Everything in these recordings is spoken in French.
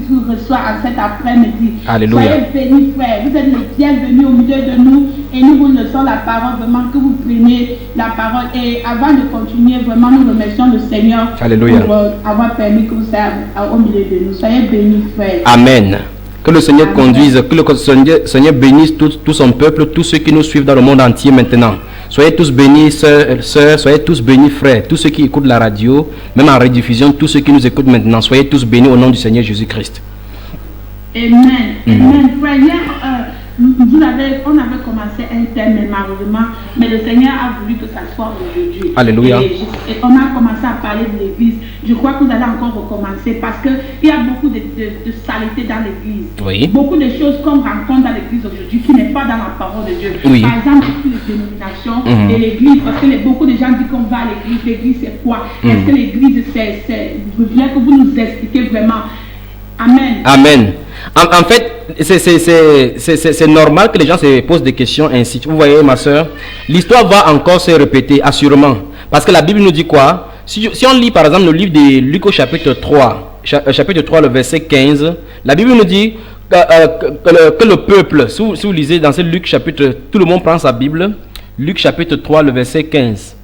Jésus-Christ reçoit en cet après-midi. Alléluia. Soyez bénis, frères. Vous êtes les bienvenus au milieu de nous et nous vous laissons la parole, vraiment que vous preniez la parole. Et avant de continuer, vraiment nous remercions le Seigneur Alléluia. pour avoir permis que vous soyez au milieu de nous. Soyez bénis, frères. Amen. Que le Seigneur Amen. conduise, que le Seigneur bénisse tout son peuple, tous ceux qui nous suivent dans le monde entier maintenant. Soyez tous bénis, sœurs, soyez tous bénis, frères, tous ceux qui écoutent la radio, même en rediffusion, tous ceux qui nous écoutent maintenant. Soyez tous bénis au nom du Seigneur Jésus-Christ. Amen. Amen. Frère, hier, on avait commencé un thème, mais malheureusement, mais le Seigneur a voulu que ça soit aujourd'hui. Alléluia. Et on a commencé à parler de l'église. Je crois que vous allez encore recommencer parce qu'il y a beaucoup de saleté dans l'église. Oui. Beaucoup de choses qu'on rencontre dans l'église aujourd'hui qui n'est pas dans la parole de Dieu. Oui. Par exemple, les dénominations et l'église, parce que beaucoup de gens disent qu'on va à l'église. L'église, c'est quoi? Est-ce que l'église, je veux bien que vous nous expliquiez vraiment. Amen. Amen. En fait, c'est normal que les gens se posent des questions ainsi. Vous voyez, ma soeur, l'histoire va encore se répéter, assurément. Parce que la Bible nous dit quoi? Si on lit par exemple le livre de Luc au chapitre 3, chapitre 3, le verset 15, la Bible nous dit que le peuple, si vous lisez dans ce Luc chapitre, tout le monde prend sa Bible, Luc chapitre 3, le verset 15.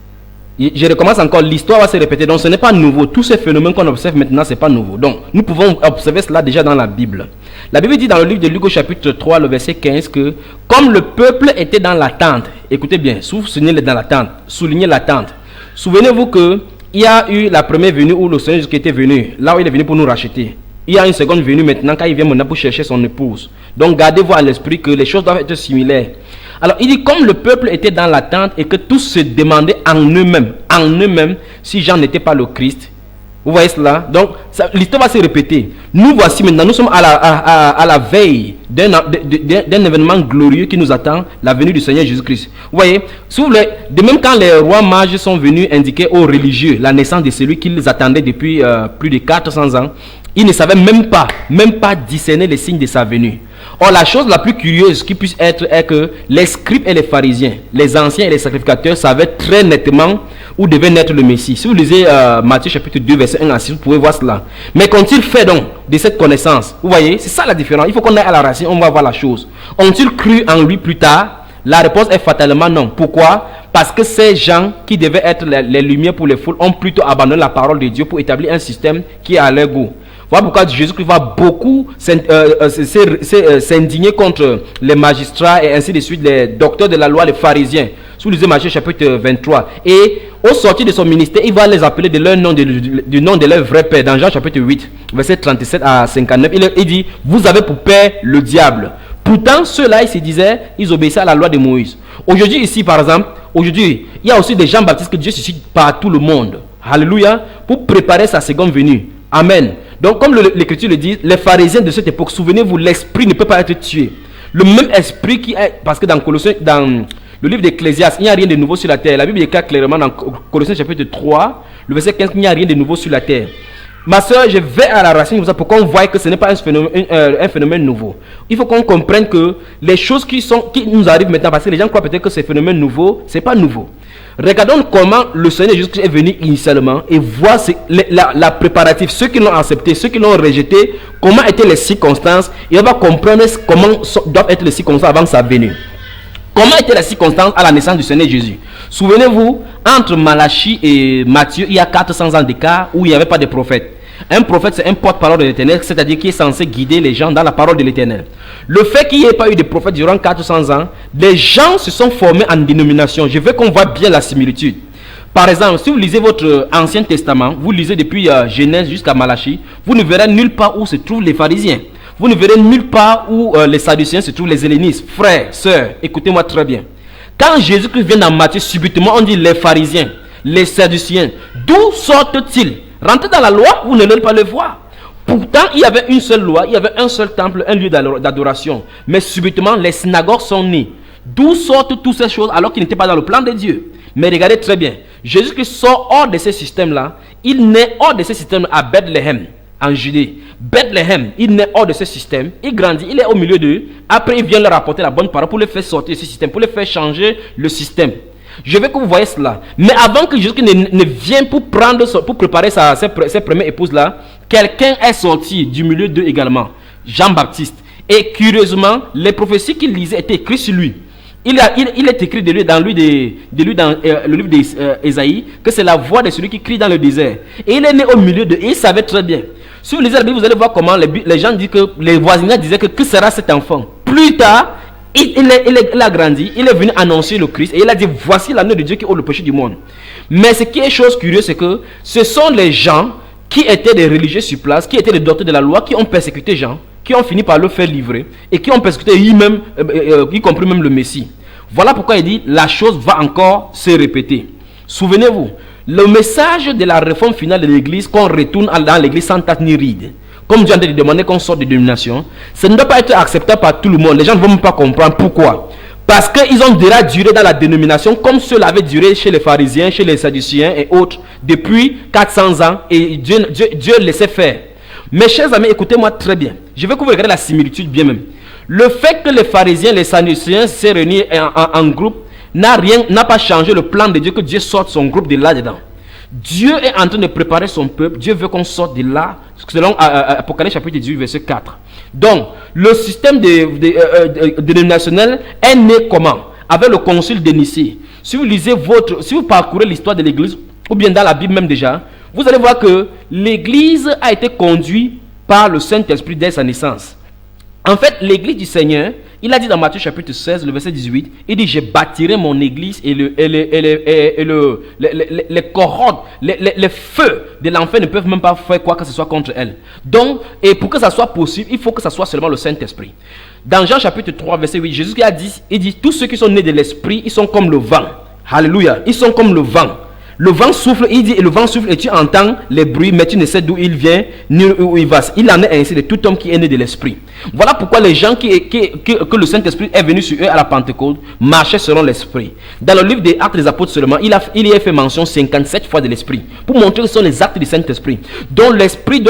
Je recommence encore, l'histoire va se répéter, donc ce n'est pas nouveau. Tous ces phénomènes qu'on observe maintenant, ce n'est pas nouveau. Donc, nous pouvons observer cela déjà dans la Bible. La Bible dit dans le livre de Luc au chapitre 3, le verset 15, que comme le peuple était dans l'attente, écoutez bien, soulignez l'attente. Souvenez-vous qu'il y a eu la première venue où le Seigneur qui était venu, là où il est venu pour nous racheter. Il y a une seconde venue maintenant quand il vient maintenant pour chercher son épouse. Donc, gardez-vous à l'esprit que les choses doivent être similaires. Alors, il dit, comme le peuple était dans l'attente et que tous se demandaient en eux-mêmes, si Jean n'était pas le Christ. Vous voyez cela? Donc, l'histoire va se répéter. Nous voici maintenant, nous sommes à la veille d'un événement glorieux qui nous attend, la venue du Seigneur Jésus-Christ. Vous voyez, si vous voulez, de même quand les rois mages sont venus indiquer aux religieux la naissance de celui qu'ils attendaient depuis plus de 400 ans, ils ne savaient même pas discerner les signes de sa venue. Or, la chose la plus curieuse qui puisse être est que les scribes et les pharisiens, les anciens et les sacrificateurs savaient très nettement où devait naître le Messie. Si vous lisez Matthieu chapitre 2, verset 1 à 6, vous pouvez voir cela. Mais qu'ont-ils fait donc de cette connaissance? Vous voyez, c'est ça la différence. Il faut qu'on aille à la racine, on va voir la chose. Ont-ils cru en lui plus tard? La réponse est fatalement non. Pourquoi? Parce que ces gens qui devaient être les lumières pour les foules ont plutôt abandonné la parole de Dieu pour établir un système qui est à leur goût. Voilà pourquoi Jésus-Christ va beaucoup s'indigner contre les magistrats et ainsi de suite, les docteurs de la loi, les pharisiens. Si vous lisez Matthieu chapitre 23. Et au sortir de son ministère, il va les appeler de leur nom, du nom de leur vrai père. Dans Jean chapitre 8, verset 37 à 59, il dit, vous avez pour père le diable. Pourtant, ceux-là, ils se disaient, ils obéissaient à la loi de Moïse. Aujourd'hui, ici, par exemple, il y a aussi des Jean-Baptistes que Dieu suscite par tout le monde. Alléluia. Pour préparer sa seconde venue. Amen. Donc, comme l'Écriture le dit, les pharisiens de cette époque, souvenez-vous, l'esprit ne peut pas être tué. Le même esprit qui est, parce que dans le livre d'Ecclésiaste, il n'y a rien de nouveau sur la terre. La Bible déclare clairement dans Colossiens chapitre 3, le verset 15, qu'il n'y a rien de nouveau sur la terre. Ma soeur, je vais à la racine pour qu'on voit que ce n'est pas un phénomène nouveau. Il faut qu'on comprenne que les choses qui nous arrivent maintenant, parce que les gens croient peut-être que c'est un phénomène nouveau, ce n'est pas nouveau. Regardons comment le Seigneur Jésus est venu initialement et voir la préparative, ceux qui l'ont accepté, ceux qui l'ont rejeté, comment étaient les circonstances, et on va comprendre comment doivent être les circonstances avant sa venue. Comment étaient les circonstances à la naissance du Seigneur Jésus? Souvenez-vous, entre Malachie et Matthieu, il y a 400 ans d'écart où il n'y avait pas de prophète. Un prophète, c'est un porte-parole de l'Éternel, c'est-à-dire qui est censé guider les gens dans la parole de l'Éternel. Le fait qu'il n'y ait pas eu de prophète durant 400 ans, les gens se sont formés en dénomination. Je veux qu'on voit bien la similitude. Par exemple, si vous lisez votre Ancien Testament, vous lisez depuis Genèse jusqu'à Malachie, vous ne verrez nulle part où se trouvent les pharisiens. Vous ne verrez nulle part où les Sadducéens se trouvent, les hellénistes. Frères, sœurs, écoutez-moi très bien. Quand Jésus-Christ vient dans Matthieu, subitement on dit les pharisiens, les Sadducéens. D'où sortent-ils? Rentrez dans la loi, vous n'allez pas le voir. Pourtant, il y avait une seule loi, il y avait un seul temple, un lieu d'adoration. Mais subitement, les synagogues sont nées. D'où sortent toutes ces choses alors qu'ils n'étaient pas dans le plan de Dieu? Mais regardez très bien, Jésus-Christ sort hors de ces systèmes-là. Il naît hors de ces systèmes à Bethléem, en Judée. Bethléem, il naît hors de ce système. Il grandit, il est au milieu d'eux. Après, il vient leur apporter la bonne parole pour les faire sortir de ce système, pour les faire changer le système. Je veux que vous voyez cela. Mais avant que Jésus ne vienne pour préparer ses premières épouses là, quelqu'un est sorti du milieu d'eux également, Jean-Baptiste. Et curieusement, les prophéties qu'il lisait étaient écrites sur lui. Il est écrit de lui dans le livre d'Ésaïe que c'est la voix de celui qui crie dans le désert. Et il est né au milieu d'eux et il savait très bien. Si vous lisez la Bible, vous allez voir comment les gens disent que les voisins disaient que sera cet enfant. Plus tard, il a grandi, il est venu annoncer le Christ et il a dit voici l'agneau de Dieu qui ôte le péché du monde. Mais ce qui est chose curieuse, c'est que ce sont les gens qui étaient des religieux sur place, qui étaient des docteurs de la loi, qui ont persécuté Jean, qui ont fini par le faire livrer et qui ont persécuté lui-même, y compris même le Messie. Voilà pourquoi il dit la chose va encore se répéter. Souvenez-vous, le message de la réforme finale de l'église, qu'on retourne dans l'église sans tache ni ride, comme Dieu a demandé qu'on sorte de dénomination, ça ne doit pas être acceptable par tout le monde. Les gens ne vont même pas comprendre pourquoi. Parce qu'ils ont déjà duré dans la dénomination comme cela avait duré chez les pharisiens, chez les sadduciens et autres depuis 400 ans et Dieu laissait faire. Mes chers amis, écoutez-moi très bien. Je veux que vous regardiez la similitude bien même. Le fait que les pharisiens, les sadduciens s'est réunis en groupe n'a pas changé le plan de Dieu que Dieu sorte son groupe de là-dedans. Dieu est en train de préparer son peuple. Dieu veut qu'on sorte de là, selon Apocalypse chapitre 18, verset 4. Donc, le système dénominationnel est né comment? Avec le concile de Nicée. Si vous parcourez l'histoire de l'église, ou bien dans la Bible même déjà, vous allez voir que l'église a été conduite par le Saint-Esprit dès sa naissance. En fait, l'église du Seigneur, il a dit dans Matthieu chapitre 16, le verset 18, il dit, je bâtirai mon église et les cohortes, les feux de l'enfer ne peuvent même pas faire quoi que ce soit contre elle. Donc, et pour que ça soit possible, il faut que ça soit seulement le Saint-Esprit. Dans Jean chapitre 3, verset 8, Jésus il dit, tous ceux qui sont nés de l'Esprit, ils sont comme le vent. Alléluia, ils sont comme le vent. Le vent souffle, il dit, et le vent souffle et tu entends les bruits, mais tu ne sais d'où il vient, ni où il va. Il en est ainsi de tout homme qui est né de l'Esprit. Voilà pourquoi les gens que le Saint-Esprit est venu sur eux à la Pentecôte marchaient selon l'Esprit. Dans le livre des Actes des Apôtres seulement, il y a fait mention 57 fois de l'Esprit, pour montrer que ce sont les actes du Saint-Esprit. Donc l'Esprit,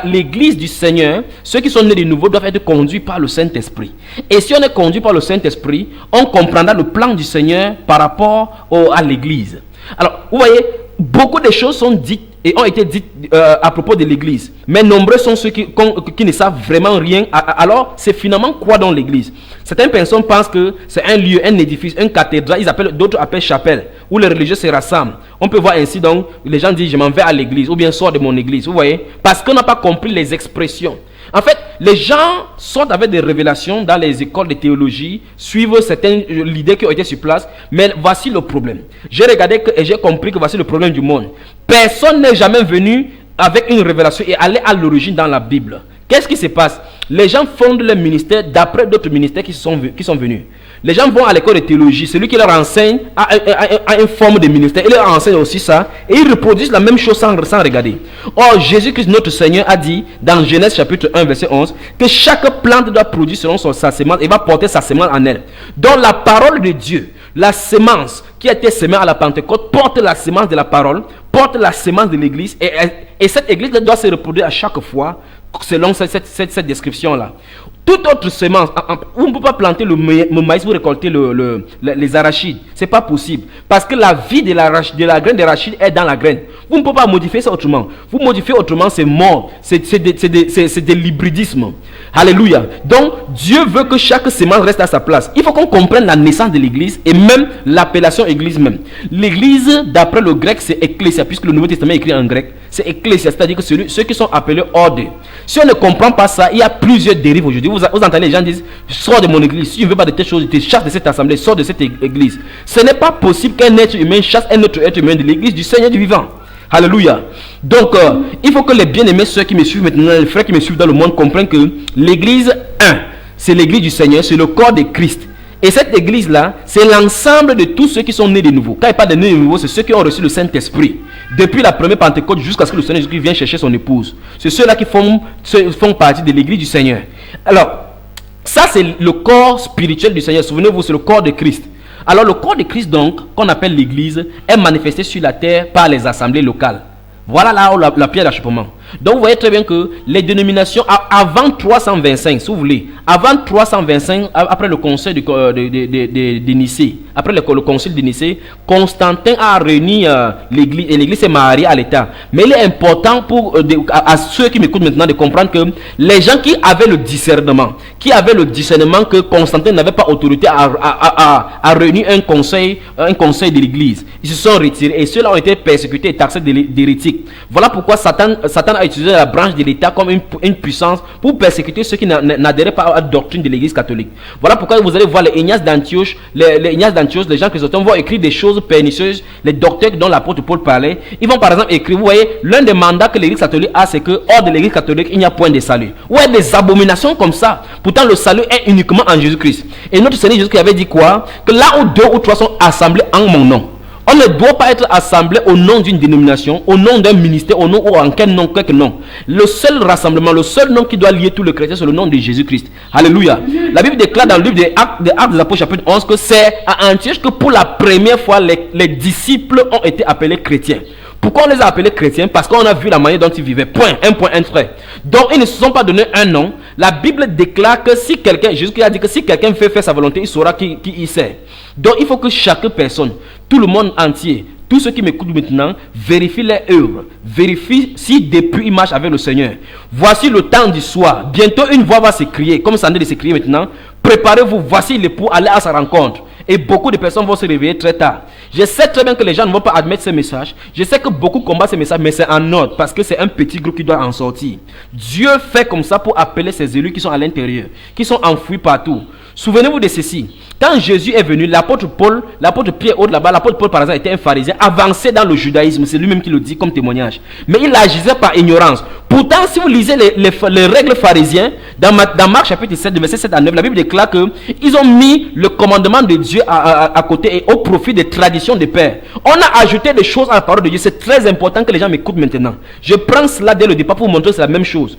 l'Église du Seigneur, ceux qui sont nés de nouveau doivent être conduits par le Saint-Esprit. Et si on est conduit par le Saint-Esprit, on comprendra le plan du Seigneur par rapport à l'Église. Alors, vous voyez, beaucoup de choses sont dites et ont été dites à propos de l'église. Mais nombreux sont ceux qui ne savent vraiment rien. Alors, c'est finalement quoi dans l'église? Certaines personnes pensent que c'est un lieu, un édifice, une cathédrale. D'autres appellent chapelle, où les religieux se rassemblent. On peut voir ainsi donc, les gens disent je m'en vais à l'église, ou bien sors de mon église. Vous voyez? Parce qu'on n'a pas compris les expressions. En fait, les gens sortent avec des révélations dans les écoles de théologie, suivent certaines idées qui ont été sur place, mais voici le problème. J'ai regardé et j'ai compris que voici le problème du monde. Personne n'est jamais venu avec une révélation et aller à l'origine dans la Bible. Qu'est-ce qui se passe? Les gens fondent leur ministère d'après d'autres ministères qui sont venus. Les gens vont à l'école de théologie, celui qui leur enseigne a une forme de ministère, il leur enseigne aussi ça, et ils reproduisent la même chose sans regarder. Or, Jésus-Christ, notre Seigneur, a dit dans Genèse chapitre 1, verset 11, que chaque plante doit produire selon sa sémence et va porter sa sémence en elle. Donc, la parole de Dieu, la sémence qui a été semée à la Pentecôte, porte la sémence de la parole, porte la sémence de l'église, et cette église doit se reproduire à chaque fois, selon cette description-là. Toute autre semence, on ne peut pas planter le maïs pour récolter les arachides. Ce n'est pas possible. Parce que la vie de la graine d'arachide est dans la graine. Vous ne pouvez pas modifier ça autrement. Vous modifiez autrement, c'est mort. C'est de l'hybridisme. Alléluia. Donc, Dieu veut que chaque semence reste à sa place. Il faut qu'on comprenne la naissance de l'église et même l'appellation église même. L'église, d'après le grec, c'est ecclésia, puisque le Nouveau Testament est écrit en grec. C'est ecclésia, c'est-à-dire que ceux qui sont appelés ordre. Si on ne comprend pas ça, il y a plusieurs dérives aujourd'hui. Vous entendez les gens disent, sors de mon église. Si tu ne veux pas de telles choses, tu chasses de cette assemblée, sors de cette église. Ce n'est pas possible qu'un être humain chasse un autre être humain de l'église du Seigneur du vivant. Alléluia. Donc, il faut que les bien-aimés, ceux qui me suivent maintenant, les frères qui me suivent dans le monde, comprennent que l'église, c'est l'église du Seigneur, c'est le corps de Christ. Et cette église-là, c'est l'ensemble de tous ceux qui sont nés de nouveau. Quand il parle de nés de nouveau, c'est ceux qui ont reçu le Saint-Esprit. Depuis la première Pentecôte jusqu'à ce que le Seigneur Jésus vienne chercher son épouse. C'est ceux-là qui font partie de l'église du Seigneur. Alors, ça c'est le corps spirituel du Seigneur. Souvenez-vous, c'est le corps de Christ. Alors le corps de Christ donc, qu'on appelle l'église, est manifesté sur la terre par les assemblées locales. Voilà là où la pierre d'achoppement. Donc vous voyez très bien que les dénominations avant 325, si vous voulez, avant 325, après le conseil de Nicée, après le concile de Nicée, Constantin a réuni l'église, et l'église s'est mariée à l'État. Mais il est important à ceux qui m'écoutent maintenant de comprendre que les gens qui avaient le discernement que Constantin n'avait pas autorité à réunir un conseil de l'église, ils se sont retirés et ceux-là ont été persécutés et taxés d'hérétiques. Voilà pourquoi Satan a utilisé la branche de l'État comme une puissance pour persécuter ceux qui n'adhéraient pas à la doctrine de l'église catholique. Voilà pourquoi vous allez voir les Ignace d'Antioche, les gens chrysostomes vont écrire des choses pernicieuses, les docteurs dont l'apôtre Paul parlait. Ils vont par exemple écrire, vous voyez, l'un des mandats que l'église catholique a, c'est que hors de l'église catholique, il n'y a point de salut. Ouais, des abominations comme ça. Pourtant, le salut est uniquement en Jésus-Christ. Et notre Seigneur Jésus-Christ avait dit quoi? Que là où 2 ou 3 sont assemblés en mon nom, on ne doit pas être assemblé au nom d'une dénomination, au nom d'un ministère, au nom ou en quel nom, quelque nom. Le seul rassemblement, le seul nom qui doit lier tous les chrétiens, c'est le nom de Jésus-Christ. Alléluia. La Bible déclare dans le livre des Actes des Apôtres, chapitre 11, que c'est à Antioche que pour la première fois, les disciples ont été appelés chrétiens. Pourquoi on les a appelés chrétiens? Parce qu'on a vu la manière dont ils vivaient. Point, un trait. Donc ils ne se sont pas donné un nom. La Bible déclare que si quelqu'un, Jésus a dit que si quelqu'un fait faire sa volonté, il saura qui il sait. Donc il faut que chaque personne, tout le monde entier, tous ceux qui m'écoutent maintenant, vérifient les œuvres, vérifient si depuis ils marchent avec le Seigneur. Voici le temps du soir. Bientôt une voix va s'écrier, comme ça en est de s'écrier maintenant. Préparez-vous, voici l'époux, allez à sa rencontre. Et beaucoup de personnes vont se réveiller très tard. Je sais très bien que les gens ne vont pas admettre ces messages. Je sais que beaucoup combattent ces messages, mais c'est en ordre parce que c'est un petit groupe qui doit en sortir. Dieu fait comme ça pour appeler ses élus qui sont à l'intérieur, qui sont enfouis partout. Souvenez-vous de ceci. Quand Jésus est venu, l'apôtre Pierre, autre là-bas, l'apôtre Paul par exemple était un pharisien avancé dans le judaïsme. C'est lui-même qui le dit comme témoignage. Mais il agissait par ignorance. Pourtant, si vous lisez les règles pharisiennes, dans Marc chapitre 7, de verset 7 à 9, la Bible déclare qu'ils ont mis le commandement de Dieu à côté et au profit des traditions des pères. On a ajouté des choses à la parole de Dieu. C'est très important que les gens m'écoutent maintenant. Je prends cela dès le départ pour vous montrer que c'est la même chose.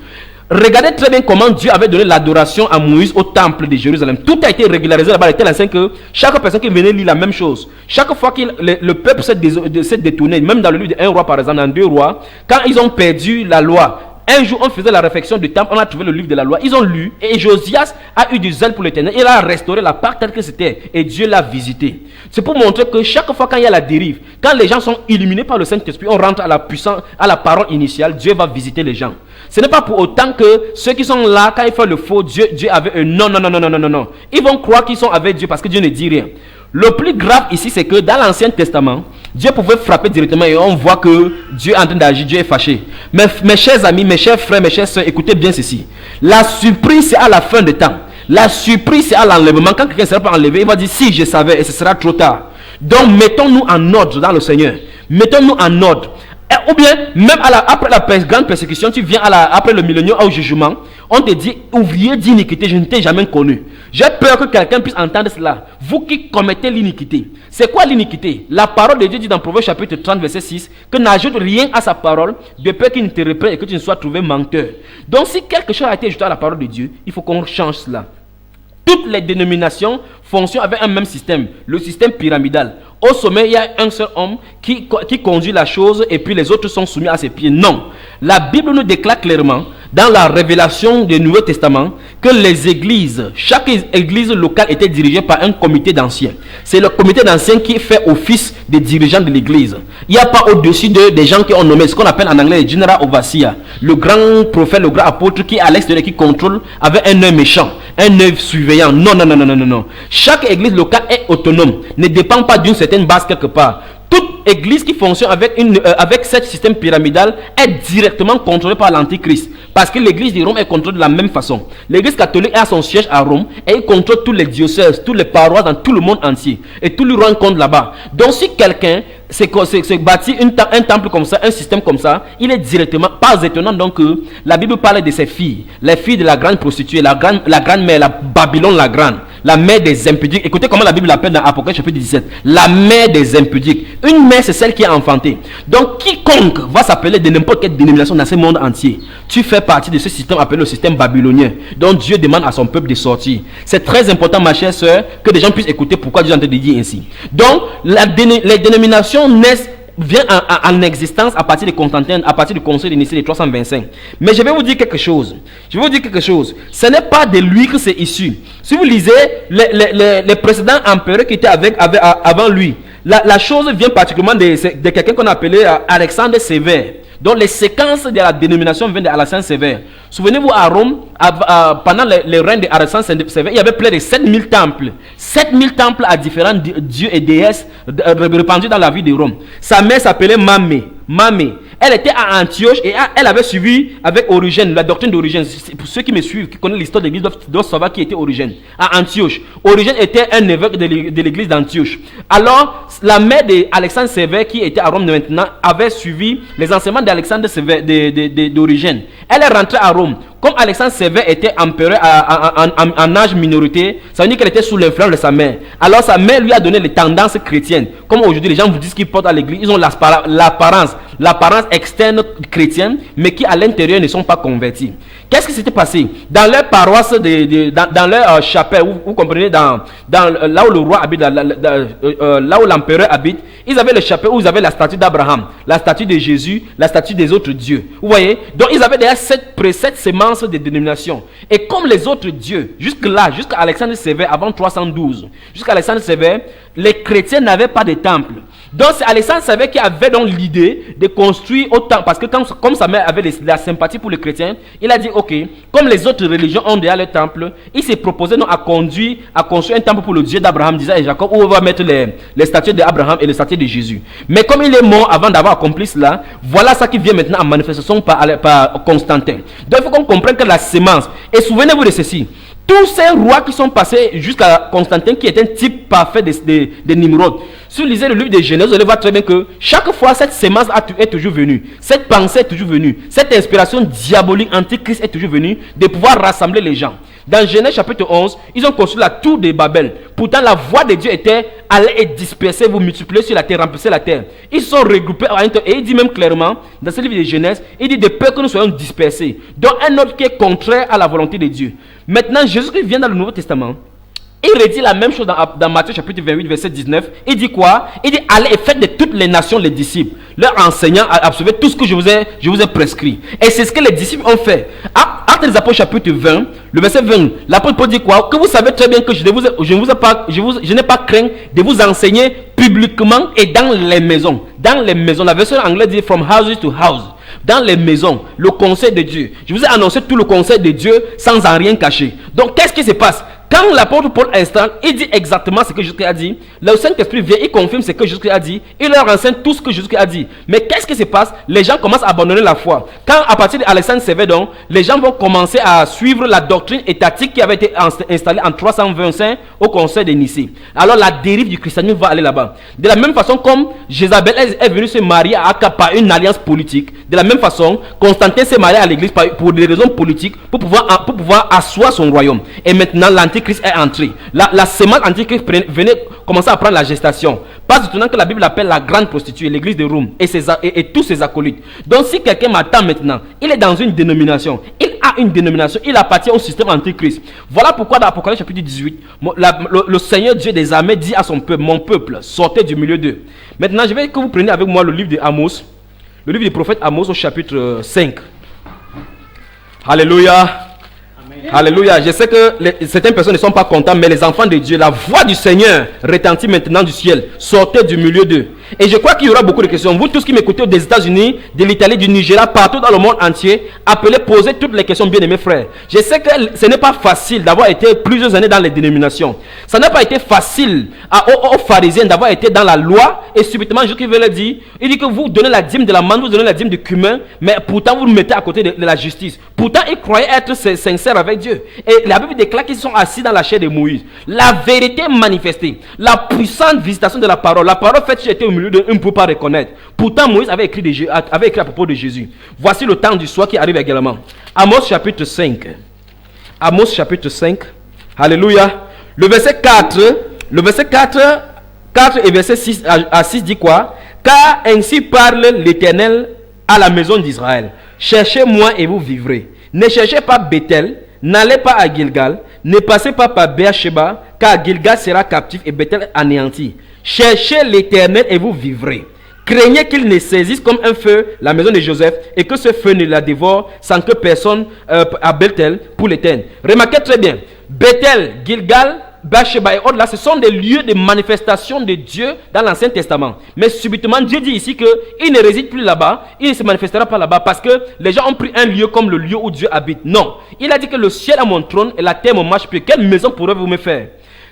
Regardez très bien comment Dieu avait donné l'adoration à Moïse au temple de Jérusalem. Tout a été régularisé là-bas, tel enseigne que chaque personne qui venait lire la même chose. Chaque fois que le peuple s'est détourné, même dans le livre de 1 roi par exemple, dans 2 rois, quand ils ont perdu la loi, un jour on faisait la réflexion du temple, on a trouvé le livre de la loi, ils ont lu, et Josias a eu du zèle pour l'Éternel, il a restauré la part telle que c'était, et Dieu l'a visité. C'est pour montrer que chaque fois quand il y a la dérive, quand les gens sont illuminés par le Saint-Esprit, on rentre à la puissance, à la parole initiale, Dieu va visiter les gens. Ce n'est pas pour autant que ceux qui sont là, quand ils font le faux, Dieu avait un non. Ils vont croire qu'ils sont avec Dieu parce que Dieu ne dit rien. Le plus grave ici, c'est que dans l'Ancien Testament, Dieu pouvait frapper directement et on voit que Dieu est en train d'agir, Dieu est fâché. Mais mes chers amis, mes chers frères, mes chères soeurs, écoutez bien ceci. La surprise, c'est à la fin de temps. La surprise, c'est à l'enlèvement. Quand quelqu'un ne sera pas enlevé, il va dire si je savais et ce sera trop tard. Donc mettons-nous en ordre dans le Seigneur. Mettons-nous en ordre. Ou bien, même après la grande persécution, tu viens après le millénaire au jugement, on te dit, ouvrier d'iniquité, je ne t'ai jamais connu. J'ai peur que quelqu'un puisse entendre cela. Vous qui commettez l'iniquité. C'est quoi l'iniquité? La parole de Dieu dit dans Proverbe chapitre 30, verset 6, que n'ajoute rien à sa parole, de peur qu'il ne te reprenne et que tu ne sois trouvé menteur. Donc si quelque chose a été ajouté à la parole de Dieu, il faut qu'on change cela. Toutes les dénominations fonctionnent avec un même système, le système pyramidal. Au sommet, il y a un seul homme qui conduit la chose et puis les autres sont soumis à ses pieds. Non. La Bible nous déclare clairement, dans la révélation du Nouveau Testament, que les églises, chaque église locale était dirigée par un comité d'anciens. C'est le comité d'anciens qui fait office des dirigeants de l'église. Il n'y a pas au-dessus des gens qui ont nommé ce qu'on appelle en anglais le General Overseer, le grand prophète, le grand apôtre qui est à l'extérieur, qui contrôle avec un œil méchant, un œil surveillant. Non. Chaque église locale est autonome, ne dépend pas d'une certaine base quelque part. Toute église qui fonctionne avec ce système pyramidal est directement contrôlée par l'Antichrist. Parce que l'église de Rome est contrôlée de la même façon. L'église catholique a son siège à Rome et il contrôle tous les diocèses, toutes les paroisses dans tout le monde entier. Et tout lui rend compte là-bas. Donc si quelqu'un s'est bâti un temple comme ça, un système comme ça, il est directement, pas étonnant donc que la Bible parle de ses filles, les filles de la grande prostituée, la grande mère, la Babylone la grande, la mère des impudiques. Écoutez comment la Bible l'appelle dans Apocalypse chapitre 17, la mère des impudiques. Une mère, c'est celle qui est enfantée. Donc quiconque va s'appeler de n'importe quelle dénomination dans ce monde entier, tu fais partie de ce système appelé le système babylonien. Donc Dieu demande à son peuple de sortir. C'est très important, ma chère soeur, que des gens puissent écouter pourquoi Dieu est en train de dire ainsi. Donc les dénominations naissent vient en existence à partir de Constantin, à partir du conseil de Nicée de 325. Mais je vais vous dire quelque chose. Ce n'est pas de lui que c'est issu. Si vous lisez les précédents empereurs qui étaient avant lui, la chose vient particulièrement de quelqu'un qu'on appelait Alexandre Sévère. Donc les séquences de la dénomination viennent d'Alexandre Sévère. Souvenez-vous, à Rome, pendant le règne d'Alexandre Sévère, il y avait près de 7000 temples. 7000 temples à différents dieux et déesses répandus dans la ville de Rome. Sa mère s'appelait Mamé. Elle était à Antioche et elle avait suivi avec Origène, la doctrine d'Origène. Pour ceux qui me suivent, qui connaissent l'histoire de l'église, doivent savoir qui était Origène. À Antioche. Origène était un évêque de l'église d'Antioche. Alors, la mère d'Alexandre Sévère, qui était à Rome maintenant, avait suivi les enseignements d'Alexandre Sévère, d'Origène. Elle est rentrée à Rome. Comme Alexandre Sévère était empereur en âge minorité, ça veut dire qu'elle était sous l'influence de sa mère. Alors sa mère lui a donné les tendances chrétiennes. Comme aujourd'hui les gens vous disent qu'ils portent à l'église, ils ont l'apparence externe chrétienne, mais qui à l'intérieur ne sont pas convertis. Qu'est-ce qui s'était passé? Dans leur paroisse, dans leur chapelle, vous comprenez, là où le roi habite, là où l'empereur habite, ils avaient le chapelle où ils avaient la statue d'Abraham, la statue de Jésus, la statue des autres dieux. Vous voyez? Donc ils avaient déjà cette sémence de dénomination. Et comme les autres dieux, jusqu'à Alexandre Sévère, avant 312, jusqu'à Alexandre Sévère, les chrétiens n'avaient pas de temple. Donc c'est Alexandre Sévère qui avait donc l'idée de construire autant, parce que comme sa mère avait la sympathie pour les chrétiens, il a dit ok, comme les autres religions ont déjà leur temple, il s'est proposé donc à construire un temple pour le Dieu d'Abraham, d'Isaac et Jacob, où on va mettre les statues d'Abraham et les statues de Jésus. Mais comme il est mort avant d'avoir accompli cela, voilà ça qui vient maintenant en manifestation par Constantin. Donc il faut qu'on comprenne que la sémence, et souvenez-vous de ceci, tous ces rois qui sont passés jusqu'à Constantin, qui est un type parfait de Nimrod. Si vous lisez le livre de Genèse, vous allez voir très bien que chaque fois cette sémence est toujours venue. Cette pensée est toujours venue. Cette inspiration diabolique antichrist est toujours venue de pouvoir rassembler les gens. Dans Genèse chapitre 11, ils ont construit la tour de Babel. Pourtant, la voix de Dieu était allez et disperser, vous multiplier sur la terre, remplissez la terre. Ils sont regroupés et il dit même clairement, dans ce livre de Genèse, il dit de peur que nous soyons dispersés. Donc un autre qui est contraire à la volonté de Dieu. Maintenant, Jésus-Christ vient dans le Nouveau Testament. Il redit la même chose dans Matthieu chapitre 28, verset 19. Il dit quoi? Il dit allez et faites de toutes les nations les disciples, leur enseignant à absorber tout ce que je vous ai prescrit. Et c'est ce que les disciples ont fait. Actes des Apôtres chapitre 20, le verset 20, l'apôtre Paul dit quoi? Que vous savez très bien que je n'ai pas craint de vous enseigner publiquement et dans les maisons. Dans les maisons, la version anglaise dit from houses to house. Dans les maisons, le conseil de Dieu. Je vous ai annoncé tout le conseil de Dieu sans en rien cacher. Donc qu'est-ce qui se passe? Quand l'apôtre Paul installe, il dit exactement ce que Jésus a dit. Le Saint-Esprit vient, il confirme ce que Jésus a dit. Il leur enseigne tout ce que Jésus a dit. Mais qu'est-ce qui se passe? Les gens commencent à abandonner la foi. Quand à partir d'Alexandre Sévère, donc, les gens vont commencer à suivre la doctrine étatique qui avait été installée en 325 au conseil de Nicée. Alors la dérive du christianisme va aller là-bas. De la même façon comme Jézabel est venue se marier à Akab par une alliance politique, de la même façon, Constantin s'est marié à l'église pour des raisons politiques pour pouvoir asseoir son royaume. Et maintenant, l'antichrist est entré. La sémence antichrist venait commencer à prendre la gestation. Pas étonnant que la Bible appelle la grande prostituée, l'église de Rome et tous ses acolytes. Donc si quelqu'un m'attend maintenant, il est dans une dénomination, il appartient au système antichrist. Voilà pourquoi dans Apocalypse chapitre 18, le Seigneur Dieu des armées dit à son peuple, mon peuple, sortez du milieu d'eux. Maintenant, je veux que vous preniez avec moi le livre de Amos, le livre du prophète Amos au chapitre 5. Alléluia. Alléluia. Je sais que certaines personnes ne sont pas contentes, mais les enfants de Dieu, la voix du Seigneur retentit maintenant du ciel. Sortez du milieu d'eux. Et je crois qu'il y aura beaucoup de questions. Vous tous qui m'écoutez des États-Unis, de l'Italie, du Nigeria, partout dans le monde entier, appelez, posez toutes les questions, bien aimés frères. Je sais que ce n'est pas facile d'avoir été plusieurs années dans les dénominations. Ça n'a pas été facile aux pharisiens d'avoir été dans la loi et subitement, Jésus veut leur dire, il dit que vous donnez la dîme de la manne, vous donnez la dîme du cumin, mais pourtant vous vous mettez à côté de la justice. Pourtant, ils croyaient être sincères avec Dieu. Et la Bible déclare qu'ils sont assis dans la chair de Moïse. La vérité manifestée, la puissante visitation de la parole faite sur était au milieu d'eux, on ne peut pas reconnaître. Pourtant, Moïse avait écrit à propos de Jésus. Voici le temps du soir qui arrive également. Amos chapitre 5. Amos chapitre 5. Alléluia. Le verset 4 et verset 6 à 6 dit quoi? Car ainsi parle l'Éternel à la maison d'Israël. Cherchez-moi et vous vivrez. Ne cherchez pas Bethel, n'allez pas à Gilgal, ne passez pas par Beersheba, car Gilgal sera captif et Bethel anéanti. Cherchez l'Éternel et vous vivrez, craignait qu'ils ne saisissent comme un feu la maison de Joseph et que ce feu ne la dévore sans que personne à Bethel pour l'éteindre. Remarquez très bien, Bethel, Gilgal, Bathsheba et autres là, ce sont des lieux de manifestation de Dieu dans l'Ancien Testament. Mais subitement, Dieu dit ici qu'il ne réside plus là-bas, il ne se manifestera pas là-bas parce que les gens ont pris un lieu comme le lieu où Dieu habite. Non, il a dit que le ciel est mon trône et la terre mon marchepied. Quelle maison pourrez-vous me faire?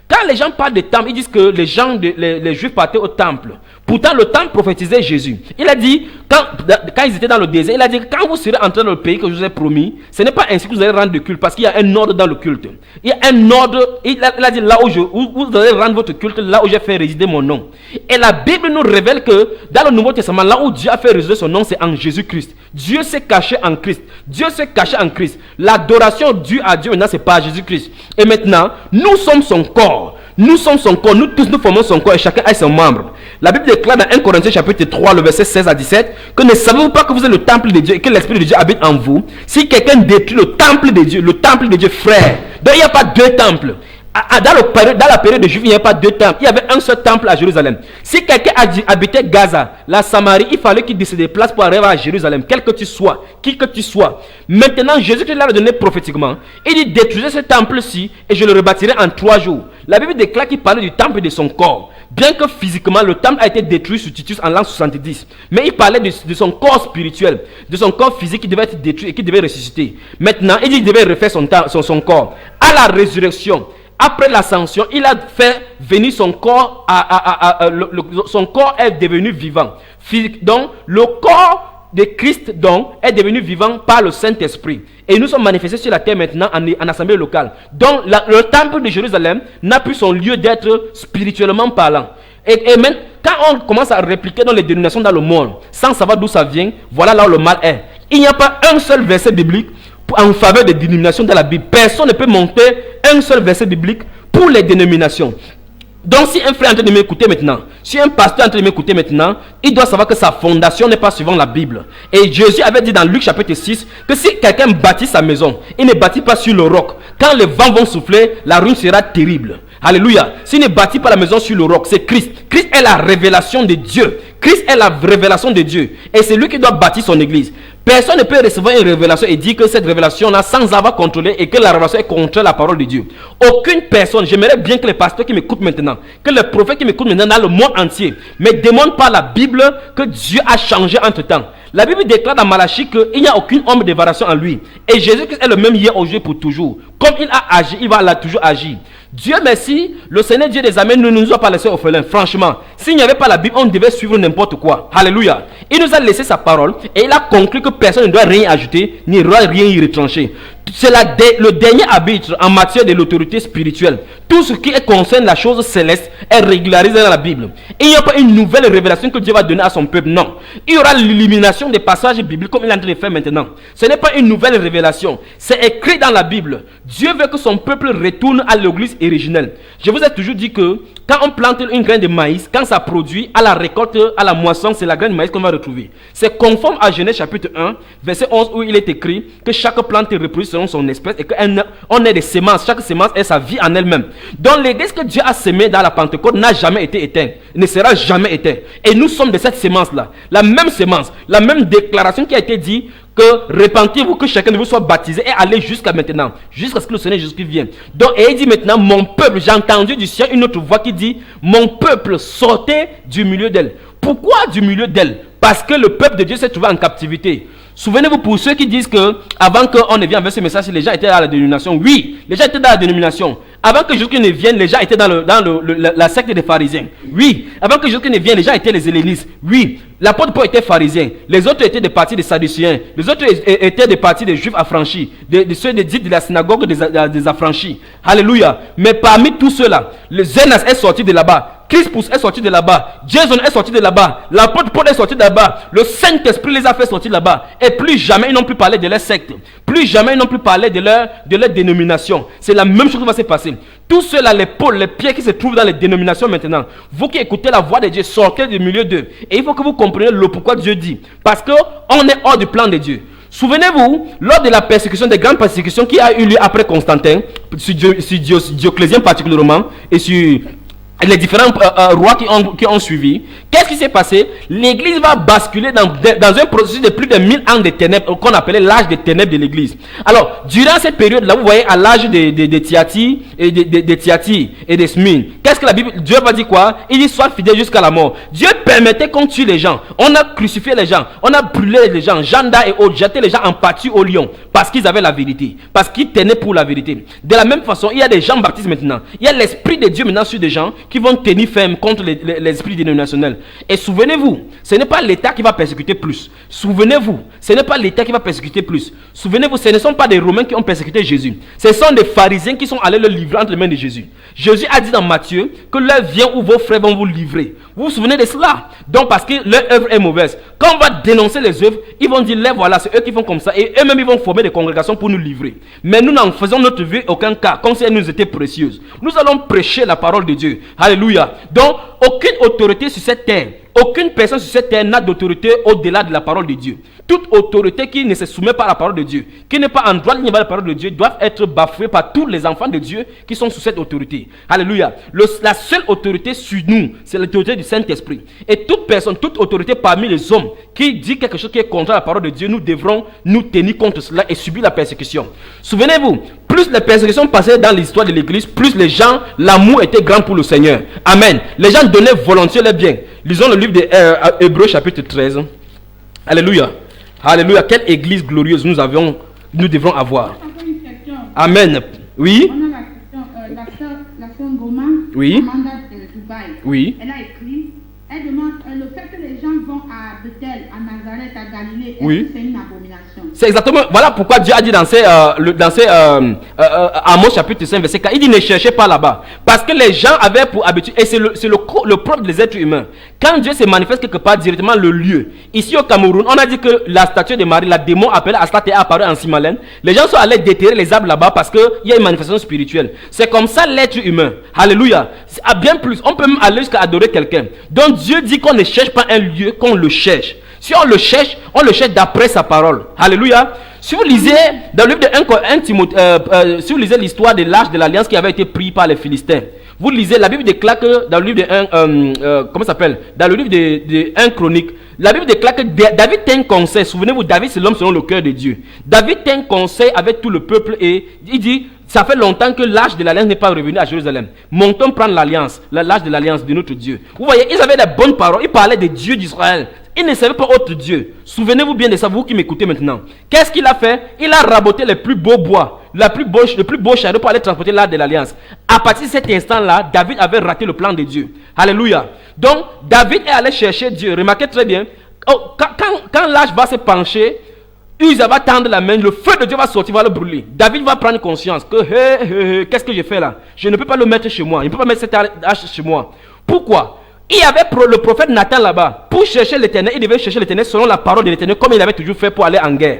Quand les gens parlent de temple, ils disent que les Juifs partaient au temple. Pourtant, le temple prophétisait Jésus. Il a dit, quand ils étaient dans le désert, il a dit que quand vous serez entrés dans le pays que je vous ai promis, ce n'est pas ainsi que vous allez rendre le culte, parce qu'il y a un ordre dans le culte. Il y a un ordre, il a dit là où vous allez rendre votre culte, là où j'ai fait résider mon nom. Et la Bible nous révèle que dans le Nouveau Testament, là où Dieu a fait résider son nom, c'est en Jésus-Christ. Dieu s'est caché en Christ. Dieu s'est caché en Christ. L'adoration due à Dieu, maintenant, c'est pas Jésus-Christ. Et maintenant, nous sommes son corps. Nous sommes son corps, nous tous nous formons son corps et chacun a son membre. La Bible déclare dans 1 Corinthiens chapitre 3, le verset 16 à 17, que ne savez-vous pas que vous êtes le temple de Dieu et que l'Esprit de Dieu habite en vous? Si quelqu'un détruit le temple de Dieu, frère, donc il n'y a pas deux temples. Dans la période de Juifs, il n'y avait pas deux temples. Il y avait un seul temple à Jérusalem. Si quelqu'un habitait Gaza, la Samarie, il fallait qu'il se déplace pour arriver à Jérusalem, quel que tu sois, qui que tu sois. Maintenant, Jésus-Christ l'a donné prophétiquement. Il dit, détruisez ce temple-ci et je le rebâtirai en 3 jours. La Bible déclare qu'il parlait du temple de son corps. Bien que physiquement, le temple a été détruit sous Titus en l'an 70. Mais il parlait de son corps spirituel, de son corps physique qui devait être détruit et qui devait ressusciter. Maintenant, il dit qu'il devait refaire son corps. À la résurrection, après l'ascension, il a fait venir son corps, son corps est devenu vivant. Donc, le corps de Christ donc est devenu vivant par le Saint-Esprit. Et nous sommes manifestés sur la terre maintenant en assemblée locale. Donc, le temple de Jérusalem n'a plus son lieu d'être spirituellement parlant. Et même, quand on commence à répliquer dans les dénominations dans le monde, sans savoir d'où ça vient, voilà là où le mal est. Il n'y a pas un seul verset biblique en faveur des dénominations dans la Bible. Personne ne peut monter un seul verset biblique pour les dénominations. Donc si un frère est en train de m'écouter maintenant, si un pasteur est en train de m'écouter maintenant, il doit savoir que sa fondation n'est pas suivant la Bible. Et Jésus avait dit dans Luc chapitre 6 que si quelqu'un bâtit sa maison, il ne bâtit pas sur le roc. Quand les vents vont souffler, la ruine sera terrible. Alléluia. S'il ne bâtit pas la maison sur le roc, c'est Christ. Christ est la révélation de Dieu. Christ est la révélation de Dieu. Et c'est lui qui doit bâtir son église. Personne ne peut recevoir une révélation et dire que cette révélation-là, sans avoir contrôlé et que la révélation est contre la parole de Dieu. Aucune personne, j'aimerais bien que les pasteurs qui m'écoutent maintenant, que les prophètes qui m'écoutent maintenant dans le monde entier, me demandent par la Bible que Dieu a changé entre temps. La Bible déclare dans Malachie qu'il n'y a aucune ombre de variation en lui. Et Jésus-Christ est le même hier, aujourd'hui, pour toujours. Comme il a agi, il va là toujours agir. Dieu merci, le Seigneur Dieu des armées ne nous a pas laissé orphelins. Franchement, s'il n'y avait pas la Bible, on devait suivre n'importe quoi. Alléluia. Il nous a laissé sa parole et il a conclu que personne ne doit rien ajouter ni rien y retrancher. C'est le dernier arbitre en matière de l'autorité spirituelle. Tout ce qui concerne la chose céleste est régularisé dans la Bible. Il n'y a pas une nouvelle révélation que Dieu va donner à son peuple, non. Il y aura l'élimination des passages bibliques comme il est en train de faire maintenant. Ce n'est pas une nouvelle révélation. C'est écrit dans la Bible. Dieu veut que son peuple retourne à l'église originelle. Je vous ai toujours dit que quand on plante une graine de maïs, quand ça produit, à la récolte, à la moisson, c'est la graine de maïs qu'on va retrouver. C'est conforme à Genèse chapitre 1, verset 11, où il est écrit que chaque plante reproduit selon son espèce et qu'on est des semences. Chaque semence est sa vie en elle-même. Donc l'église que Dieu a semée dans la Pentecôte n'a jamais été éteinte, ne sera jamais éteinte. Et nous sommes de cette semence-là. La même semence, la même déclaration qui a été dit que repentez-vous, que chacun de vous soit baptisé et allez jusqu'à maintenant, jusqu'à ce que le Seigneur Jésus-Christ vienne. Donc, et il dit maintenant, mon peuple, j'ai entendu du ciel une autre voix qui dit, mon peuple, sortez du milieu d'elle. Pourquoi du milieu d'elle? Parce que le peuple de Dieu s'est trouvé en captivité. Souvenez-vous, pour ceux qui disent que avant qu'on ne vienne avec ce message, les gens étaient dans la dénomination. Oui, les gens étaient dans la dénomination. Avant que Jésus ne vienne, les gens étaient dans la secte des pharisiens. Oui, avant que Jésus ne vienne, les gens étaient les hellénistes. Oui, l'apôtre Paul était pharisien. Les autres étaient des partis des sadducéens. Les autres étaient des partis des juifs affranchis. Ceux dits de la synagogue des affranchis. Alléluia. Mais parmi tous ceux-là, le Zénas est sorti de là-bas. Crispus est sorti de là-bas. Jason est sorti de là-bas. L'apôtre Paul est sorti de là-bas. Le Saint-Esprit les a fait sortir de là-bas. Et plus jamais ils n'ont plus parlé de leur secte. Plus jamais ils n'ont plus parlé de leur dénomination. C'est la même chose qui va se passer. Tous ceux-là, les pôles, les pieds qui se trouvent dans les dénominations maintenant, vous qui écoutez la voix de Dieu, sortez du milieu d'eux. Et il faut que vous compreniez le pourquoi Dieu dit. Parce qu'on est hors du plan de Dieu. Souvenez-vous, lors de la persécution, des grandes persécutions qui a eu lieu après Constantin, sur Dioclétien particulièrement, et sur les différents rois qui ont suivi, qu'est-ce qui s'est passé? L'église va basculer dans un processus de plus de 1000 ans de ténèbres, qu'on appelait l'âge des ténèbres de l'église. Alors, durant cette période-là, vous voyez, à l'âge de Thyatire et de Thyatire et de Smyrne, qu'est-ce que la Bible, Dieu va dire quoi? Il dit, sois fidèle jusqu'à la mort. Dieu permettait qu'on tue les gens. On a crucifié les gens. On a brûlé les gens. Jeanne d'Arc et autres, jeté les gens en pâture au lion. Parce qu'ils avaient la vérité. Parce qu'ils tenaient pour la vérité. De la même façon, il y a des gens baptistes maintenant. Il y a l'esprit de Dieu maintenant sur des gens qui vont tenir ferme contre l'esprit dénominationnel. Et souvenez-vous, ce n'est pas l'État qui va persécuter plus. Souvenez-vous, ce n'est pas l'État qui va persécuter plus. Souvenez-vous, ce ne sont pas des Romains qui ont persécuté Jésus. Ce sont des pharisiens qui sont allés le livrer entre les mains de Jésus. Jésus a dit dans Matthieu que l'heure vient où vos frères vont vous livrer. Vous vous souvenez de cela? Donc parce que leur œuvre est mauvaise. Quand on va dénoncer les œuvres, ils vont dire, voilà, c'est eux qui font comme ça. Et eux-mêmes, ils vont former des congrégations pour nous livrer. Mais nous n'en faisons notre vie aucun cas, comme si elle nous était précieuse. Nous allons prêcher la parole de Dieu. Alléluia. Donc, aucune autorité sur cette terre, aucune personne sur cette terre n'a d'autorité au-delà de la parole de Dieu. Toute autorité qui ne se soumet pas à la parole de Dieu, qui n'est pas en droit de ligne avec la parole de Dieu, doit être bafouée par tous les enfants de Dieu qui sont sous cette autorité. Alléluia. La seule autorité sur nous, c'est l'autorité du Saint-Esprit. Et toute personne, toute autorité parmi les hommes qui dit quelque chose qui est contre la parole de Dieu, nous devrons nous tenir contre cela et subir la persécution. Souvenez-vous, plus les persécutions passaient dans l'histoire de l'église, plus les gens, l'amour était grand pour le Seigneur. Amen. Les gens donnaient volontiers les biens. Lisons le livre de Hébreux chapitre 13. Alléluia. Alléluia. Quelle église glorieuse nous devrons avoir. Amen. Oui. On a la sœur Goma, oui. Amanda de Dubaï. Oui. Elle a écrit, elle demande le fait que les gens vont à Bethel, à Nazareth, à Galilée, oui. C'est une abomination. C'est exactement, voilà pourquoi Dieu a dit dans Amos chapitre 5 verset 4, il dit ne cherchez pas là-bas. Parce que les gens avaient pour habitude, et c'est le propre des êtres humains. Quand Dieu se manifeste quelque part directement le lieu, ici au Cameroun, on a dit que la statue de Marie, la démon appelée Astarte est apparue en Simalène. Les gens sont allés déterrer les arbres là-bas parce qu'il y a une manifestation spirituelle. C'est comme ça l'être humain. Alléluia. À bien plus, on peut même aller jusqu'à adorer quelqu'un. Donc Dieu dit qu'on ne cherche pas un lieu, qu'on le cherche. Si on le cherche d'après sa parole. Alléluia. Si vous lisez dans le livre de 1 Timothée, si vous lisez l'histoire de l'arche de l'alliance qui avait été prise par les Philistins, vous lisez, la Bible déclare que dans le livre de comment ça s'appelle? Dans le livre de 1 Chronique, la Bible déclare que David tient un conseil. Souvenez-vous, David c'est l'homme selon le cœur de Dieu. David tient un conseil avec tout le peuple et il dit, ça fait longtemps que l'arche de l'alliance n'est pas revenu à Jérusalem. Montons prendre l'alliance, l'arche de l'alliance de notre Dieu. Vous voyez, ils avaient des bonnes paroles. Ils parlaient des dieux d'Israël. Ils ne savaient pas autre Dieu. Souvenez-vous bien de ça, vous qui m'écoutez maintenant. Qu'est-ce qu'il a fait? Il a raboté les plus beaux bois, le plus beau chariot pour aller transporter l'arche de l'alliance. À partir de cet instant-là, David avait raté le plan de Dieu. Alléluia. Donc, David est allé chercher Dieu. Remarquez très bien. Quand l'arche va se pencher, Uza va tendre la main, le feu de Dieu va sortir, va le brûler. David va prendre conscience que, qu'est-ce que j'ai fait là? Je ne peux pas le mettre chez moi. Je ne peux pas mettre cette arche chez moi. Pourquoi? Il y avait le prophète Nathan là-bas. Pour chercher l'Éternel, il devait chercher l'Éternel selon la parole de l'Éternel, comme il avait toujours fait pour aller en guerre.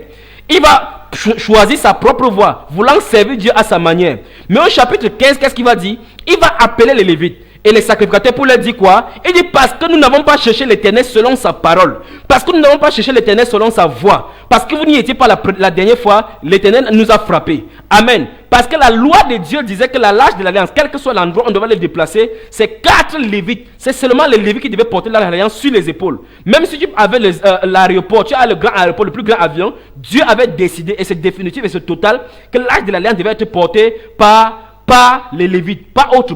Il va choisir sa propre voie, voulant servir Dieu à sa manière. Mais au chapitre 15, qu'est-ce qu'il va dire? Il va appeler les Lévites et les sacrificateurs pour leur dire quoi? Il dit parce que nous n'avons pas cherché l'Éternel selon sa parole. Parce que nous n'avons pas cherché l'Éternel selon sa voix. Parce que vous n'y étiez pas la dernière fois, l'Éternel nous a frappés. Amen. Parce que la loi de Dieu disait que la l'arche de l'alliance, quel que soit l'endroit, on devait le déplacer. C'est 4 Lévites. C'est seulement les Lévites qui devaient porter l'arche de l'alliance sur les épaules. Même si tu avais l'aéroport, tu as le grand aéroport, le plus grand avion, Dieu avait décidé, et c'est définitif et c'est total, que l'arche de l'alliance devait être portée par les Lévites, pas autre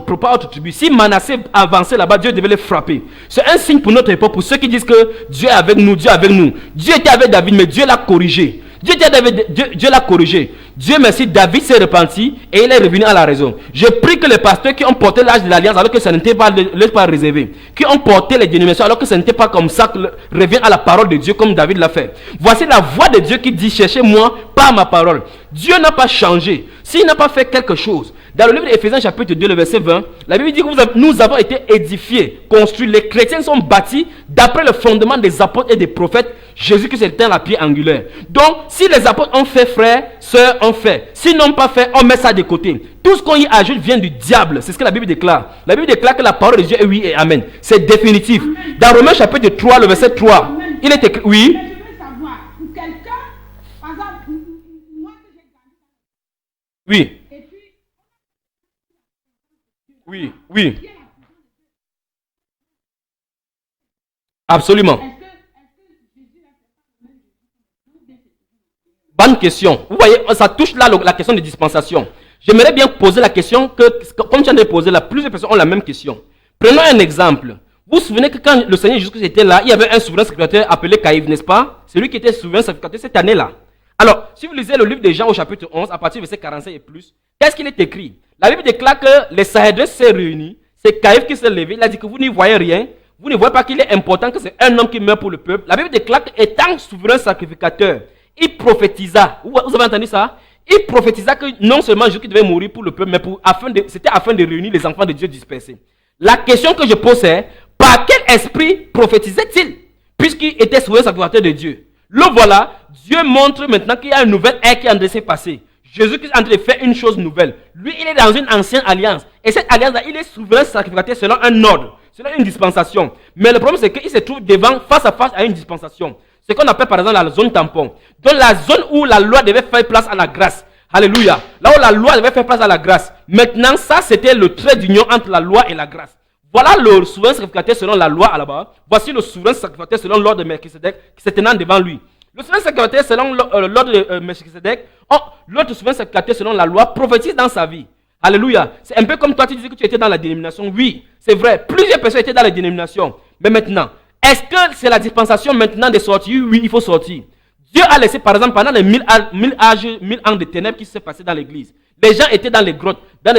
tribu. Si Manassé avançait là-bas, Dieu devait les frapper. C'est un signe pour notre époque, pour ceux qui disent que Dieu est avec nous, Dieu est avec nous. Dieu était avec David, mais Dieu l'a corrigé. Dieu l'a corrigé. Dieu merci, David s'est repenti et il est revenu à la raison. Je prie que les pasteurs qui ont porté l'âge de l'alliance alors que ça n'était pas réservé, qui ont porté les dénominations alors que ça n'était pas comme ça, reviennent à la parole de Dieu comme David l'a fait. Voici la voix de Dieu qui dit cherchez-moi par ma parole. Dieu n'a pas changé. S'il n'a pas fait quelque chose, dans le livre d'Éphésiens chapitre 2, le verset 20, la Bible dit que nous avons été édifiés, construits. Les chrétiens sont bâtis d'après le fondement des apôtres et des prophètes. Jésus-Christ était la pierre angulaire. Donc, si les apôtres ont fait, frères, sœurs, ont fait. S'ils n'ont pas fait, on met ça de côté. Tout ce qu'on y ajoute vient du diable. C'est ce que la Bible déclare. La Bible déclare que la parole de Dieu est oui et amen. C'est définitif. Amen. Dans Romains chapitre 3, le verset 3, amen. Il est écrit, oui. Mais je veux savoir, pour quelqu'un, par exemple, moi que j'ai gagné. Oui. Et puis, oui. Absolument. Bonne question. Vous voyez, ça touche là la question de dispensation. J'aimerais bien poser la question que, comme tu viens de poser là, plusieurs personnes ont la même question. Prenons un exemple. Vous vous souvenez que quand le Seigneur Jésus était là, il y avait un souverain sacrificateur appelé Caïphe, n'est-ce pas? C'est lui qui était souverain sacrificateur cette année-là. Alors, si vous lisez le livre de Jean au chapitre 11, à partir du verset 45 et plus, qu'est-ce qu'il est écrit? La Bible déclare que les Sanhédrins s'est réunis, c'est Caïphe qui s'est levé, il a dit que vous n'y voyez rien, vous ne voyez pas qu'il est important que c'est un homme qui meurt pour le peuple. La Bible déclare qu'étant souverain sacrificateur, il prophétisa. Vous avez entendu ça? Il prophétisa que non seulement Jésus devait mourir pour le peuple, mais c'était afin de réunir les enfants de Dieu dispersés. La question que je pose est, par quel esprit prophétisait-il? Puisqu'il était souverain sacrificateur de Dieu. Le voilà, Dieu montre maintenant qu'il y a une nouvelle ère qui est en train de se passer. Jésus qui est en train de faire une chose nouvelle. Lui, il est dans une ancienne alliance. Et cette alliance-là, il est souverain sacrificateur selon un ordre, selon une dispensation. Mais le problème, c'est qu'il se trouve face à face à une dispensation. Ce qu'on appelle par exemple la zone tampon. Dans la zone où la loi devait faire place à la grâce. Alléluia. Là où la loi devait faire place à la grâce. Maintenant, ça, c'était le trait d'union entre la loi et la grâce. Voilà le souverain sacrificateur selon la loi là-bas. Voici le souverain sacrificateur selon l'ordre de Melchisedec qui se tenant devant lui. Le souverain sacrificateur selon l'ordre de Melchisedec, l'autre souverain sacrificateur selon la loi prophétise dans sa vie. Alléluia. C'est un peu comme toi, tu disais que tu étais dans la dénomination. Oui, c'est vrai. Plusieurs personnes étaient dans la dénomination. Mais maintenant, est-ce que c'est la dispensation maintenant de sortir? Oui, il faut sortir. Dieu a laissé, par exemple, pendant les 1000 ans de ténèbres qui s'est passé dans l'église. Les gens étaient dans les grottes, dans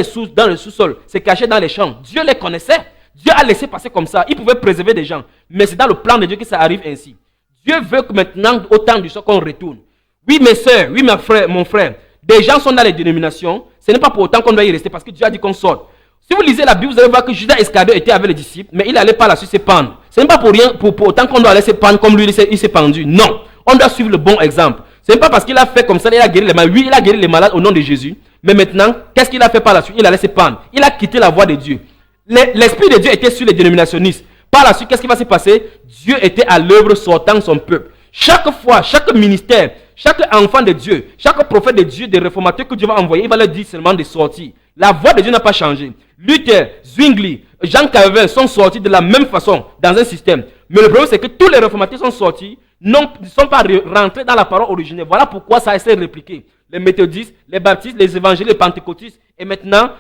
le sous-sol, se cachaient dans les champs. Dieu les connaissait. Dieu a laissé passer comme ça. Il pouvait préserver des gens. Mais c'est dans le plan de Dieu que ça arrive ainsi. Dieu veut que maintenant, au temps du soir, qu'on retourne. Oui, mes soeurs, oui, mon frère, des gens sont dans les dénominations. Ce n'est pas pour autant qu'on doit y rester parce que Dieu a dit qu'on sorte. Si vous lisez la Bible, vous allez voir que Judas Iscariote était avec les disciples, mais il n'allait pas là-dessus se pendre. Ce n'est pas pour rien, pour autant qu'on doit aller se pendre comme lui, il s'est pendu. Non, on doit suivre le bon exemple. Ce n'est pas parce qu'il a fait comme ça, il a guéri les malades. Oui, il a guéri les malades au nom de Jésus. Mais maintenant, qu'est-ce qu'il a fait par la suite? Il allait se pendre. Il a quitté la voie de Dieu. L'esprit de Dieu était sur les dénominationnistes. Par la suite, qu'est-ce qui va se passer? Dieu était à l'œuvre sortant son peuple. Chaque fois, chaque ministère, chaque enfant de Dieu, chaque prophète de Dieu, des réformateurs que Dieu va envoyer, il va leur dire seulement de sortir. La voix de Dieu n'a pas changé. Luther, Zwingli, Jean Calvin sont sortis de la même façon dans un système. Mais le problème, c'est que tous les réformateurs sont sortis, ne sont pas rentrés dans la parole originelle. Voilà pourquoi ça a été répliqué. Les méthodistes, les baptistes, les évangélistes, les pentecôtistes, et maintenant,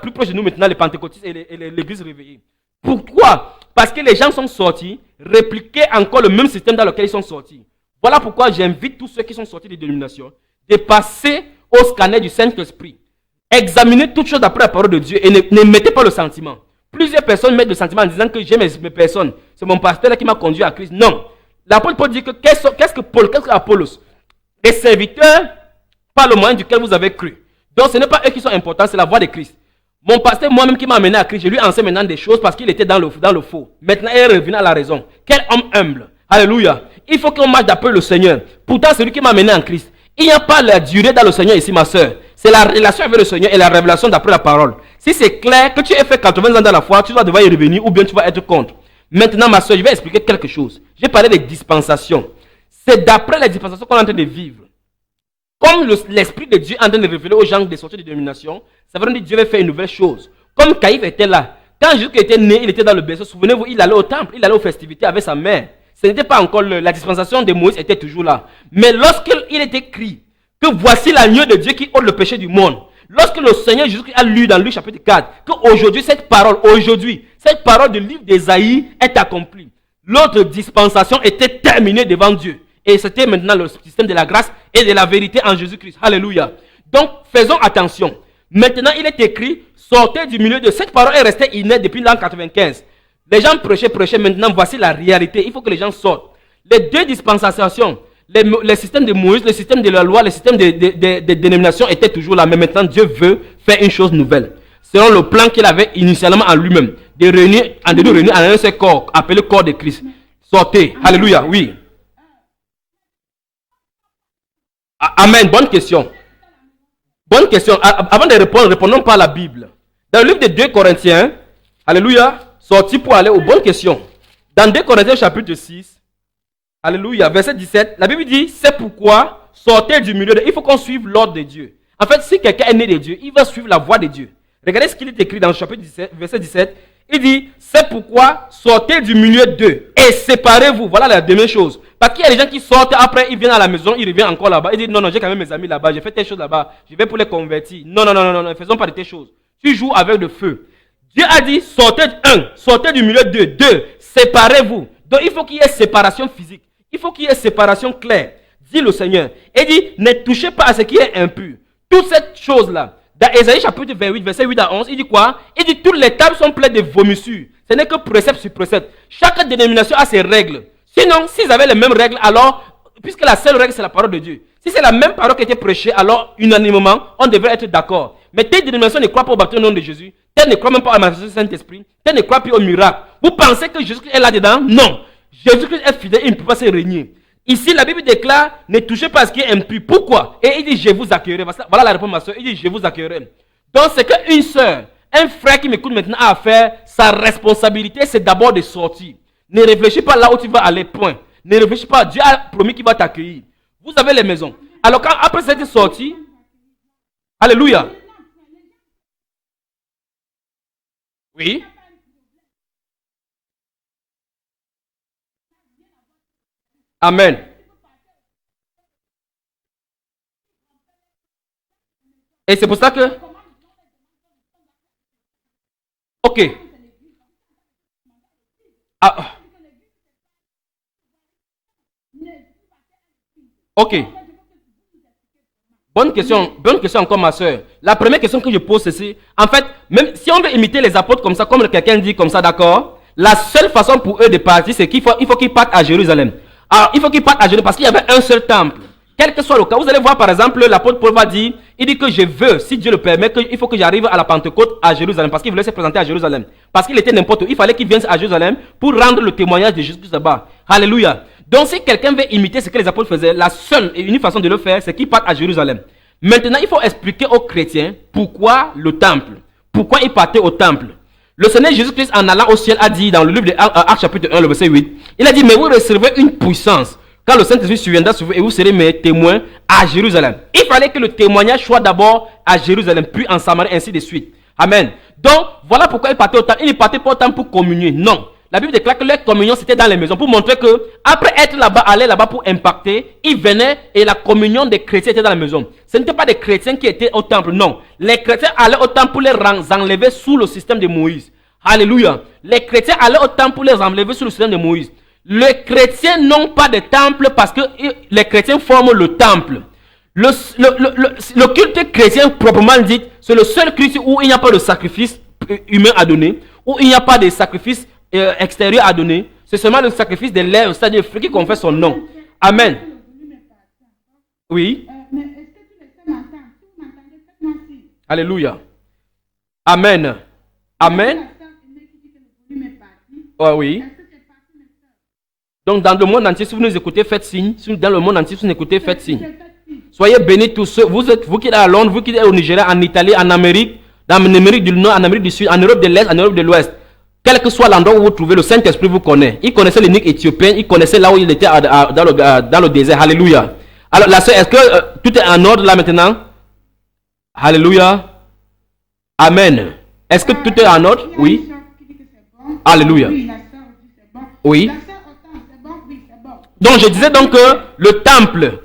plus proche de nous maintenant, les pentecôtistes et l'église réveillée. Pourquoi? Parce que les gens sont sortis, répliquer encore le même système dans lequel ils sont sortis. Voilà pourquoi j'invite tous ceux qui sont sortis des dénominations de passer au scanner du Saint-Esprit. Examinez toutes choses d'après la parole de Dieu et ne mettez pas le sentiment. Plusieurs personnes mettent le sentiment en disant que j'aime mes personnes. C'est mon pasteur qui m'a conduit à Christ. Non. L'apôtre Paul dit que qu'est-ce que Paul, qu'est-ce que Apollos? Les serviteurs par le moyen duquel vous avez cru. Donc ce n'est pas eux qui sont importants, c'est la voix de Christ. Mon pasteur moi-même qui m'a amené à Christ, je lui enseigne maintenant des choses parce qu'il était dans le faux. Maintenant il est revenu à la raison. Quel homme humble. Alléluia. Il faut qu'on marche d'après le Seigneur. Pourtant celui qui m'a amené en Christ, il n'y a pas la durée dans le Seigneur ici ma soeur. C'est la relation avec le Seigneur et la révélation d'après la parole. Si c'est clair que tu aies fait 80 ans dans la foi, tu dois devoir y revenir ou bien tu vas être contre. Maintenant ma soeur, je vais expliquer quelque chose. J'ai parlé des dispensations. C'est d'après les dispensations qu'on est en train de vivre. Comme l'Esprit de Dieu est en train de révéler aux gens des sorties de dénomination, ça veut dire que Dieu va faire une nouvelle chose. Comme Caïphe était là. Quand Jésus était né, il était dans le berceau. Souvenez-vous, il allait au temple, il allait aux festivités avec sa mère. Ce n'était pas encore la dispensation de Moïse était toujours là. Mais lorsqu'il est écrit que voici l'agneau de Dieu qui ôte le péché du monde. Lorsque le Seigneur Jésus a lu dans Luc chapitre 4 qu'aujourd'hui cette parole du livre d'Ésaïe est accomplie. L'autre dispensation était terminée devant Dieu. Et c'était maintenant le système de la grâce et de la vérité en Jésus-Christ. Alléluia. Donc, faisons attention. Maintenant, il est écrit, sortez du milieu de cette parole est restée inerte depuis l'an 95. Les gens prêchaient. Maintenant, voici la réalité. Il faut que les gens sortent. Les deux dispensations, les systèmes de Moïse, le système de la loi, le système des dénominations étaient toujours là. Mais maintenant, Dieu veut faire une chose nouvelle. Selon le plan qu'il avait initialement en lui-même. De réunir en un seul corps, appelé corps de Christ. Sortez. Alléluia. Oui. Amen. Bonne question. Bonne question. Avant de répondre, répondons par la Bible. Dans le livre de 2 Corinthiens, alléluia, sorti pour aller aux bonnes questions. Dans 2 Corinthiens chapitre 6, alléluia, verset 17, la Bible dit, c'est pourquoi sortez du milieu il faut qu'on suive l'ordre de Dieu. En fait, si quelqu'un est né de Dieu, il va suivre la voie de Dieu. Regardez ce qu'il est écrit dans le chapitre 17, verset 17. Il dit, c'est pourquoi sortez du milieu d'eux et séparez-vous. Voilà la deuxième chose. Parce qu'il y a des gens qui sortent, après ils viennent à la maison, ils reviennent encore là-bas. Ils disent, non, non, j'ai quand même mes amis là-bas, j'ai fait telle chose là-bas, je vais pour les convertir. Non, non, non, non, non, ne faisons pas de telles choses. Tu joues avec le feu. Dieu a dit, sortez du milieu d'eux, séparez-vous. Donc il faut qu'il y ait séparation physique. Il faut qu'il y ait séparation claire. Dit le Seigneur. Et dit, ne touchez pas à ce qui est impur. Toute cette chose-là. Dans Ésaïe chapitre 28, verset 8 à 11, il dit quoi? Il dit, toutes les tables sont pleines de vomissures. Ce n'est que précepte sur précepte. Chaque dénomination a ses règles. Sinon, s'ils avaient les mêmes règles, alors, puisque la seule règle, c'est la parole de Dieu. Si c'est la même parole qui était prêchée, alors, unanimement, on devrait être d'accord. Mais telle dénomination ne croit pas au baptême au nom de Jésus. Telle ne croit même pas à la manifestation du Saint-Esprit. Telle ne croit plus au miracle. Vous pensez que Jésus-Christ est là-dedans? Non. Jésus-Christ est fidèle, il ne peut pas se régner. Ici, la Bible déclare, ne touchez pas à ce qui est impur. Pourquoi? Et il dit, je vous accueillerai. Voilà la réponse, ma soeur. Il dit, je vous accueillerai. Donc, c'est qu'une soeur, un frère qui m'écoute maintenant a à faire, sa responsabilité, c'est d'abord de sortir. Ne réfléchis pas là où tu vas aller, point. Ne réfléchis pas, Dieu a promis qu'il va t'accueillir. Vous avez les maisons. Alors, après cette sortie, alléluia. Oui. Amen. Et c'est pour ça que... Ok. Ah. Ok. Bonne question encore, ma soeur. La première question que je pose, c'est en fait, même si on veut imiter les apôtres comme ça, comme quelqu'un dit comme ça, d'accord, la seule façon pour eux de partir, c'est qu'il faut qu'ils partent à Jérusalem. Alors, il faut qu'ils partent à Jérusalem parce qu'il y avait un seul temple. Quel que soit le cas, vous allez voir par exemple, l'apôtre Paul va dire, il dit que je veux, si Dieu le permet, qu'il faut que j'arrive à la Pentecôte à Jérusalem, parce qu'il voulait se présenter à Jérusalem. Parce qu'il était n'importe où, il fallait qu'il vienne à Jérusalem pour rendre le témoignage de Jésus-Christ là-bas. Alléluia. Donc si quelqu'un veut imiter ce que les apôtres faisaient, la seule et unique façon de le faire, c'est qu'il parte à Jérusalem. Maintenant, il faut expliquer aux chrétiens pourquoi le temple, pourquoi ils partaient au temple. Le Seigneur Jésus-Christ, en allant au ciel, a dit dans le livre de Actes chapitre 1, le verset 8, il a dit, mais vous recevrez une puissance quand le Saint-Esprit surviendra sur vous et vous serez mes témoins à Jérusalem. Il fallait que le témoignage soit d'abord à Jérusalem, puis en Samarie, ainsi de suite. Amen. Donc, voilà pourquoi ils partaient au temple. Ils ne partaient pas au temple pour communier. Non. La Bible déclare que leur communion, c'était dans les maisons, pour montrer que, après être là-bas, aller là-bas pour impacter, ils venaient et la communion des chrétiens était dans la maison. Ce n'était pas des chrétiens qui étaient au temple, non. Les chrétiens allaient au temple pour les enlever sous le système de Moïse. Alléluia. Les chrétiens allaient au temple pour les enlever sous le système de Moïse. Les chrétiens n'ont pas de temple parce que les chrétiens forment le temple. Le culte chrétien proprement dit, c'est le seul culte où il n'y a pas de sacrifice humain à donner, où il n'y a pas de sacrifice extérieur à donner. C'est seulement le sacrifice de l'air, c'est-à-dire le fruit qui confesse son nom. Amen. Oui. Alléluia. Amen. Amen. Oh, oui. Donc dans le monde entier, si vous nous écoutez, faites signe. Dans le monde entier, si vous nous écoutez, faites signe. Soyez bénis tous ceux, vous qui êtes à Londres, vous qui êtes au Nigeria, en Italie, en Amérique, dans l'Amérique du Nord, en Amérique du Sud, en Europe de l'Est, en Europe de l'Ouest. Quel que soit l'endroit où vous trouvez, le Saint-Esprit vous connaît. Il connaissait l'énigme éthiopien, il connaissait là où il était dans le désert. Alléluia. Alors la sœur, est-ce que tout est en ordre là maintenant? Alléluia. Amen. Est-ce que tout est en ordre? Oui. Alléluia. Oui. Donc je disais donc que le temple,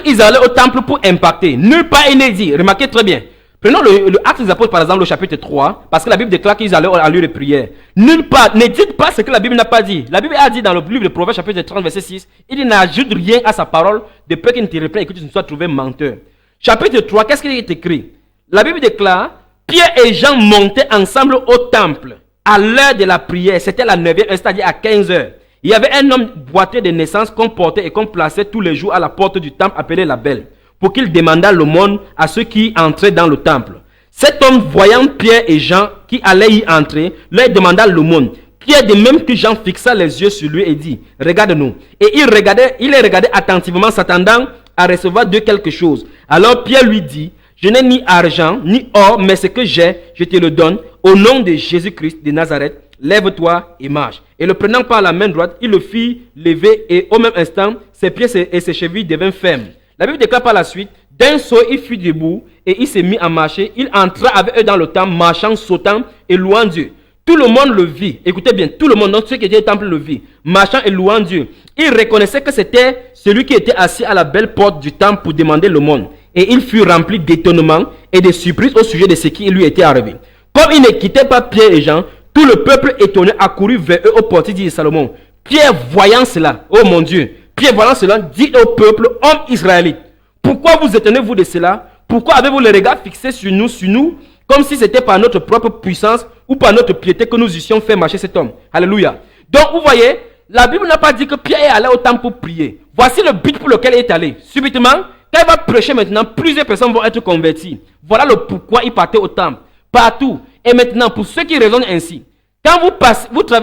ils allaient au temple pour impacter. Nulle part il n'est dit. Remarquez très bien. Prenons le Acte des Apôtres par exemple, le chapitre 3, parce que la Bible déclare qu'ils allaient à lieu de prière. Nulle part, ne dites pas ce que la Bible n'a pas dit. La Bible a dit dans le livre de Proverbes chapitre 30 verset 6, il dit n'ajoute rien à sa parole de peur qu'il ne te reprenne et que tu ne sois trouvé menteur. Chapitre 3, qu'est-ce qu'il est écrit? La Bible déclare, Pierre et Jean montaient ensemble au temple à l'heure de la prière, c'était la 9e, c'est-à-dire à 15 heures. Il y avait un homme boiteux de naissance qu'on portait et qu'on plaçait tous les jours à la porte du temple appelé la Belle, pour qu'il demandât l'aumône à ceux qui entraient dans le temple. Cet homme, voyant Pierre et Jean qui allaient y entrer, leur demanda l'aumône. Pierre, de même que Jean, fixa les yeux sur lui et dit, regarde-nous. Et il les regardait attentivement, s'attendant à recevoir de quelque chose. Alors Pierre lui dit, je n'ai ni argent, ni or, mais ce que j'ai, je te le donne. Au nom de Jésus-Christ de Nazareth, lève-toi et marche. Et le prenant par la main droite, il le fit lever et au même instant, ses pieds et ses chevilles devinrent fermes. La Bible déclare par la suite, d'un saut, il fut debout et il s'est mis à marcher. Il entra avec eux dans le temple, marchant, sautant et louant Dieu. Tout le monde le vit. Écoutez bien, tout le monde, donc ceux qui étaient au temple le vit, marchant et louant Dieu. Ils reconnaissaient que c'était celui qui était assis à la belle porte du temple pour demander le monde. Et il fut rempli d'étonnement et de surprise au sujet de ce qui lui était arrivé. Comme il ne quittait pas Pierre et Jean, tout le peuple étonné accourut vers eux au portier, dit Salomon. Pierre, voyant cela, oh mon Dieu, Pierre, voyant cela, dit au peuple, homme israélite, pourquoi vous étonnez-vous de cela? Pourquoi avez-vous le regard fixé sur nous, comme si c'était par notre propre puissance ou par notre piété que nous eussions fait marcher cet homme? Alléluia. Donc, vous voyez, la Bible n'a pas dit que Pierre est allé au temple pour prier. Voici le but pour lequel il est allé. Subitement, quand il va prêcher maintenant, plusieurs personnes vont être converties. Voilà le pourquoi il partait au temple. Partout. Et maintenant, pour ceux qui raisonnent ainsi, quand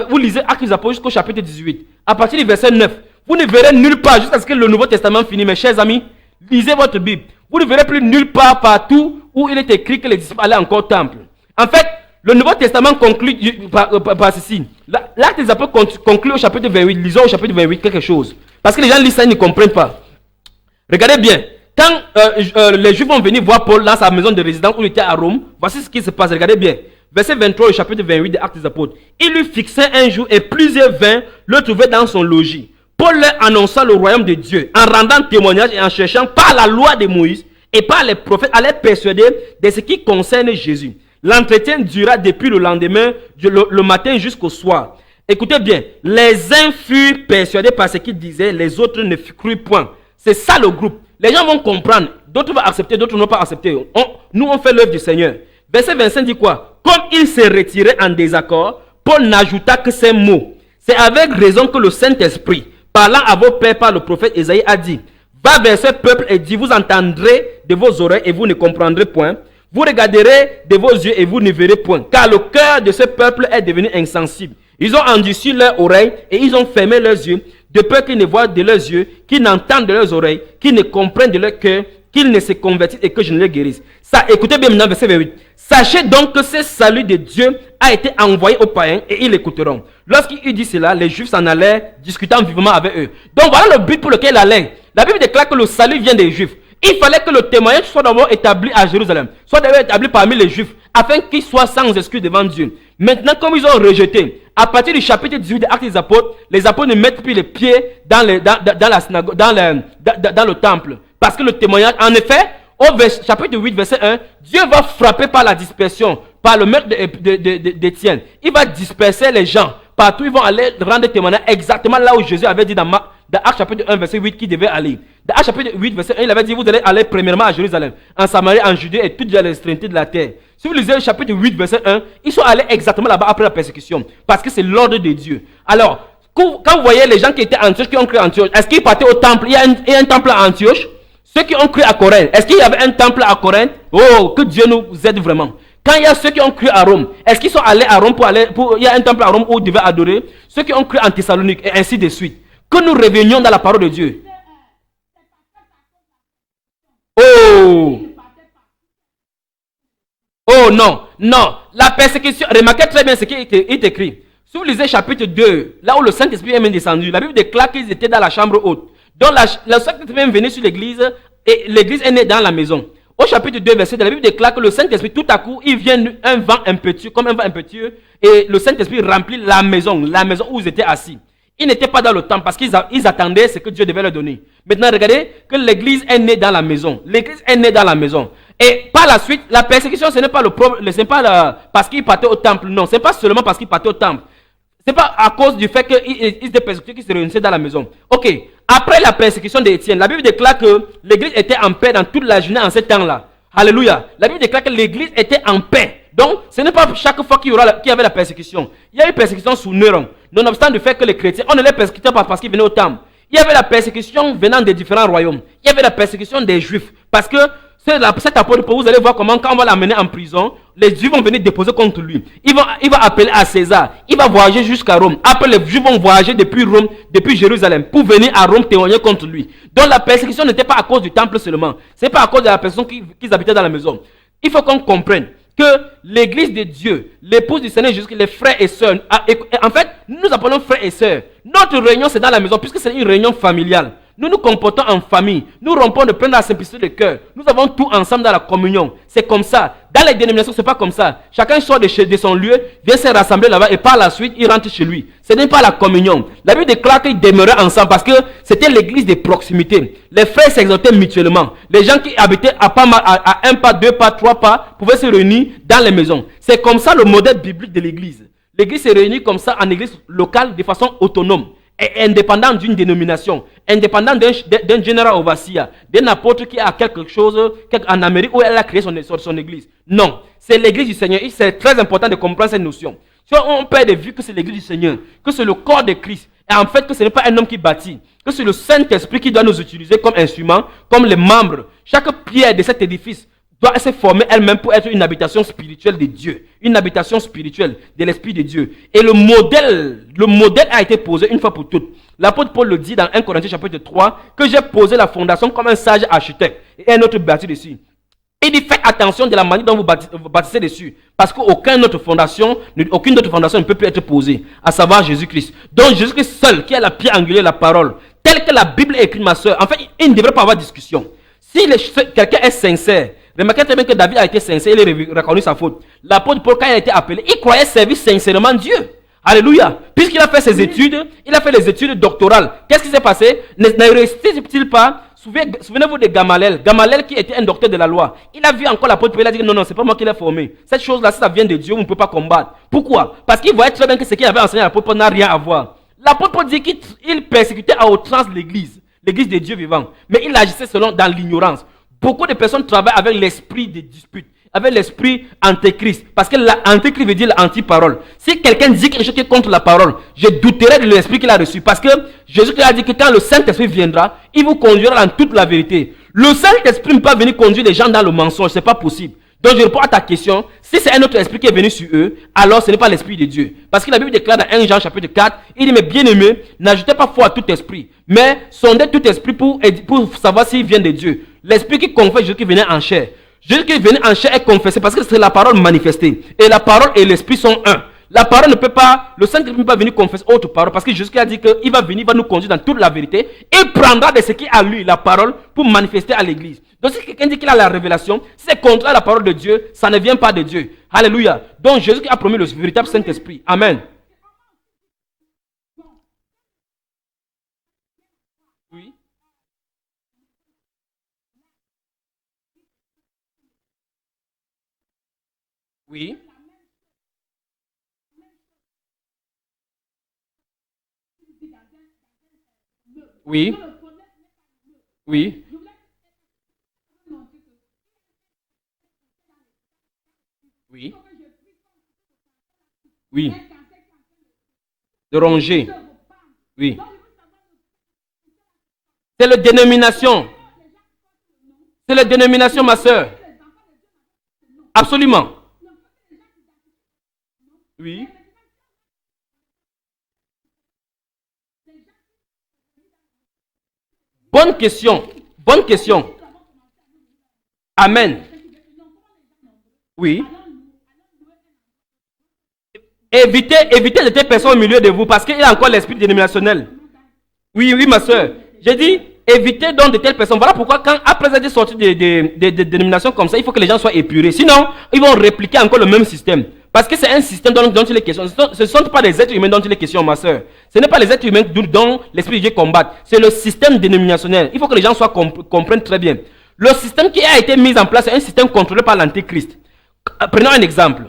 vous lisez Actes des Apôtres jusqu'au chapitre 18, à partir du verset 9, vous ne verrez nulle part jusqu'à ce que le Nouveau Testament finisse. Mes chers amis, lisez votre Bible. Vous ne verrez plus nulle part partout où il est écrit que les disciples allaient encore au temple. En fait, le Nouveau Testament conclut par ceci. L'Acte des Apôtres conclut au chapitre 28. Lisons au chapitre 28 quelque chose. Parce que les gens lisent ça, ils ne comprennent pas. Regardez bien. Quand les Juifs vont venir voir Paul dans sa maison de résidence où il était à Rome, voici ce qui se passe. Regardez bien. Verset 23 au chapitre 28 des Actes des Apôtres. Il lui fixait un jour et plusieurs vinrent le trouver dans son logis. Paul leur annonça le royaume de Dieu en rendant témoignage et en cherchant par la loi de Moïse et par les prophètes à les persuader de ce qui concerne Jésus. L'entretien dura depuis le lendemain, le matin jusqu'au soir. Écoutez bien, les uns furent persuadés par ce qu'ils disaient, les autres ne crurent point. C'est ça le groupe. Les gens vont comprendre, d'autres vont accepter, d'autres ne vont pas accepter. Nous, on fait l'œuvre du Seigneur. Verset 25 dit quoi? Comme il s'est retiré en désaccord, Paul n'ajouta que ces mots. C'est avec raison que le Saint-Esprit, parlant à vos pères par le prophète Ésaïe, a dit, va vers ce peuple et dit, vous entendrez de vos oreilles et vous ne comprendrez point. Vous regarderez de vos yeux et vous ne verrez point. Car le cœur de ce peuple est devenu insensible. Ils ont endurci leurs oreilles et ils ont fermé leurs yeux, de peur qu'ils ne voient de leurs yeux, qu'ils n'entendent de leurs oreilles, qu'ils ne comprennent de leur cœur, qu'ils ne se convertissent et que je ne les guérisse. Ça, écoutez bien maintenant, verset 28. Sachez donc que ce salut de Dieu a été envoyé aux païens et ils l'écouteront. Lorsqu'il dit cela, les Juifs s'en allaient, discutant vivement avec eux. Donc voilà le but pour lequel il allait. La Bible déclare que le salut vient des Juifs. Il fallait que le témoignage soit d'abord établi à Jérusalem, soit d'abord établi parmi les Juifs, afin qu'ils soient sans excuse devant Dieu. Maintenant, comme ils ont rejeté, à partir du chapitre 18 des Actes des Apôtres, les apôtres ne mettent plus les pieds dans la synagogue, dans le temple. Parce que le témoignage, en effet, au chapitre 8, verset 1, Dieu va frapper par la dispersion, par le meurtre d'Étienne. Il va disperser les gens. Partout, ils vont aller rendre témoignage exactement là où Jésus avait dit dans Actes chapitre 1, verset 8, qu'ils devaient aller. Dans Actes chapitre 8, verset 1, il avait dit, vous allez aller premièrement à Jérusalem, en Samarie, en Judée et toutes les extrémités de la terre. Si vous lisez le chapitre 8, verset 1, ils sont allés exactement là-bas après la persécution. Parce que c'est l'ordre de Dieu. Alors, quand vous voyez les gens qui étaient à Antioche, qui ont cru à Antioche, est-ce qu'ils partaient au temple? Il y a un temple à Antioche. Ceux qui ont cru à Corinthe, est-ce qu'il y avait un temple à Corinthe? Oh, que Dieu nous aide vraiment. Quand il y a ceux qui ont cru à Rome, est-ce qu'ils sont allés à Rome il y a un temple à Rome où ils devaient adorer? Ceux qui ont cru en Thessalonique et ainsi de suite. Que nous revenions dans la parole de Dieu. Oh! Oh non, non. La persécution, remarquez très bien ce qui est écrit. Si vous lisez chapitre 2, là où le Saint-Esprit est même descendu, la Bible déclare qu'ils étaient dans la chambre haute. Donc le Saint-Esprit est venu sur l'église et l'église est née dans la maison. Au chapitre 2, verset 2, la Bible déclare que le Saint-Esprit, tout à coup, il vient un vent impétueux, comme un vent impétueux, et le Saint-Esprit remplit la maison où ils étaient assis. Ils n'étaient pas dans le temple parce qu'ils attendaient ce que Dieu devait leur donner. Maintenant, regardez que l'église est née dans la maison. L'église est née dans la maison. Et par la suite, la persécution, ce n'est pas le problème, ce n'est pas parce qu'ils partaient au temple. Non, ce n'est pas seulement parce qu'ils partaient au temple. Ce n'est pas à cause du fait qu'ils étaient persécutés qu'ils se réunissaient dans la maison. Ok, après la persécution d'Étienne, la Bible déclare que l'église était en paix dans toute la journée en ce temps-là. Alléluia. La Bible déclare que l'église était en paix. Donc, ce n'est pas chaque fois qu'il y avait la persécution. Il y a eu persécution sous Néron. Nonobstant du fait que les chrétiens, on ne les persécutait pas parce qu'ils venaient au temple. Il y avait la persécution venant des différents royaumes. Il y avait la persécution des Juifs. Parce que cet apôtre, vous allez voir comment, quand on va l'amener en prison, les Juifs vont venir déposer contre lui. Il va appeler à César. Il va voyager jusqu'à Rome. Après, les Juifs vont voyager depuis Rome, depuis Jérusalem, pour venir à Rome témoigner contre lui. Donc la persécution n'était pas à cause du temple seulement. Ce n'est pas à cause de la personne qu'ils habitaient dans la maison. Il faut qu'on comprenne que l'église de Dieu, l'épouse du Seigneur Jésus, les frères et sœurs, en fait, nous appelons frères et sœurs. Notre réunion, c'est dans la maison, puisque c'est une réunion familiale. nous nous comportons en famille, nous rompons de plein de la simplicité de cœur, nous avons tout ensemble dans la communion. C'est comme ça. Dans les dénominations, ce n'est pas comme ça. Chacun sort de son lieu, vient se rassembler là-bas et par la suite, il rentre chez lui. Ce n'est pas la communion. La Bible déclare qu'ils demeuraient ensemble parce que c'était l'église de proximité. Les frères s'exhortaient mutuellement. Les gens qui habitaient à un pas, deux pas, trois pas pouvaient se réunir dans les maisons. C'est comme ça le modèle biblique de l'église. L'église se réunit comme ça en église locale de façon autonome. Et indépendant d'une dénomination, indépendant d'un général overseer, d'un apôtre qui a quelque chose en Amérique où elle a créé son église. Non, c'est l'église du Seigneur. Et c'est très important de comprendre cette notion. Si on perd de vue que c'est l'église du Seigneur, que c'est le corps de Christ, et en fait que ce n'est pas un homme qui bâtit, que c'est le Saint-Esprit qui doit nous utiliser comme instrument, comme les membres. Chaque pierre de cet édifice doit se former elle-même pour être une habitation spirituelle de Dieu, une habitation spirituelle de l'Esprit de Dieu. Et le modèle a été posé une fois pour toutes. L'apôtre Paul le dit dans 1 Corinthiens chapitre 3, que j'ai posé la fondation comme un sage architecte et un autre bâti dessus. Il dit faites attention de la manière dont vous bâtissez dessus, parce qu'aucune autre fondation ne peut plus être posée, à savoir Jésus-Christ. Donc Jésus-Christ seul, qui est la pierre angulaire, la parole, telle que la Bible est écrite, ma soeur. En fait, il ne devrait pas avoir discussion. Si quelqu'un est sincère, remarquez très bien que David a été sincère, il a reconnu sa faute. L'apôtre Paul, quand il a été appelé, il croyait servir sincèrement Dieu. Alléluia. Puisqu'il a fait ses études, il a fait les études doctorales. Qu'est-ce qui s'est passé? Ne réussit-il pas? Souvenez-vous de Gamaliel. Gamaliel qui était un docteur de la loi. Il a vu encore l'apôtre Paul, il a dit non, c'est pas moi qui l'ai formé. Cette chose-là, si ça vient de Dieu, on ne peut pas combattre. Pourquoi? Parce qu'il voyait très bien que ce qu'il avait enseigné à l'apôtre Paul n'a rien à voir. L'apôtre Paul dit qu'il persécutait à outrance l'église de Dieu vivant. Mais il agissait dans l'ignorance. Beaucoup de personnes travaillent avec l'esprit de dispute, avec l'esprit antéchrist. Parce que l'antéchrist veut dire l'anti-parole. Si quelqu'un dit quelque chose qui est contre la parole, je douterai de l'esprit qu'il a reçu. Parce que Jésus a dit que quand le Saint-Esprit viendra, il vous conduira dans toute la vérité. Le Saint-Esprit ne peut pas venir conduire les gens dans le mensonge, ce n'est pas possible. Donc je réponds à ta question, si c'est un autre esprit qui est venu sur eux, alors ce n'est pas l'esprit de Dieu. Parce que la Bible déclare dans 1 Jean chapitre 4, il dit, mais bien aimé, n'ajoutez pas foi à tout esprit, mais sondez tout esprit pour savoir s'il vient de Dieu. L'esprit qui confesse Jésus qui venait en chair. Jésus qui venait en chair est confessé parce que c'est la parole manifestée. Et la parole et l'esprit sont un. La parole ne peut pas, le Saint-Esprit ne peut pas venir confesser autre parole parce que Jésus a dit qu'il va venir, il va nous conduire dans toute la vérité et prendra de ce qui est à lui, la parole, pour manifester à l'église. Donc si quelqu'un dit qu'il a la révélation, si c'est contraire à la parole de Dieu, ça ne vient pas de Dieu. Alléluia. Donc Jésus a promis le véritable Saint-Esprit. Amen. Oui. Oui. Oui. Oui. Oui. Oui. De ronger. Oui. C'est la dénomination. C'est la dénomination, ma soeur. Absolument. Oui. Bonne question. Bonne question. Amen. Oui. Évitez de telles personnes au milieu de vous parce qu'il y a encore l'esprit dénominationnel. Oui, ma soeur. J'ai dit, évitez donc de telles personnes. Voilà pourquoi après être sorti des dénominations comme ça, il faut que les gens soient épurés. Sinon, ils vont répliquer encore le même système. Parce que c'est un système dont il est question. Ce ne sont pas des êtres humains dont il est question, ma soeur. Ce n'est pas les êtres humains dont l'esprit de Dieu combat. C'est le système dénominationnel. Il faut que les gens comprennent très bien. Le système qui a été mis en place est un système contrôlé par l'antéchrist. Prenons un exemple.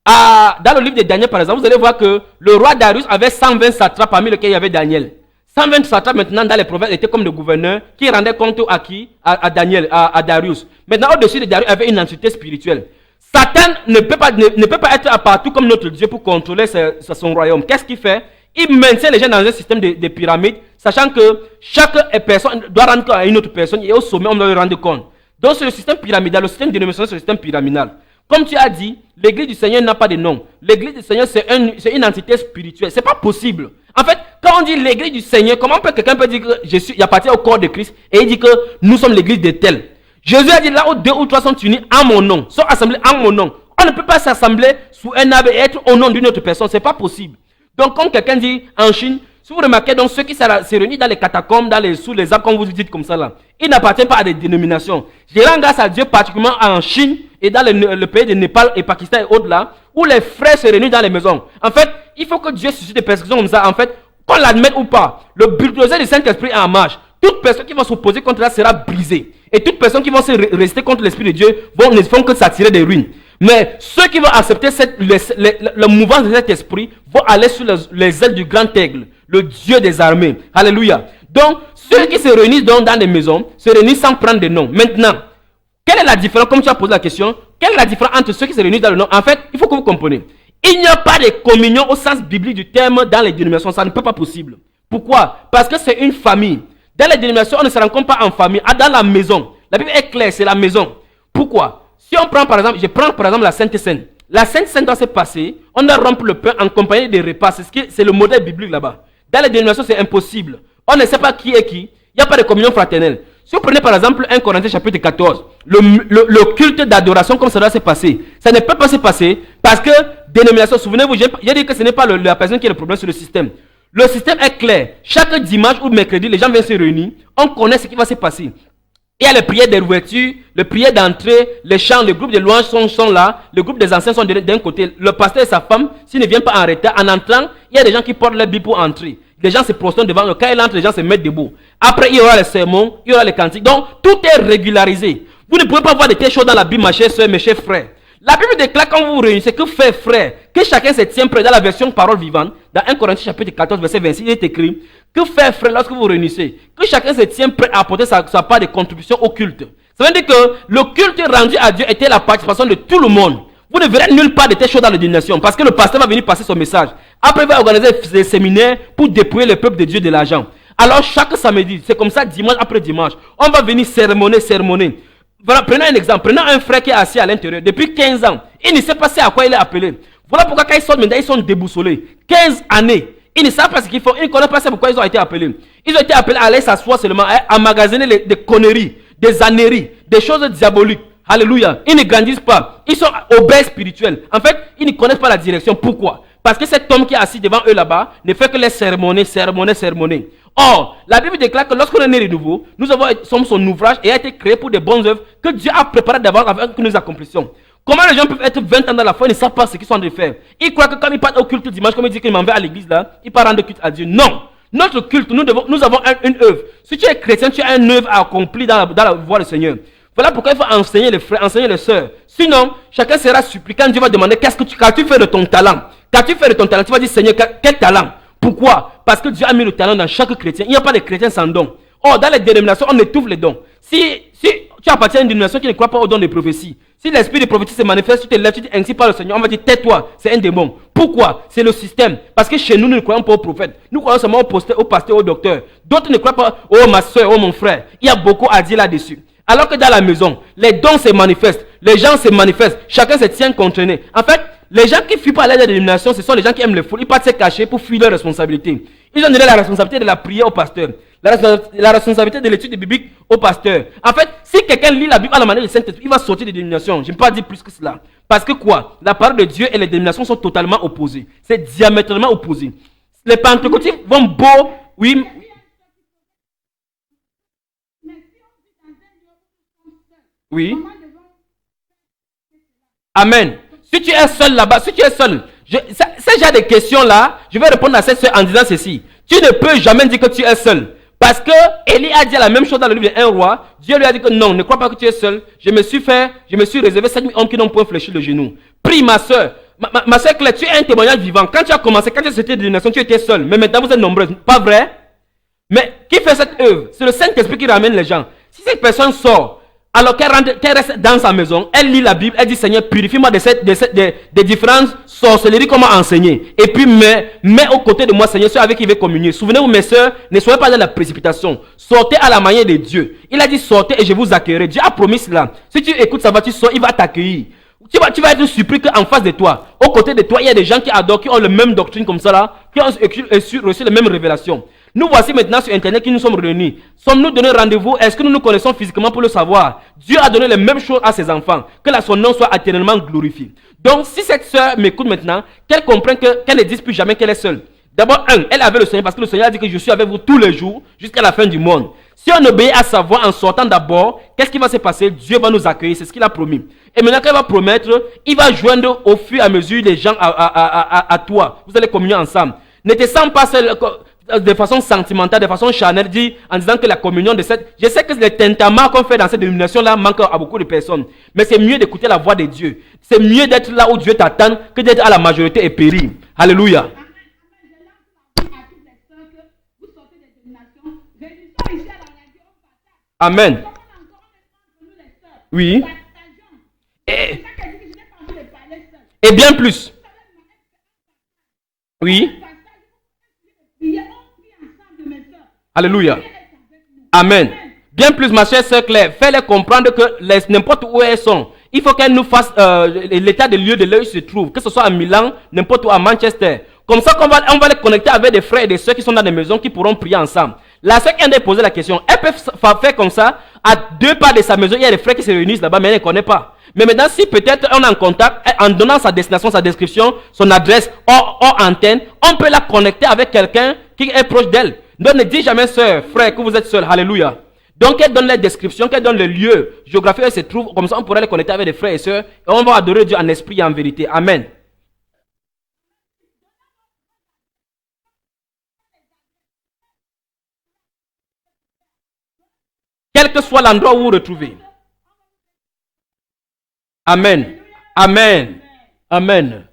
Dans le livre de Daniel, par exemple, vous allez voir que le roi Darius avait 120 satrapes parmi lesquels il y avait Daniel. 120 satrapes maintenant dans les provinces étaient comme des gouverneurs qui rendaient compte à qui? À Darius. Maintenant, au-dessus de Darius, il y avait une entité spirituelle. Satan ne peut pas être partout comme notre Dieu pour contrôler son royaume. Qu'est-ce qu'il fait? Il maintient les gens dans un système de pyramides, sachant que chaque personne doit rendre compte à une autre personne et au sommet, on doit lui rendre compte. Donc, c'est le système pyramidal. Le système dénominationnel, c'est le système pyramidal. Comme tu as dit, l'église du Seigneur n'a pas de nom. L'église du Seigneur, c'est une entité spirituelle. Ce n'est pas possible. En fait, quand on dit l'église du Seigneur, comment quelqu'un peut dire qu'il appartient au corps de Christ et il dit que nous sommes l'église de tel? Jésus a dit là où 2 ou 3 sont unis en mon nom, sont assemblés en mon nom. On ne peut pas s'assembler sous un arbre et être au nom d'une autre personne. Ce n'est pas possible. Donc, comme quelqu'un dit en Chine, Si vous remarquez, donc ceux qui se réunissent dans les catacombes, sous les arbres, comme vous dites comme ça là, ils n'appartiennent pas à des dénominations. Je rends grâce à Dieu, particulièrement en Chine et dans le pays de Népal et Pakistan et autres là, où les frères se réunissent dans les maisons. En fait, il faut que Dieu suscite des persécutions comme ça. En fait, qu'on l'admette ou pas, le bulldozer du Saint-Esprit est en marche. Toute personne qui va s'opposer contre ça sera brisée. Et toute personne qui va se résister contre l'Esprit de Dieu ne font que s'attirer des ruines. Mais ceux qui vont accepter le mouvement de cet esprit vont aller sous les ailes du grand aigle, le Dieu des armées. Alléluia. Donc, ceux qui se réunissent dans des maisons se réunissent sans prendre de nom. Maintenant, quelle est la différence, comme tu as posé la question, quelle est la différence entre ceux qui se réunissent dans le nom? En fait, il faut que vous compreniez. Il n'y a pas de communion au sens biblique du terme dans les dénominations. Ça ne peut pas possible. Pourquoi? Parce que c'est une famille. Dans les dénominations, on ne se rencontre pas en famille. Dans la maison. La Bible est claire, c'est la maison. Pourquoi? Si on prend par exemple, je prends par exemple la Sainte Seine. La Sainte Seine doit se passer, on doit rompre le pain en compagnie des repas. C'est le modèle biblique là-bas. Dans les dénominations, c'est impossible. On ne sait pas qui est qui. Il n'y a pas de communion fraternelle. Si vous prenez par exemple 1 Corinthiens chapitre 14, le culte d'adoration comme ça doit se passer, ça ne peut pas se passer parce que dénomination, souvenez-vous, j'ai dit que ce n'est pas la personne qui a le problème sur le système. Le système est clair. Chaque dimanche ou mercredi, les gens viennent se réunir. On connaît ce qui va se passer. Il y a les prières d'ouverture, les prières d'entrée, les chants, le groupe de louanges sont là, le groupe des anciens sont d'un côté, le pasteur et sa femme, s'il ne vient pas en retard, en entrant, il y a des gens qui portent leur Bible pour entrer. Les gens se prosternent devant eux. Quand il entre, les gens se mettent debout. Après, il y aura les sermons, il y aura les cantiques. Donc, tout est régularisé. Vous ne pouvez pas voir de telles choses dans la Bible, ma chère soeur, mes chers frères. La Bible déclare quand vous vous réunissez que faire frère, que chacun se tient prêt dans la version parole vivante, dans 1 Corinthiens chapitre 14, verset 26, il est écrit que faire frère lorsque vous vous réunissez, que chacun se tient prêt à apporter sa part de contribution au culte. Ça veut dire que le culte rendu à Dieu était la participation de tout le monde. Vous ne verrez nulle part de telles choses dans la dénomination parce que le pasteur va venir passer son message. Après, il va organiser des séminaires pour dépouiller le peuple de Dieu de l'argent. Alors, chaque samedi, c'est comme ça, dimanche après dimanche, on va venir sermonner. Voilà, prenons un exemple. Prenons un frère qui est assis à l'intérieur depuis 15 ans. Il ne sait pas à quoi il est appelé. Voilà pourquoi quand ils sortent maintenant, ils sont déboussolés. 15 années. Ils ne savent pas ce qu'ils font. Ils ne connaissent pas pourquoi ils ont été appelés. Ils ont été appelés à aller s'asseoir seulement, à emmagasiner des conneries, des âneries, des choses diaboliques. Alléluia. Ils ne grandissent pas. Ils sont obèses spirituels. En fait, ils ne connaissent pas la direction. Pourquoi? Parce que cet homme qui est assis devant eux là-bas ne fait que les sermonner. Or, la Bible déclare que lorsqu'on est né de nouveau, nous sommes son ouvrage et a été créé pour des bonnes œuvres que Dieu a préparées d'avance avant que nous accomplissions. Comment les gens peuvent être 20 ans dans la foi et ne savent pas ce qu'ils sont en train de faire? Ils croient que quand ils partent au culte dimanche, comme ils disent qu'ils m'en vont à l'église là, ils partent rendre culte à Dieu. Non! Notre culte, nous avons une œuvre. Si tu es chrétien, tu as une œuvre à accomplir dans la voie du Seigneur. Voilà pourquoi il faut enseigner les frères, enseigner les sœurs. Sinon, chacun sera suppliquant. Dieu va demander qu'as-tu fait de ton talent? Qu'as-tu fait de ton talent? Tu vas dire, Seigneur, quel talent? Pourquoi? Parce que Dieu a mis le talent dans chaque chrétien. Il n'y a pas de chrétien sans don. Or, dans les dénominations, on étouffe les dons. Si tu appartiens à une dénomination qui ne croit pas aux dons de prophétie, si l'esprit de prophétie se manifeste, tu te lèves, tu dis ainsi par le Seigneur, on va dire tais-toi, c'est un démon. Pourquoi? C'est le système. Parce que chez nous, nous ne croyons pas aux prophètes. Nous croyons seulement au pasteur, au docteur. D'autres ne croient pas, oh ma soeur, oh mon frère. Il y a beaucoup à dire là-dessus. Alors que dans la maison, les dons se manifestent, les gens se manifestent, chacun se tient contrôlé. En fait, les gens qui fuient pas à l'aide de l'élimination, ce sont les gens qui aiment le fou. Ils partent se cacher pour fuir leurs responsabilités. Ils ont donné la responsabilité de la prière au pasteur, la responsabilité de l'étude biblique au pasteur. En fait, si quelqu'un lit la Bible à la manière de Saint-Esprit, il va sortir des dénominations. Je ne peux pas dire plus que cela. Parce que quoi? La parole de Dieu et les dénominations sont totalement opposées. C'est diamétralement opposé. Les pentecôtistes vont beau, oui. Oui. Amen. Si tu es seul là-bas, si tu es seul, ces genre de questions-là, je vais répondre à cette soeur en disant ceci. Tu ne peux jamais dire que tu es seul. Parce que Élie a dit la même chose dans le livre de 1 roi. Dieu lui a dit que non, ne crois pas que tu es seul. Je me suis réservé 7000 hommes qui n'ont point fléchi le genou. Prie ma soeur. Ma soeur Claire, tu es un témoignage vivant. Quand tu as commencé, quand tu as cette dénomination, tu étais seul. Mais maintenant vous êtes nombreuses. Pas vrai? Mais qui fait cette œuvre? C'est le Saint-Esprit qui ramène les gens. Si cette personne sort, alors qu'elle reste dans sa maison, elle lit la Bible, elle dit Seigneur, purifie-moi des différentes sorcelleries qu'on m'a enseignées. Et puis mets aux côtés de moi, Seigneur, ceux avec qui il veut communier. Souvenez-vous, mes soeurs, ne soyez pas dans la précipitation. Sortez à la manière de Dieu. Il a dit sortez et je vous accueillerai. Dieu a promis cela. Si tu écoutes sa voix, tu sors, il va t'accueillir. Tu vas être surpris qu'en face de toi, aux côtés de toi, il y a des gens qui adorent, qui ont la même doctrine comme ça là, qui ont reçu les mêmes révélations. Nous voici maintenant sur internet qui nous sommes réunis. Sommes-nous donné rendez-vous? Est-ce que nous nous connaissons physiquement pour le savoir? Dieu a donné les mêmes choses à ses enfants. Que son nom soit éternellement glorifié. Donc si cette soeur m'écoute maintenant, qu'elle comprenne qu'elle ne dise plus jamais qu'elle est seule. D'abord, elle avait le Seigneur parce que le Seigneur a dit que je suis avec vous tous les jours jusqu'à la fin du monde. Si on obéit à sa voix en sortant d'abord, qu'est-ce qui va se passer? Dieu va nous accueillir, c'est ce qu'il a promis. Et maintenant qu'il va promettre, il va joindre au fur et à mesure les gens à toi. Vous allez communier ensemble. Ne te sens pas seul de façon sentimentale, de façon charnelle, en disant que la communion de cette... Je sais que les tentaments qu'on fait dans cette dénomination-là manquent à beaucoup de personnes. Mais c'est mieux d'écouter la voix de Dieu. C'est mieux d'être là où Dieu t'attend que d'être à la majorité et périr. Alléluia. Amen. Oui. Et bien plus. Oui. Alléluia. Amen. Bien plus, ma chère sœur Claire, fais-les comprendre que n'importe où elles sont, il faut qu'elles nous fassent l'état de lieu de là où ils se trouvent, que ce soit à Milan, n'importe où, à Manchester. Comme ça, on va les connecter avec des frères et des sœurs qui sont dans des maisons qui pourront prier ensemble. La sœur qui a posé la question, elle peut faire comme ça, à 2 pas de sa maison, il y a des frères qui se réunissent là-bas, mais elle ne connaît pas. Mais maintenant, si peut-être on est en contact, en donnant sa destination, sa description, son adresse, hors antenne, on peut la connecter avec quelqu'un qui est proche d'elle. Donc ne dis jamais, sœur, frère, que vous êtes seul. Alléluia. Donc elle donne les descriptions, qu'elle donne le lieu géographique où elle se trouve. Comme ça, on pourrait les connecter avec des frères et sœurs. Et on va adorer Dieu en esprit et en vérité. Amen. Quel que soit l'endroit où vous vous retrouvez. Amen. Amen. Amen.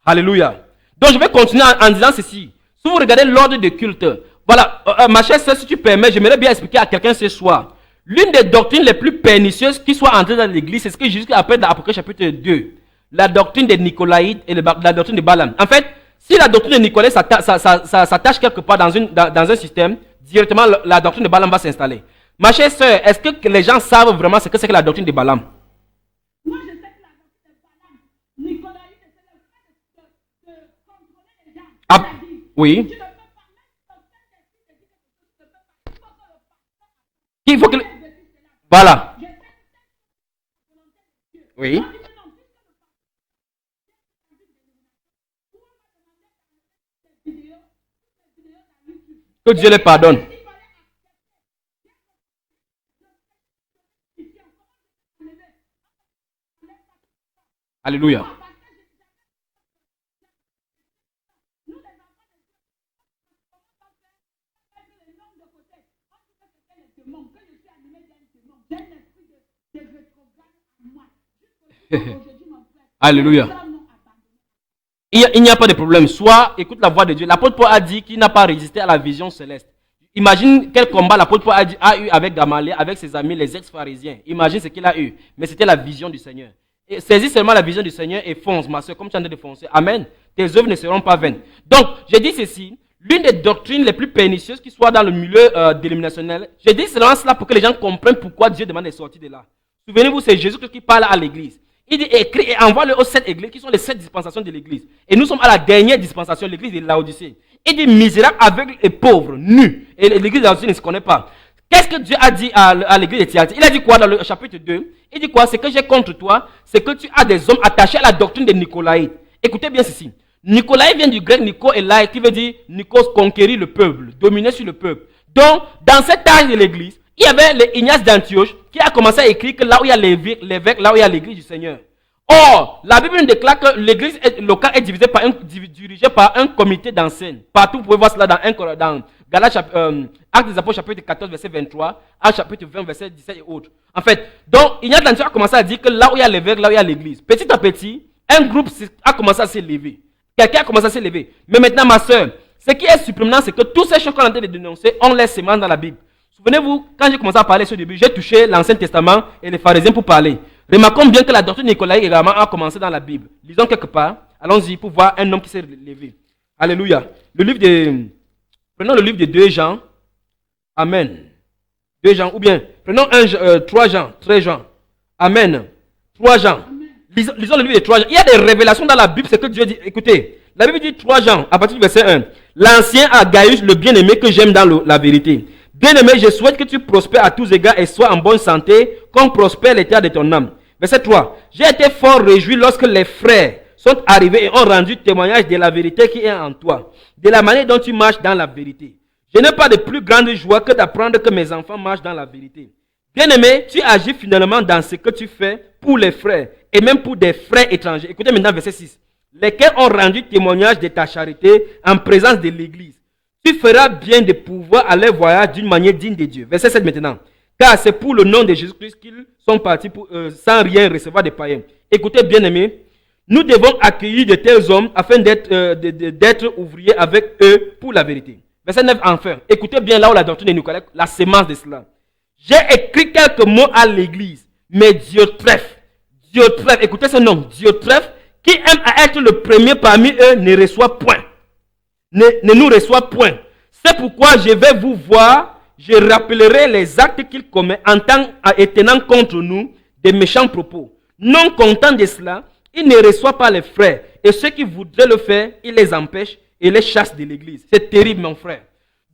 Alléluia. Donc je vais continuer en disant ceci. Si vous regardez l'ordre de culte, voilà, ma chère sœur, si tu permets, j'aimerais bien expliquer à quelqu'un ce soir. L'une des doctrines les plus pernicieuses qui soit entrée dans l'église, c'est ce que Jésus appelle dans Apocalypse chapitre 2. La doctrine des Nicolaïtes et la doctrine de Balaam. En fait, si la doctrine de Nicolaïte s'attache quelque part dans un système, directement la doctrine de Balaam va s'installer. Ma chère sœur, est-ce que les gens savent vraiment ce que c'est que la doctrine de Balaam? Moi, je sais que la doctrine de Balaam, Nicolaïte, c'est le fait de contrôler les gens. Ah, oui. Il faut que... Voilà. Oui. Que Dieu les pardonne. Alléluia. Alléluia. Il n'y a pas de problème. Soit écoute la voix de Dieu. L'apôtre Paul a dit qu'il n'a pas résisté à la vision céleste. Imagine quel combat l'apôtre Paul a eu avec Gamaliel, avec ses amis, les ex-pharisiens. Imagine ce qu'il a eu. Mais c'était la vision du Seigneur. Et saisis seulement la vision du Seigneur et fonce, ma soeur, comme tu es en train de foncer. Amen. Tes œuvres ne seront pas vaines. Donc, je dis ceci. L'une des doctrines les plus pernicieuses qui soit dans le milieu dénominationnel, je dis cela pour que les gens comprennent pourquoi Dieu demande de sortir de là. Souvenez-vous, c'est Jésus qui parle à l'église. Il dit écris et envoie-le aux 7 églises qui sont les 7 dispensations de l'église. Et nous sommes à la dernière dispensation, l'église de Laodicée. Il dit misérable, aveugle et pauvre, nu. Et l'église de Laodicée ne se connaît pas. Qu'est-ce que Dieu a dit à l'église de Thyatire? Il a dit quoi dans le chapitre 2? Il dit quoi? C'est que j'ai contre toi, c'est que tu as des hommes attachés à la doctrine de Nicolaïte. Écoutez bien ceci. Nicolaïte vient du grec Nico et Laïc, qui veut dire Nikos, conquérir le peuple, dominer sur le peuple. Donc, dans cet âge de l'église, il y avait Ignace d'Antioche qui a commencé à écrire que là où il y a l'évêque, là où il y a l'église du Seigneur. Or, la Bible nous déclare que l'église locale est dirigée par un comité d'enseigne. Partout, vous pouvez voir cela dans Galates, Actes des Apôtres, chapitre 14, verset 23, Actes, chapitre 20, verset 17 et autres. En fait, donc, Ignace d'Antioche a commencé à dire que là où il y a l'évêque, là où il y a l'église. Petit à petit, un groupe a commencé à s'élever. Quelqu'un a commencé à s'élever. Mais maintenant, ma soeur, ce qui est surprenant, c'est que tous ces choses qu'on est en train de dénoncer, on les sémances dans la Bible. Souvenez-vous, quand j'ai commencé à parler au début, j'ai touché l'Ancien Testament et les pharisiens pour parler. Remarquons bien que la doctrine Nicolaïque également a commencé dans la Bible. Lisons quelque part. Allons-y pour voir un homme qui s'est levé. Alléluia. Prenons le livre de 2 Jean. Amen. 2 Jean. Ou bien, prenons 3 Jean. 13 Jean. Amen. 3 Jean. Lisons le livre de 3 Jean. Il y a des révélations dans la Bible, c'est que Dieu dit. Écoutez, la Bible dit 3 Jean, à partir du verset 1. L'ancien à Gaius, le bien-aimé que j'aime dans la vérité. Bien-aimé, je souhaite que tu prospères à tous égards et sois en bonne santé, comme prospère l'état de ton âme. Verset 3. J'ai été fort réjoui lorsque les frères sont arrivés et ont rendu témoignage de la vérité qui est en toi, de la manière dont tu marches dans la vérité. Je n'ai pas de plus grande joie que d'apprendre que mes enfants marchent dans la vérité. Bien-aimé, tu agis finalement dans ce que tu fais pour les frères et même pour des frères étrangers. Écoutez maintenant verset 6. Lesquels ont rendu témoignage de ta charité en présence de l'Église. Tu feras bien de pouvoir aller voyage d'une manière digne de Dieu. Verset 7 maintenant. Car c'est pour le nom de Jésus-Christ qu'ils sont partis sans rien recevoir des païens. Écoutez, bien-aimés, nous devons accueillir de tels hommes afin d'être ouvriers avec eux pour la vérité. Verset 9 enfin. Écoutez bien là où la doctrine de Nicolas, la sémence de cela. J'ai écrit quelques mots à l'église, mais Diotrephe, écoutez ce nom, Diotrephe, qui aime à être le premier parmi eux, ne reçoit point. Ne nous reçoit point. C'est pourquoi je vais vous voir, je rappellerai les actes qu'il commet en tant et tenant contre nous des méchants propos. Non content de cela, il ne reçoit pas les frères, et ceux qui voudraient le faire, il les empêche et les chasse de l'église. C'est terrible, mon frère.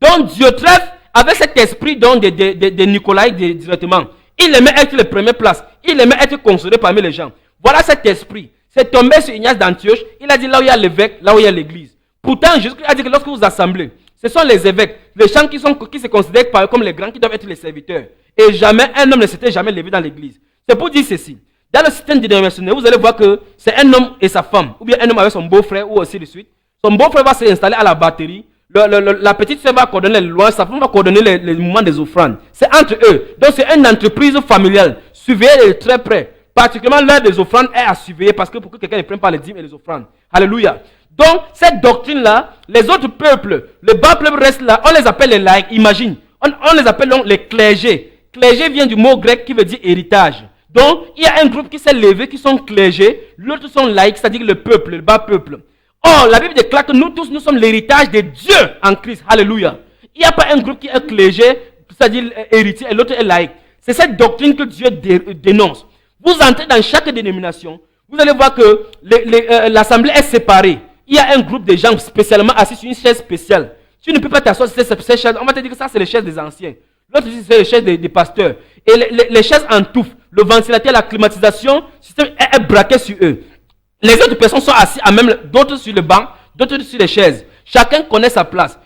Donc Diotrephe, avec cet esprit de Nicolas directement, il aimait être le premier place, il aimait être consolé parmi les gens. Voilà cet esprit. C'est tombé sur Ignace d'Antioche, il a dit là où il y a l'évêque, là où il y a l'église. Pourtant, Jésus-Christ a dit que lorsque vous assemblez, ce sont les évêques, les gens qui se considèrent par eux comme les grands, qui doivent être les serviteurs. Et jamais, un homme ne s'était jamais levé dans l'église. C'est pour dire ceci. Dans le système dénominationnel, vous allez voir que c'est un homme et sa femme, ou bien un homme avec son beau-frère, ou aussi de suite. Son beau-frère va s'installer à la batterie, la petite sœur va coordonner les lois, sa femme va coordonner les mouvements des offrandes. C'est entre eux. Donc c'est une entreprise familiale. Surveillez de très près. Particulièrement l'heure des offrandes est à surveiller parce que pour que quelqu'un ne prenne pas les dîmes et les offrandes. Alléluia. Donc cette doctrine-là, les autres peuples, le bas peuple reste là, on les appelle les laïcs. Imagine, on les appelle donc les clergés. Clergé vient du mot grec qui veut dire héritage. Donc il y a un groupe qui s'est levé, qui sont clergés, l'autre sont laïcs, c'est-à-dire le peuple, le bas peuple. Or, la Bible déclare que nous tous, nous sommes l'héritage de Dieu en Christ. Alléluia. Il n'y a pas un groupe qui est clergé, c'est-à-dire héritier, et l'autre est laïque. C'est cette doctrine que Dieu dénonce. Vous entrez dans chaque dénomination, vous allez voir que l'assemblée est séparée. Il y a un groupe de gens spécialement assis sur une chaise spéciale. Tu ne peux pas t'asseoir sur cette chaise. On va te dire que ça, c'est les chaises des anciens. L'autre, c'est les chaises des pasteurs. Et les chaises en touffe, le ventilateur, la climatisation, le système est braqué sur eux. Les autres personnes sont assises à même, d'autres sur le banc, d'autres sur les chaises. Chacun connaît sa place.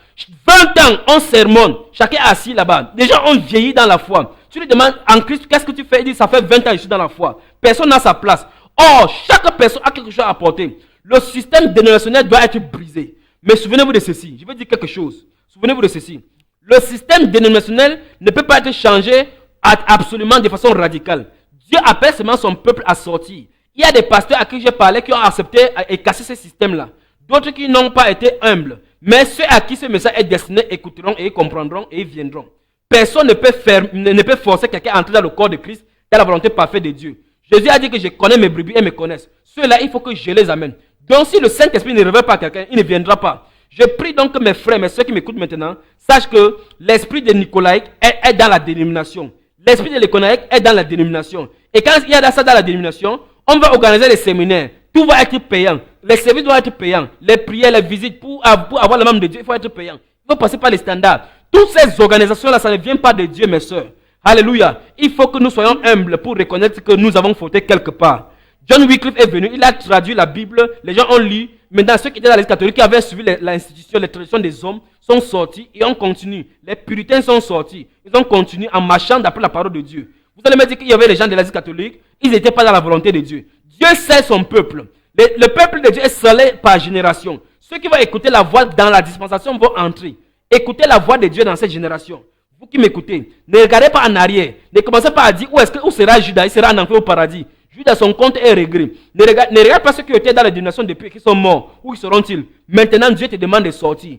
20 ans, on sermonne. Chacun est assis là-bas. Les gens ont vieilli dans la foi. Tu lui demandes, en Christ, qu'est-ce que tu fais? Il dit, ça fait 20 ans que je suis dans la foi. Personne n'a sa place. Or, chaque personne a quelque chose à apporter. Le système dénominationnel doit être brisé. Mais souvenez-vous de ceci. Je vais dire quelque chose. Souvenez-vous de ceci. Le système dénominationnel ne peut pas être changé absolument de façon radicale. Dieu appelle seulement son peuple à sortir. Il y a des pasteurs à qui j'ai parlé qui ont accepté et cassé ce système-là. D'autres qui n'ont pas été humbles. Mais ceux à qui ce message est destiné écouteront et comprendront et viendront. Personne ne peut forcer quelqu'un à entrer dans le corps de Christ, dans la volonté parfaite de Dieu. Jésus a dit que je connais mes brebis et me connaissent. Ceux-là, il faut que je les amène. Donc si le Saint-Esprit ne révèle pas à quelqu'un, il ne viendra pas. Je prie donc que mes frères, mes soeurs qui m'écoutent maintenant, sachent que l'esprit de Nicolaïque est dans la dénomination. L'esprit de Nicolaïque est dans la dénomination. Et quand il y a ça dans la dénomination, on va organiser les séminaires. Tout va être payant. Les services doivent être payants. Les prières, les visites, pour avoir le membre de Dieu, il faut être payant. Il faut passer par les standards. Toutes ces organisations-là, ça ne vient pas de Dieu, mes soeurs. Alléluia. Il faut que nous soyons humbles pour reconnaître que nous avons fauté quelque part. John Wycliffe est venu, il a traduit la Bible, les gens ont lu. Maintenant, ceux qui étaient dans l'Église catholique, qui avaient suivi l'institution, les traditions des hommes, sont sortis et on continue. Les puritains sont sortis. Ils ont continué en marchant d'après la parole de Dieu. Vous allez me dire qu'il y avait les gens de l'Église catholique, ils n'étaient pas dans la volonté de Dieu. Dieu sait son peuple. Le peuple de Dieu est scellé par génération. Ceux qui vont écouter la voix dans la dispensation vont entrer. Écoutez la voix de Dieu dans cette génération. Vous qui m'écoutez, ne regardez pas en arrière. Ne commencez pas à dire où sera Judas, il sera en enfer au paradis. Judas, son compte est réglé. Ne regarde pas ceux qui étaient dans la dénomination depuis qui sont morts. Où seront-ils? Maintenant, Dieu te demande de sortir.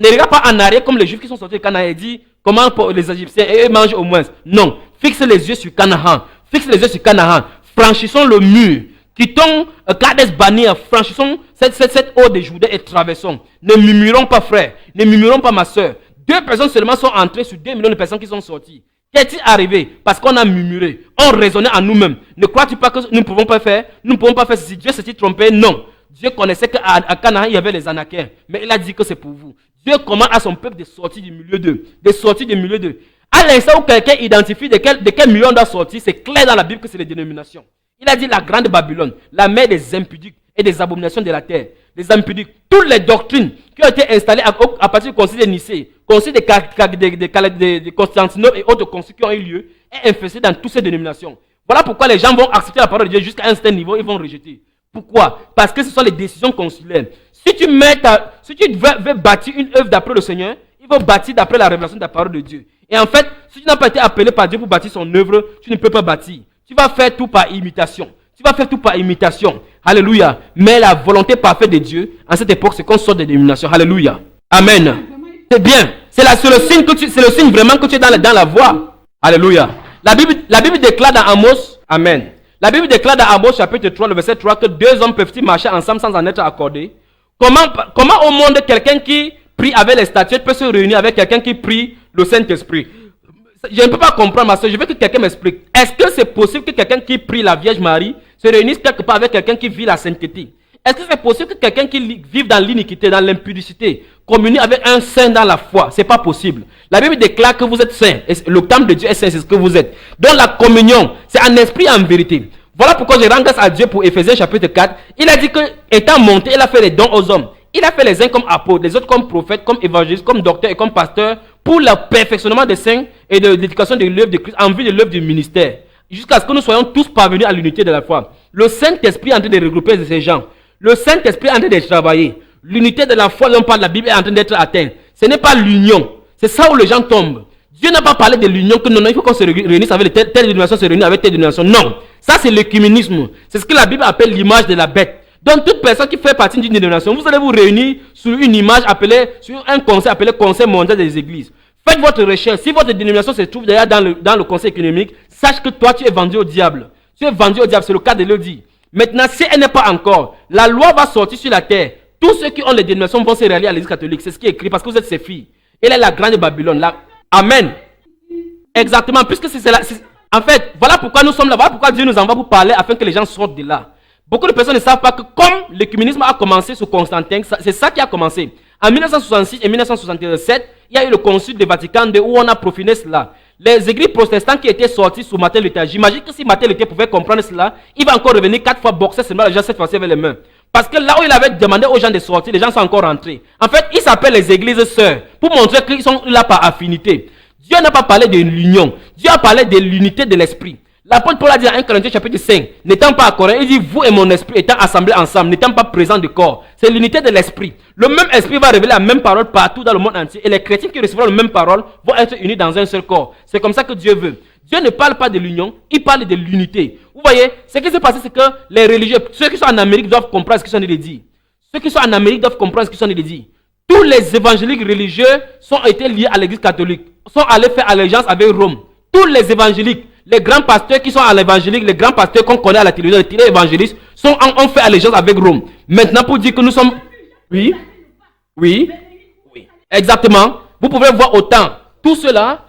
Ne regarde pas en arrière comme les Juifs qui sont sortis de Canaan et dit comment les Égyptiens et eux mangent au moins. Non, fixe les yeux sur Canaan. Fixe les yeux sur Canaan. Franchissons le mur. Quittons Cades Barnea. Franchissons cette eau de Juda et traversons. Ne murmurons pas, frère. Ne murmurons pas, ma soeur. 2 personnes seulement sont entrées sur 2 millions de personnes qui sont sorties. Qu'est-il arrivé? Parce qu'on a murmuré. On raisonnait en nous-mêmes. Ne crois-tu pas que nous ne pouvons pas faire? Nous ne pouvons pas faire ceci. Dieu s'est-il trompé? Non. Dieu connaissait qu'à Canaan, il y avait les Anakiens. Mais il a dit que c'est pour vous. Dieu commande à son peuple de sortir du milieu d'eux. De sortir du milieu d'eux. À l'instant où quelqu'un identifie de quel million doit sortir, c'est clair dans la Bible que c'est les dénominations. Il a dit la grande Babylone, la mère des impudiques, et des abominations de la terre, des impudiques, toutes les doctrines qui ont été installées à partir du concile de Nicée, concile de Constantinople et autres conciles qui ont eu lieu, est infesté dans toutes ces dénominations. Voilà pourquoi les gens vont accepter la parole de Dieu jusqu'à un certain niveau, ils vont rejeter. Pourquoi? Parce que ce sont les décisions conciliaires. Si tu veux bâtir une œuvre d'après le Seigneur, il faut bâtir d'après la révélation de la parole de Dieu. Et en fait, si tu n'as pas été appelé par Dieu pour bâtir son œuvre, tu ne peux pas bâtir. Tu vas faire tout par imitation. Alléluia. Mais la volonté parfaite de Dieu, en cette époque, c'est qu'on sort des dénominations. Alléluia. Amen. C'est bien. C'est le signe vraiment que tu es dans la voie. Alléluia. La Bible déclare dans Amos, Amen. La Bible déclare dans Amos chapitre 3, le verset 3, que deux hommes peuvent-ils marcher ensemble sans en être accordés. Comment au monde quelqu'un qui prie avec les statuettes peut se réunir avec quelqu'un qui prie le Saint-Esprit? Je ne peux pas comprendre, ma soeur. Je veux que quelqu'un m'explique. Est-ce que c'est possible que quelqu'un qui prie la Vierge Marie se réunisse quelque part avec quelqu'un qui vit la sainteté? Est-ce que c'est possible que quelqu'un qui vive dans l'iniquité, dans l'impudicité, communie avec un saint dans la foi? C'est pas possible. La Bible déclare que vous êtes saint. Le temple de Dieu est saint, c'est ce que vous êtes. Donc la communion, c'est en esprit et en vérité. Voilà pourquoi je rends grâce à Dieu pour Éphésiens chapitre 4. Il a dit que, étant monté, il a fait les dons aux hommes. Il a fait les uns comme apôtres, les autres comme prophètes, comme évangélistes, comme docteurs et comme pasteurs, pour le perfectionnement des saints et de l'éducation de l'œuvre de Christ en vue de l'œuvre du ministère. Jusqu'à ce que nous soyons tous parvenus à l'unité de la foi. Le Saint-Esprit est en train de regrouper ces gens. Le Saint-Esprit est en train de travailler. L'unité de la foi dont parle la Bible est en train d'être atteinte. Ce n'est pas l'union. C'est ça où les gens tombent. Dieu n'a pas parlé de l'union, que non, il faut qu'on se réunisse avec telle dénomination, se réunir avec telle dénomination. Non. Ça, c'est l'œcuménisme. C'est ce que la Bible appelle l'image de la bête. Donc, toute personne qui fait partie d'une dénomination, vous allez vous réunir sur une image appelée, sur un conseil appelé Conseil mondial des églises. Faites votre recherche. Si votre dénomination se trouve d'ailleurs dans le conseil économique, sache que toi, tu es vendu au diable. Tu es vendu au diable, c'est le cas de Elodie. Maintenant, si elle n'est pas encore, la loi va sortir sur la terre. Tous ceux qui ont les dénominations vont se rallier à l'église catholique. C'est ce qui est écrit parce que vous êtes ses filles. Elle est la grande Babylone. Amen. Exactement. Puisque c'est là. En fait, voilà pourquoi nous sommes là. Voilà pourquoi Dieu nous envoie pour parler afin que les gens sortent de là. Beaucoup de personnes ne savent pas que comme l'écuménisme a commencé sous Constantin, c'est ça qui a commencé. En 1966 et 1967, il y a eu le concile de Vatican II où on a profané cela. Les églises protestantes qui étaient sorties sous Martin Luther, j'imagine que si Martin Luther pouvait comprendre cela, il va encore revenir 4 fois boxer seulement les gens cette fois-ci avec les mains. Parce que là où il avait demandé aux gens de sortir, les gens sont encore rentrés. En fait, ils s'appellent les églises sœurs pour montrer qu'ils sont là par affinité. Dieu n'a pas parlé de l'union. Dieu a parlé de l'unité de l'esprit. L'apôtre Paul a dit dans 1 Corinthiens chapitre 5, n'étant pas à Corinthe, il dit vous et mon esprit étant assemblés ensemble, n'étant pas présents de corps. C'est l'unité de l'esprit. Le même esprit va révéler la même parole partout dans le monde entier. Et les chrétiens qui recevront la même parole vont être unis dans un seul corps. C'est comme ça que Dieu veut. Dieu ne parle pas de l'union, il parle de l'unité. Vous voyez, ce qui s'est passé, c'est que les religieux, ceux qui sont en Amérique doivent comprendre ce qu'ils sont en train de dire. Ceux qui sont en Amérique doivent comprendre ce qu'ils sont en train de dire. Tous les évangéliques religieux sont été liés à l'église catholique, sont allés faire allégeance avec Rome. Tous les évangéliques, les grands pasteurs qui sont à l'évangélique, les grands pasteurs qu'on connaît à la télévision, les télé-évangélistes, ont fait allégeance avec Rome. Maintenant, pour dire que nous sommes... Oui. Exactement. Vous pouvez voir autant. Tout cela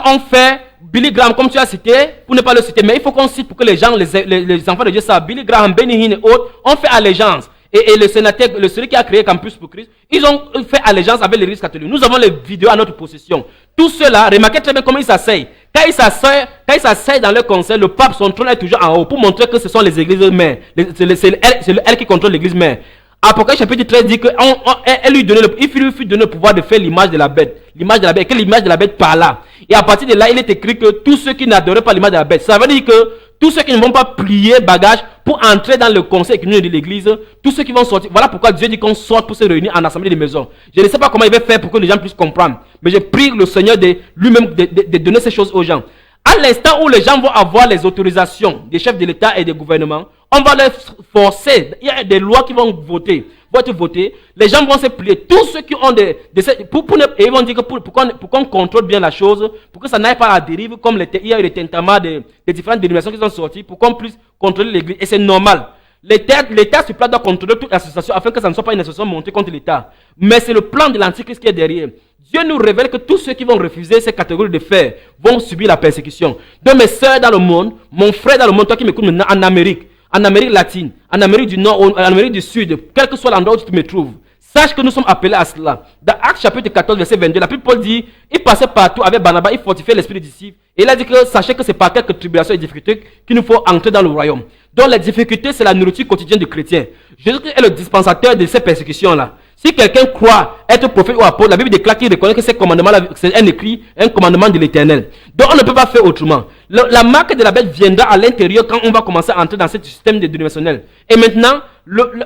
ont fait Billy Graham, comme tu as cité, pour ne pas le citer, mais il faut qu'on cite pour que les gens, les enfants de Dieu savent. Billy Graham, Benny Hinn et autres ont fait allégeance. Et le sénateur, celui qui a créé Campus pour Christ, ils ont fait allégeance avec l'église catholique. Nous avons les vidéos à notre possession. Tout cela, remarquez très bien comment ils s'asseyent. Quand ils s'asseyent dans leur conseil, le pape, son trône est toujours en haut pour montrer que ce sont les églises mères. C'est elle qui contrôle l'église mère. Apocalypse chapitre 13 dit qu'il lui fut donné le pouvoir de faire l'image de la bête. L'image de la bête, que l'image de la bête parla. Et à partir de là, il est écrit que tous ceux qui n'adoraient pas l'image de la bête, ça veut dire que tous ceux qui ne vont pas plier bagage pour entrer dans le conseil économique de l'église, tous ceux qui vont sortir, voilà pourquoi Dieu dit qu'on sorte pour se réunir en assemblée de maisons. Je ne sais pas comment il va faire pour que les gens puissent comprendre, mais je prie le Seigneur lui-même de donner ces choses aux gens. À l'instant où les gens vont avoir les autorisations des chefs de l'État et des gouvernements, on va les forcer. Il y a des lois qui vont être votées. Les gens vont se plier. Tous ceux qui ont et ils vont dire que pour qu'on contrôle bien la chose, pour que ça n'aille pas à la dérive, comme il y a eu les tentaments des différentes dénominations qui sont sorties, pour qu'on puisse contrôler l'église. Et c'est normal. L'État sur place doit contrôler toute l'association afin que ça ne soit pas une association montée contre l'État. Mais c'est le plan de l'Antichrist qui est derrière. Dieu nous révèle que tous ceux qui vont refuser ces catégories de faits vont subir la persécution. Donc mes soeurs dans le monde, mon frère dans le monde, toi qui m'écoutes maintenant en Amérique latine, en Amérique du Nord, en Amérique du Sud, quel que soit l'endroit où tu te me trouves, sache que nous sommes appelés à cela. Dans Actes chapitre 14, verset 22, l'apôtre Paul dit, il passait partout avec Barnabas, il fortifiait l'esprit des disciples. Et il a dit que sachez que c'est par quelques tribulations et difficultés qu'il nous faut entrer dans le royaume. Donc les difficultés, c'est la nourriture quotidienne du chrétien. Jésus-Christ est le dispensateur de ces persécutions-là. Si quelqu'un croit être prophète ou apôtre, la Bible déclare qu'il reconnaît que ces commandements-là, c'est un commandement de l'Éternel. Donc on ne peut pas faire autrement. La marque de la bête viendra à l'intérieur quand on va commencer à entrer dans ce système dénominationnel. Et maintenant,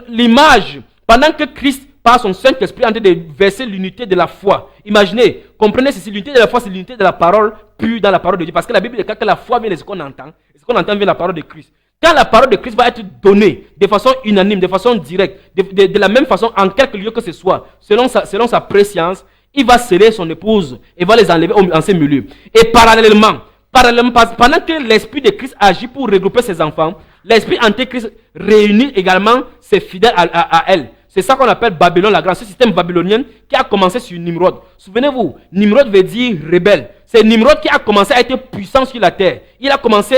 l'image, pendant que Christ, par son Saint-Esprit, est en train de verser l'unité de la foi. Imaginez, comprenez ceci, l'unité de la foi, c'est l'unité de la parole pure dans la parole de Dieu. Parce que la Bible déclare que la foi vient de ce qu'on entend. Et ce qu'on entend vient de la parole de Christ. Quand la parole de Christ va être donnée de façon unanime, de façon directe, de la même façon, en quelque lieu que ce soit, selon sa préscience, il va sceller son épouse et va les enlever en ses milieux. Et parallèlement, pendant que l'Esprit de Christ agit pour regrouper ses enfants, l'Esprit antéchrist réunit également ses fidèles à elle. C'est ça qu'on appelle Babylone la Grande, ce système babylonien qui a commencé sur Nimrod. Souvenez-vous, Nimrod veut dire rebelle. C'est Nimrod qui a commencé à être puissant sur la terre. Il a commencé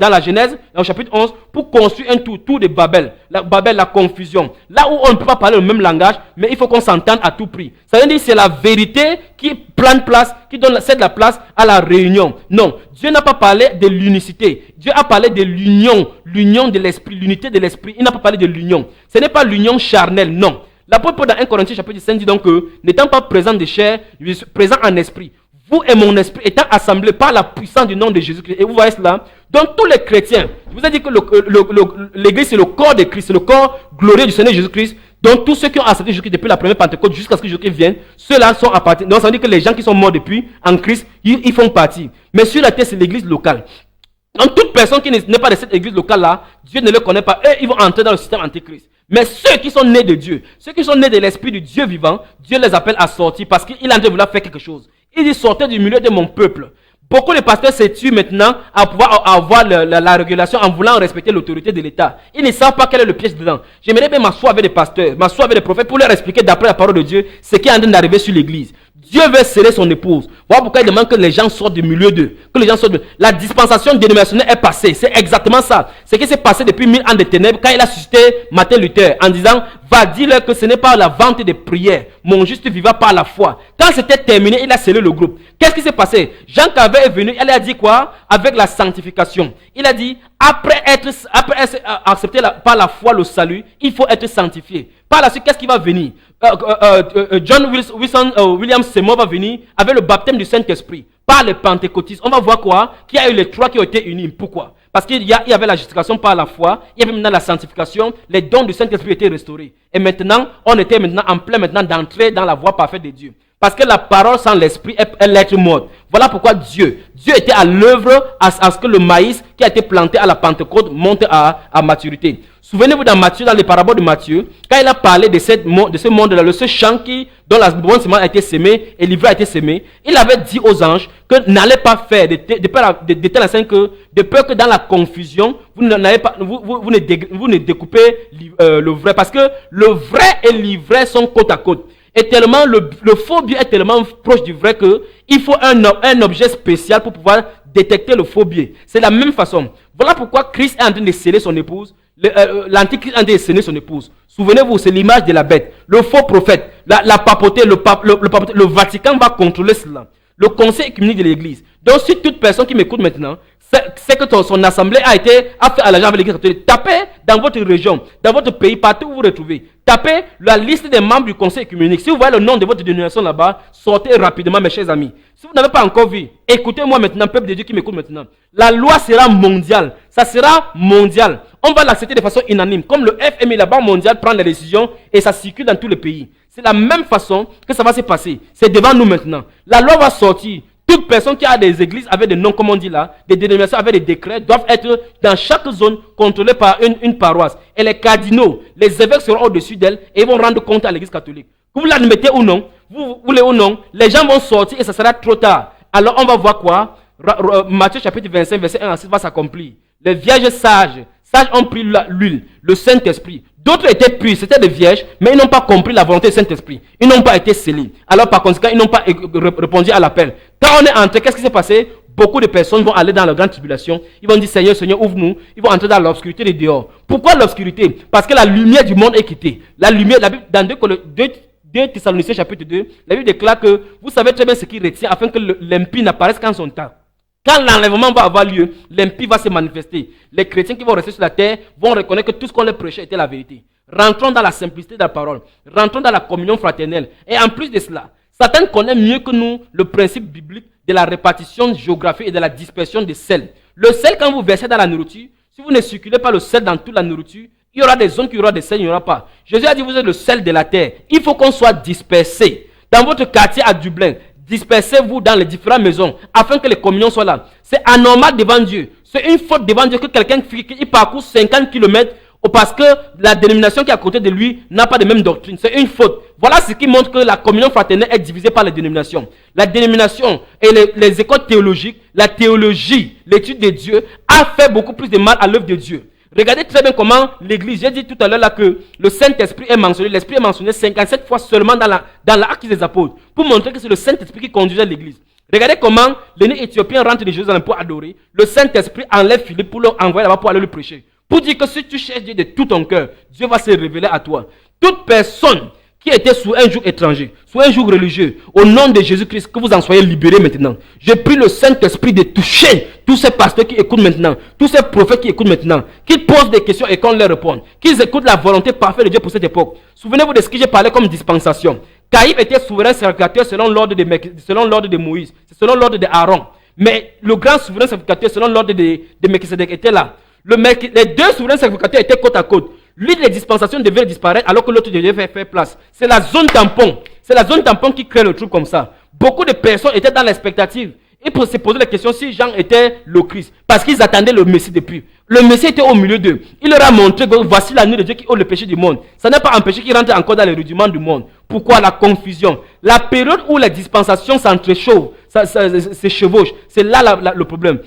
dans la Genèse, au chapitre 11, pour construire un tour de Babel. La confusion. Là où on ne peut pas parler le même langage, mais il faut qu'on s'entende à tout prix. Ça veut dire que c'est la vérité qui prend place, qui cède la place à la réunion. Non, Dieu n'a pas parlé de l'unicité. Dieu a parlé de l'union de l'esprit, l'unité de l'esprit. Il n'a pas parlé de l'union. Ce n'est pas l'union charnelle, non. L'apôtre Paul dans 1 Corinthiens chapitre 5 dit donc que, n'étant pas présent de chair, je suis présent en esprit. Vous et mon esprit étant assemblés par la puissance du nom de Jésus-Christ. Et vous voyez cela. Donc tous les chrétiens, je vous ai dit que l'église c'est le corps de Christ, c'est le corps glorieux du Seigneur Jésus-Christ. Donc tous ceux qui ont accepté Jésus-Christ depuis la première Pentecôte jusqu'à ce que Jésus-Christ vienne, ceux-là sont à partir. Donc ça veut dire que les gens qui sont morts depuis en Christ, ils font partie. Mais sur la terre, c'est l'église locale. Donc toute personne qui n'est pas de cette église locale-là, Dieu ne le connaît pas. Eux, ils vont entrer dans le système antéchrist. Mais ceux qui sont nés de Dieu, ceux qui sont nés de l'esprit du Dieu vivant, Dieu les appelle à sortir parce qu'il est en train de vouloir faire quelque chose. Il dit sortez du milieu de mon peuple. Beaucoup de pasteurs se tuent maintenant à pouvoir avoir la régulation en voulant respecter l'autorité de l'État. Ils ne savent pas quel est le piège dedans. J'aimerais bien m'asseoir avec des pasteurs, m'asseoir avec des prophètes pour leur expliquer d'après la parole de Dieu ce qui est en train d'arriver sur l'église. Dieu veut sceller son épouse. Voilà pourquoi il demande que les gens sortent du milieu d'eux. Que les gens sortent de... La dispensation dénominationnelle est passée. C'est exactement ça. Ce qui s'est passé depuis 1000 ans de ténèbres quand il a suscité Martin Luther en disant va dire-leur que ce n'est pas la vente des prières. Mon juste vivra par la foi. Quand c'était terminé, il a scellé le groupe. Qu'est-ce qui s'est passé? Jean Calvin est venu, il a dit quoi? Avec la sanctification. Il a dit après être accepté par la foi le salut, il faut être sanctifié. Par la suite, qu'est-ce qui va venir? John William Seymour va venir avec le baptême du Saint-Esprit. Par les pentecôtistes. On va voir quoi? Qu'il y a eu les trois qui ont été unis. Pourquoi? Parce qu'il y avait la justification par la foi, il y avait maintenant la sanctification, les dons du Saint-Esprit étaient restaurés. Et maintenant, on était maintenant en plein d'entrer dans la voie parfaite de Dieu. Parce que la parole sans l'esprit est l'être mort. Voilà pourquoi Dieu était à l'œuvre à ce que le maïs qui a été planté à la Pentecôte monte à maturité. Souvenez-vous dans Matthieu, dans les paraboles de Matthieu, quand il a parlé de ce monde-là, ce champ dont la bonne semence a été semée et l'ivraie a été semé, il avait dit aux anges que n'allez pas faire de telle façon que, de peur que dans la confusion, vous ne découpez le vrai. Parce que le vrai et l'ivraie sont côte à côte. Et tellement le faux biais est tellement proche du vrai que il faut un objet spécial pour pouvoir détecter le faux biais. C'est la même façon. Voilà pourquoi Christ est en train de sceller son épouse. L'antichrist est en train de sceller son épouse. Souvenez-vous, c'est l'image de la bête. Le faux prophète, la papauté, le Vatican va contrôler cela. Le conseil œcuménique de l'église. Donc si toute personne qui m'écoute maintenant, c'est que son assemblée a fait alliance avec l'église catholique. Tapez dans votre région, dans votre pays, partout où vous vous retrouvez. Tapez la liste des membres du conseil œcuménique. Si vous voyez le nom de votre dénomination là-bas, sortez rapidement, mes chers amis. Si vous n'avez pas encore vu, écoutez-moi maintenant, peuple de Dieu qui m'écoute maintenant. La loi sera mondiale. Ça sera mondial. On va l'accepter de façon unanime. Comme le FMI, la Banque mondiale, prend les décisions et ça circule dans tous les pays. C'est la même façon que ça va se passer. C'est devant nous maintenant. La loi va sortir. Toute personne qui a des églises avec des noms, comme on dit là, des dénominations avec des décrets, doivent être dans chaque zone contrôlées par une paroisse. Et les cardinaux, les évêques seront au-dessus d'elles et ils vont rendre compte à l'église catholique. Que vous l'admettez ou non, vous voulez ou non, les gens vont sortir et ça sera trop tard. Alors on va voir quoi? Matthieu chapitre 25, verset 1 à 6 va s'accomplir. Les vierges sages ont pris l'huile, le Saint-Esprit. D'autres étaient purs, c'était des vierges, mais ils n'ont pas compris la volonté du Saint-Esprit. Ils n'ont pas été scellés. Alors par conséquent, ils n'ont pas répondu à l'appel. Quand on est entré, qu'est-ce qui s'est passé? Beaucoup de personnes vont aller dans la grande tribulation. Ils vont dire, Seigneur, Seigneur, ouvre-nous. Ils vont entrer dans l'obscurité de dehors. Pourquoi l'obscurité? Parce que la lumière du monde est quittée. La lumière, la Bible, dans 2 Thessaloniciens chapitre 2, la Bible déclare que vous savez très bien ce qui retient afin que l'impie n'apparaisse qu'en son temps. Quand l'enlèvement va avoir lieu, l'impie va se manifester. Les chrétiens qui vont rester sur la terre vont reconnaître que tout ce qu'on leur prêchait était la vérité. Rentrons dans la simplicité de la parole. Rentrons dans la communion fraternelle. Et en plus de cela, Satan connaît mieux que nous le principe biblique de la répartition géographique et de la dispersion des sels. Le sel, quand vous versez dans la nourriture, si vous ne circulez pas le sel dans toute la nourriture, il y aura des zones qui aura des sels, il n'y aura pas. Jésus a dit, vous êtes le sel de la terre. Il faut qu'on soit dispersé. Dans votre quartier à Dublin, dispersez-vous dans les différentes maisons afin que les communions soient là. C'est anormal devant Dieu. C'est une faute devant Dieu que quelqu'un qui parcourt 50 km parce que la dénomination qui est à côté de lui n'a pas de même doctrine. C'est une faute. Voilà ce qui montre que la communion fraternelle est divisée par les dénominations. La dénomination et les écoles théologiques, la théologie, l'étude de Dieu a fait beaucoup plus de mal à l'œuvre de Dieu. Regardez très bien comment l'église, j'ai dit tout à l'heure là que le Saint-Esprit est mentionné. L'Esprit est mentionné 57 fois seulement dans l'Acte des Apôtres pour montrer que c'est le Saint-Esprit qui conduisait l'église. Regardez comment l'aîné éthiopien rentre de Jérusalem pour adorer. Le Saint-Esprit enlève Philippe pour l'envoyer là-bas pour aller le prêcher. Pour dire que si tu cherches Dieu de tout ton cœur, Dieu va se révéler à toi. Toute personne qui était sous un joug étranger, sous un joug religieux, au nom de Jésus-Christ, que vous en soyez libérés maintenant. Je prie le Saint-Esprit de toucher tous ces pasteurs qui écoutent maintenant, tous ces prophètes qui écoutent maintenant, qu'ils posent des questions et qu'on leur réponde, qu'ils écoutent la volonté parfaite de Dieu pour cette époque. Souvenez-vous de ce que j'ai parlé comme dispensation. Caïphe était souverain sacrificateur selon l'ordre de Moïse, selon l'ordre d'Aaron. Mais le grand souverain sacrificateur selon l'ordre de Melchisedec était là. Les deux souverains sacrificateurs étaient côte à côte. L'une des dispensations devait disparaître alors que l'autre devait faire place. C'est la zone tampon. C'est la zone tampon qui crée le truc comme ça. Beaucoup de personnes étaient dans l'expectative. Et pour se poser la question si Jean était le Christ. Parce qu'ils attendaient le Messie depuis. Le Messie était au milieu d'eux. Il leur a montré que voici la nuit de Dieu qui ôte le péché du monde. Ça n'a pas empêché qu'ils rentrent encore dans les rudiments du monde. Pourquoi la confusion? La période où les dispensations s'entrechauffent, se chevauchent, c'est là le problème.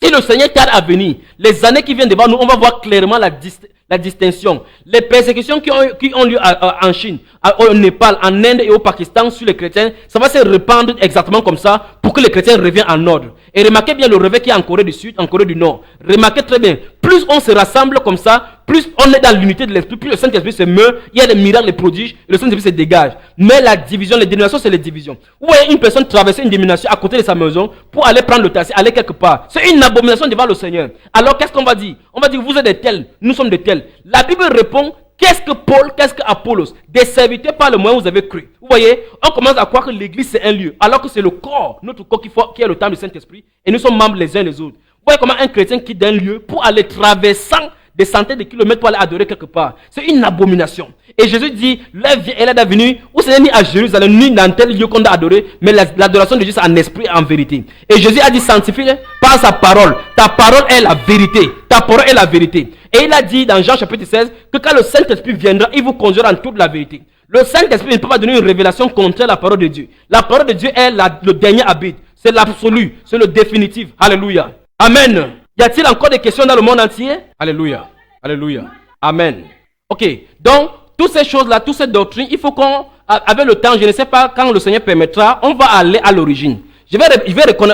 Si le Seigneur tarde à venir, les années qui viennent devant nous, on va voir clairement la distinction. Les persécutions qui ont lieu en Chine, au Népal, en Inde et au Pakistan sur les chrétiens, ça va se répandre exactement comme ça pour que les chrétiens reviennent en ordre. Et remarquez bien le réveil qui est en Corée du Sud, en Corée du Nord. Remarquez très bien, plus on se rassemble comme ça, plus on est dans l'unité de l'esprit, plus le Saint-Esprit se meurt, il y a des miracles, des prodiges, et le Saint-Esprit se dégage. Mais la division, les dénominations, c'est les divisions. Vous voyez une personne traverser une dénomination à côté de sa maison pour aller prendre le taxi, aller quelque part. C'est une abomination devant le Seigneur. Alors qu'est-ce qu'on va dire? On va dire, vous êtes des tels, nous sommes des tels. La Bible répond, qu'est-ce que Paul, qu'est-ce que Apollos? Des serviteurs par le moyen où vous avez cru. Vous voyez, on commence à croire que l'église c'est un lieu, alors que c'est le corps, notre corps qui est le temple du Saint-Esprit, et nous sommes membres les uns les autres. Vous voyez comment un chrétien quitte un lieu pour aller traversant des centaines de kilomètres pour aller adorer quelque part. C'est une abomination. Et Jésus dit, l'heure vient et l'heure est venue, où ce n'est ni à Jérusalem, ni dans tel lieu qu'on doit adorer, mais l'adoration de Jésus c'est en esprit et en vérité. Et Jésus a dit, sanctifie par sa parole. Ta parole est la vérité. Ta parole est la vérité. Et il a dit dans Jean chapitre 16, que quand le Saint-Esprit viendra, il vous conduira en toute la vérité. Le Saint-Esprit ne peut pas donner une révélation contre la parole de Dieu. La parole de Dieu est le dernier habit. C'est l'absolu. C'est le définitif. Alléluia. Amen. Y a-t-il encore des questions dans le monde entier? Alléluia. Alléluia. Amen. Ok. Donc, toutes ces choses-là, toutes ces doctrines, il faut qu'on, avec le temps, je ne sais pas quand le Seigneur permettra, on va aller à l'origine. Je vais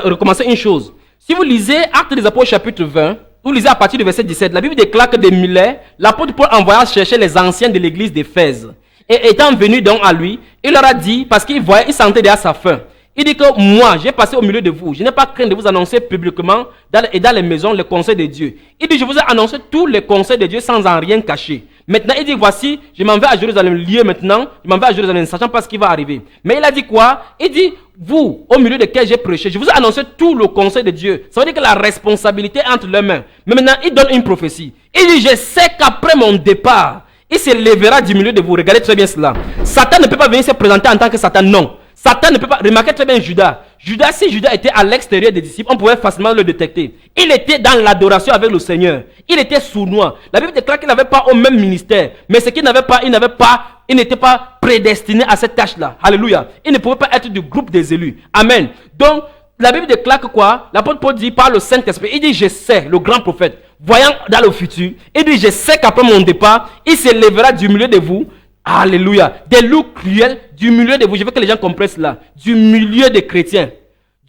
recommencer une chose. Si vous lisez Actes des Apôtres chapitre 20, vous lisez à partir du verset 17, la Bible déclare que des millénaires, l'apôtre Paul envoya chercher les anciens de l'église d'Éphèse. Et étant venu donc à lui, il leur a dit, parce qu'il voyait, il sentait déjà sa faim. Il dit que moi, j'ai passé au milieu de vous. Je n'ai pas craint de vous annoncer publiquement dans les maisons les conseils de Dieu. Il dit, je vous ai annoncé tous les conseils de Dieu sans en rien cacher. Maintenant, il dit, voici, je m'en vais à Jérusalem, lieu maintenant. Je m'en vais à Jérusalem, sachant pas ce qui va arriver. Mais il a dit quoi? Il dit, vous, au milieu de quel j'ai prêché, je vous ai annoncé tout le conseil de Dieu. Ça veut dire que la responsabilité est entre leurs mains. Mais maintenant, il donne une prophétie. Il dit, je sais qu'après mon départ, il se lèvera du milieu de vous. Regardez très bien cela. Satan ne peut pas venir se présenter en tant que Satan, non. Satan ne peut pas... Remarquez très bien Judas. Si Judas était à l'extérieur des disciples, on pouvait facilement le détecter. Il était dans l'adoration avec le Seigneur. Il était sournois. La Bible déclare qu'il n'avait pas au même ministère. Mais ce qu'il n'avait pas, il n'était pas prédestiné à cette tâche-là. Alléluia. Il ne pouvait pas être du groupe des élus. Amen. Donc, la Bible déclare que quoi? L'apôtre Paul dit par le Saint-Esprit. Il dit, je sais, le grand prophète, voyant dans le futur, il dit, je sais qu'après mon départ, il se lèvera du milieu de vous. Alléluia. Des loups cruels du milieu de vous. Je veux que les gens comprennent cela. Du milieu des chrétiens.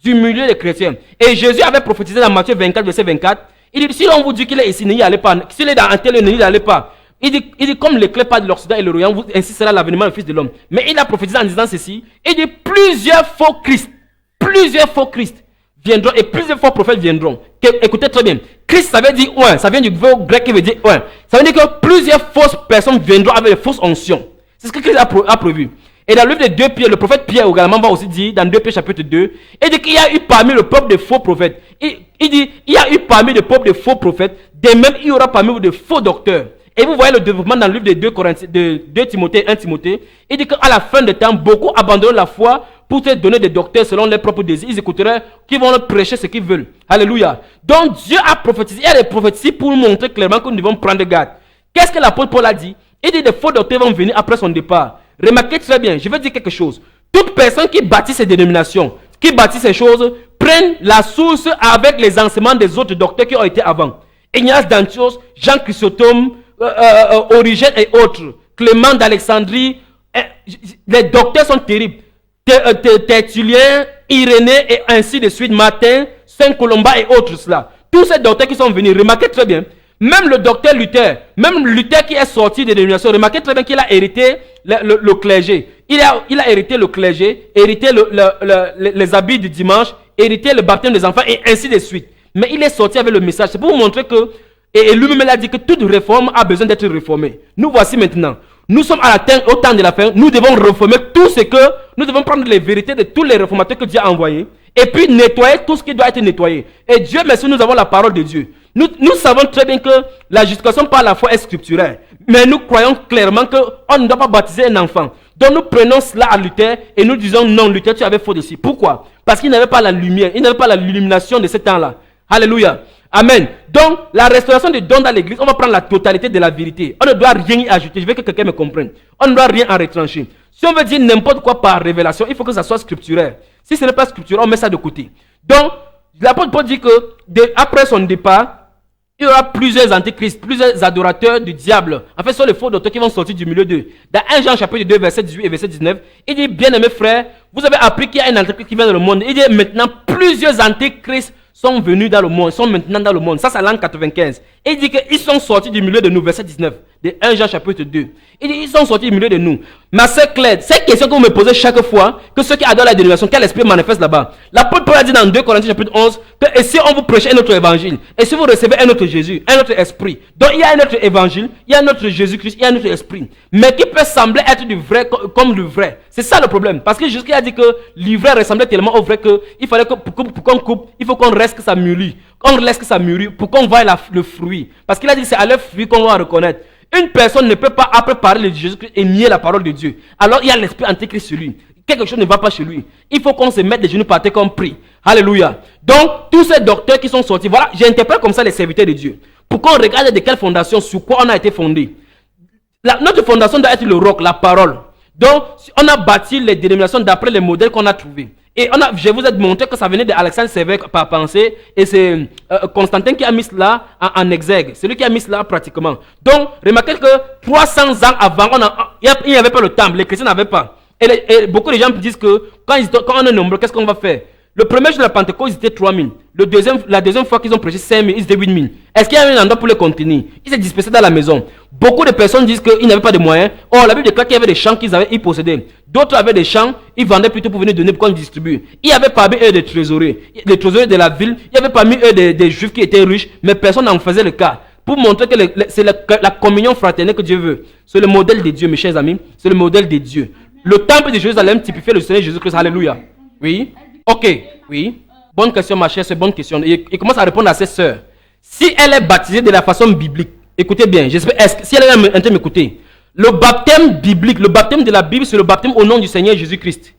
Du milieu des chrétiens. Et Jésus avait prophétisé dans Matthieu 24, verset 24. Il dit, si l'on vous dit qu'il est ici, n'y allez pas. S'il est dans un tel lieu, n'y allez pas. Il dit, comme l'éclair pas de l'Occident et l'Orient, ainsi sera l'avènement du Fils de l'homme. Mais il a prophétisé en disant ceci. Il dit, plusieurs faux Christ viendront et plusieurs faux prophètes viendront. Écoutez très bien. Christ, ça veut dire un. Ça vient du grec qui veut dire un. Ça veut dire que plusieurs fausses personnes viendront avec des fausses onction. C'est ce que Christ a prévu. Et dans le livre de 2 Pierre, le prophète Pierre également va aussi dire, dans 2 Pierre chapitre 2, il dit qu'il y a eu parmi le peuple de faux prophètes. Il dit, il y a eu parmi le peuple de faux prophètes, de même il y aura parmi vous de faux docteurs. Et vous voyez le développement dans le livre de 2 Timothée, 1 Timothée. Il dit qu'à la fin des temps, beaucoup abandonneront la foi pour te donner des docteurs selon leurs propres désirs. Ils écouteraient, qui vont leur prêcher ce qu'ils veulent. Alléluia. Donc Dieu a prophétisé. Il y a des prophéties pour nous montrer clairement que nous devons prendre garde. Qu'est-ce que l'apôtre Paul a dit? Il dit des faux docteurs vont venir après son départ. Remarquez très bien, je veux dire quelque chose. Toute personne qui bâtit ces dénominations, qui bâtit ces choses, prennent la source avec les enseignements des autres docteurs qui ont été avant. Ignace d'Antioche, Jean Chrysostome, Origène et autres, Clément d'Alexandrie, les docteurs sont terribles. Tertullien, Irénée et ainsi de suite, Martin, Saint Colomba et autres cela. Tous ces docteurs qui sont venus, remarquez très bien, même le docteur Luther, même Luther qui est sorti des dénominations, remarquez très bien qu'il a hérité le clergé. Il a hérité le clergé, hérité les habits du dimanche, hérité le baptême des enfants et ainsi de suite. Mais il est sorti avec le message. C'est pour vous montrer que, et lui-même a dit que toute réforme a besoin d'être réformée. Nous voici maintenant. Nous sommes au temps de la fin. Nous devons réformer tout ce que, nous devons prendre les vérités de tous les réformateurs que Dieu a envoyés. Et puis nettoyer tout ce qui doit être nettoyé. Et Dieu merci, nous avons la parole de Dieu. Nous savons très bien que la justification par la foi est scripturaire. Mais nous croyons clairement qu'on ne doit pas baptiser un enfant. Donc nous prenons cela à Luther et nous disons non, Luther, tu avais faux dessus. Pourquoi? Parce qu'il n'avait pas la lumière, il n'avait pas l'illumination de ce temps-là. Alléluia. Amen. Donc, la restauration des dons dans l'église, on va prendre la totalité de la vérité. On ne doit rien y ajouter. Je veux que quelqu'un me comprenne. On ne doit rien en retrancher. Si on veut dire n'importe quoi par révélation, il faut que ça soit scripturaire. Si ce n'est pas scripturaire, on met ça de côté. Donc, l'apôtre Paul dit que après son départ, il y aura plusieurs antichrists, plusieurs adorateurs du diable. En fait, ce sont les faux docteurs qui vont sortir du milieu d'eux. Dans 1 Jean chapitre 2, verset 18 et verset 19, il dit, bien-aimés frères, vous avez appris qu'il y a un antichrist qui vient dans le monde. Il dit maintenant, plusieurs antichrists sont venus dans le monde, sont maintenant dans le monde. Ça, c'est l'an 95. Et il dit qu'ils sont sortis du milieu de nous, verset 19, de 1 Jean chapitre 2. Il dit, ils sont sortis du milieu de nous. Ma sœur Claire, cette question que vous me posez chaque fois, que ceux qui adorent la dénomination, quel esprit manifeste là-bas? L'apôtre Paul a dit dans 2 Corinthiens chapitre 11, que et si on vous prêche un autre évangile, et si vous recevez un autre Jésus, un autre esprit, donc il y a un autre évangile, il y a un autre Jésus-Christ, il y a un autre esprit, mais qui peut sembler être du vrai comme le vrai. C'est ça le problème. Parce que Jésus a dit que le vrai ressemblait tellement au vrai qu'il fallait que pour qu'on coupe, il faut qu'on reste que ça mûrit. On laisse que ça mûrit pour qu'on voie le fruit. Parce qu'il a dit que c'est à leur fruit qu'on va reconnaître. Une personne ne peut pas après parler de Jésus-Christ et nier la parole de Dieu. Alors il y a l'esprit antichrist sur lui. Quelque chose ne va pas chez lui. Il faut qu'on se mette des genoux par terre comme prie. Alléluia. Donc tous ces docteurs qui sont sortis, voilà, j'interprète comme ça les serviteurs de Dieu. Pour qu'on regarde de quelle fondation, sur quoi on a été fondé. Notre fondation doit être le roc, la parole. Donc on a bâti les dénominations d'après les modèles qu'on a trouvés. Et je vous ai montré que ça venait d'Alexandre Sévère par pensée. Et c'est Constantin qui a mis cela en exergue. C'est lui qui a mis cela pratiquement. Donc, remarquez que 300 ans avant, il n'y avait pas le temple. Les chrétiens n'avaient pas. Et beaucoup de gens disent que quand on est nombreux, qu'est-ce qu'on va faire? Le premier jour de la Pentecôte, ils étaient 3000. La deuxième fois qu'ils ont prêché 5000, ils étaient 8000. Est-ce qu'il y a un endroit pour les contenir? Ils étaient dispersés dans la maison. Beaucoup de personnes disent qu'ils n'avaient pas de moyens. Or, la Bible déclare qu'il y avait des champs ils possédaient. D'autres avaient des champs, ils vendaient plutôt pour venir donner pour qu'on distribue. Il y avait parmi eux des trésoriers. Les trésoriers de la ville, il y avait parmi eux des juifs qui étaient riches, mais personne n'en faisait le cas. Pour montrer que c'est la communion fraternelle que Dieu veut. C'est le modèle de Dieu, mes chers amis. C'est le modèle de Dieu. Le temple de Jérusalem typifiait le Seigneur Jésus-Christ. Alléluia. Oui. Ok. Oui. Bonne question, ma chère, c'est bonne question. Il commence à répondre à ses sœurs. Si elle est baptisée de la façon biblique, écoutez bien, si elle est en train de m'écouter, le baptême biblique, le baptême de la Bible, c'est le baptême au nom du Seigneur Jésus-Christ.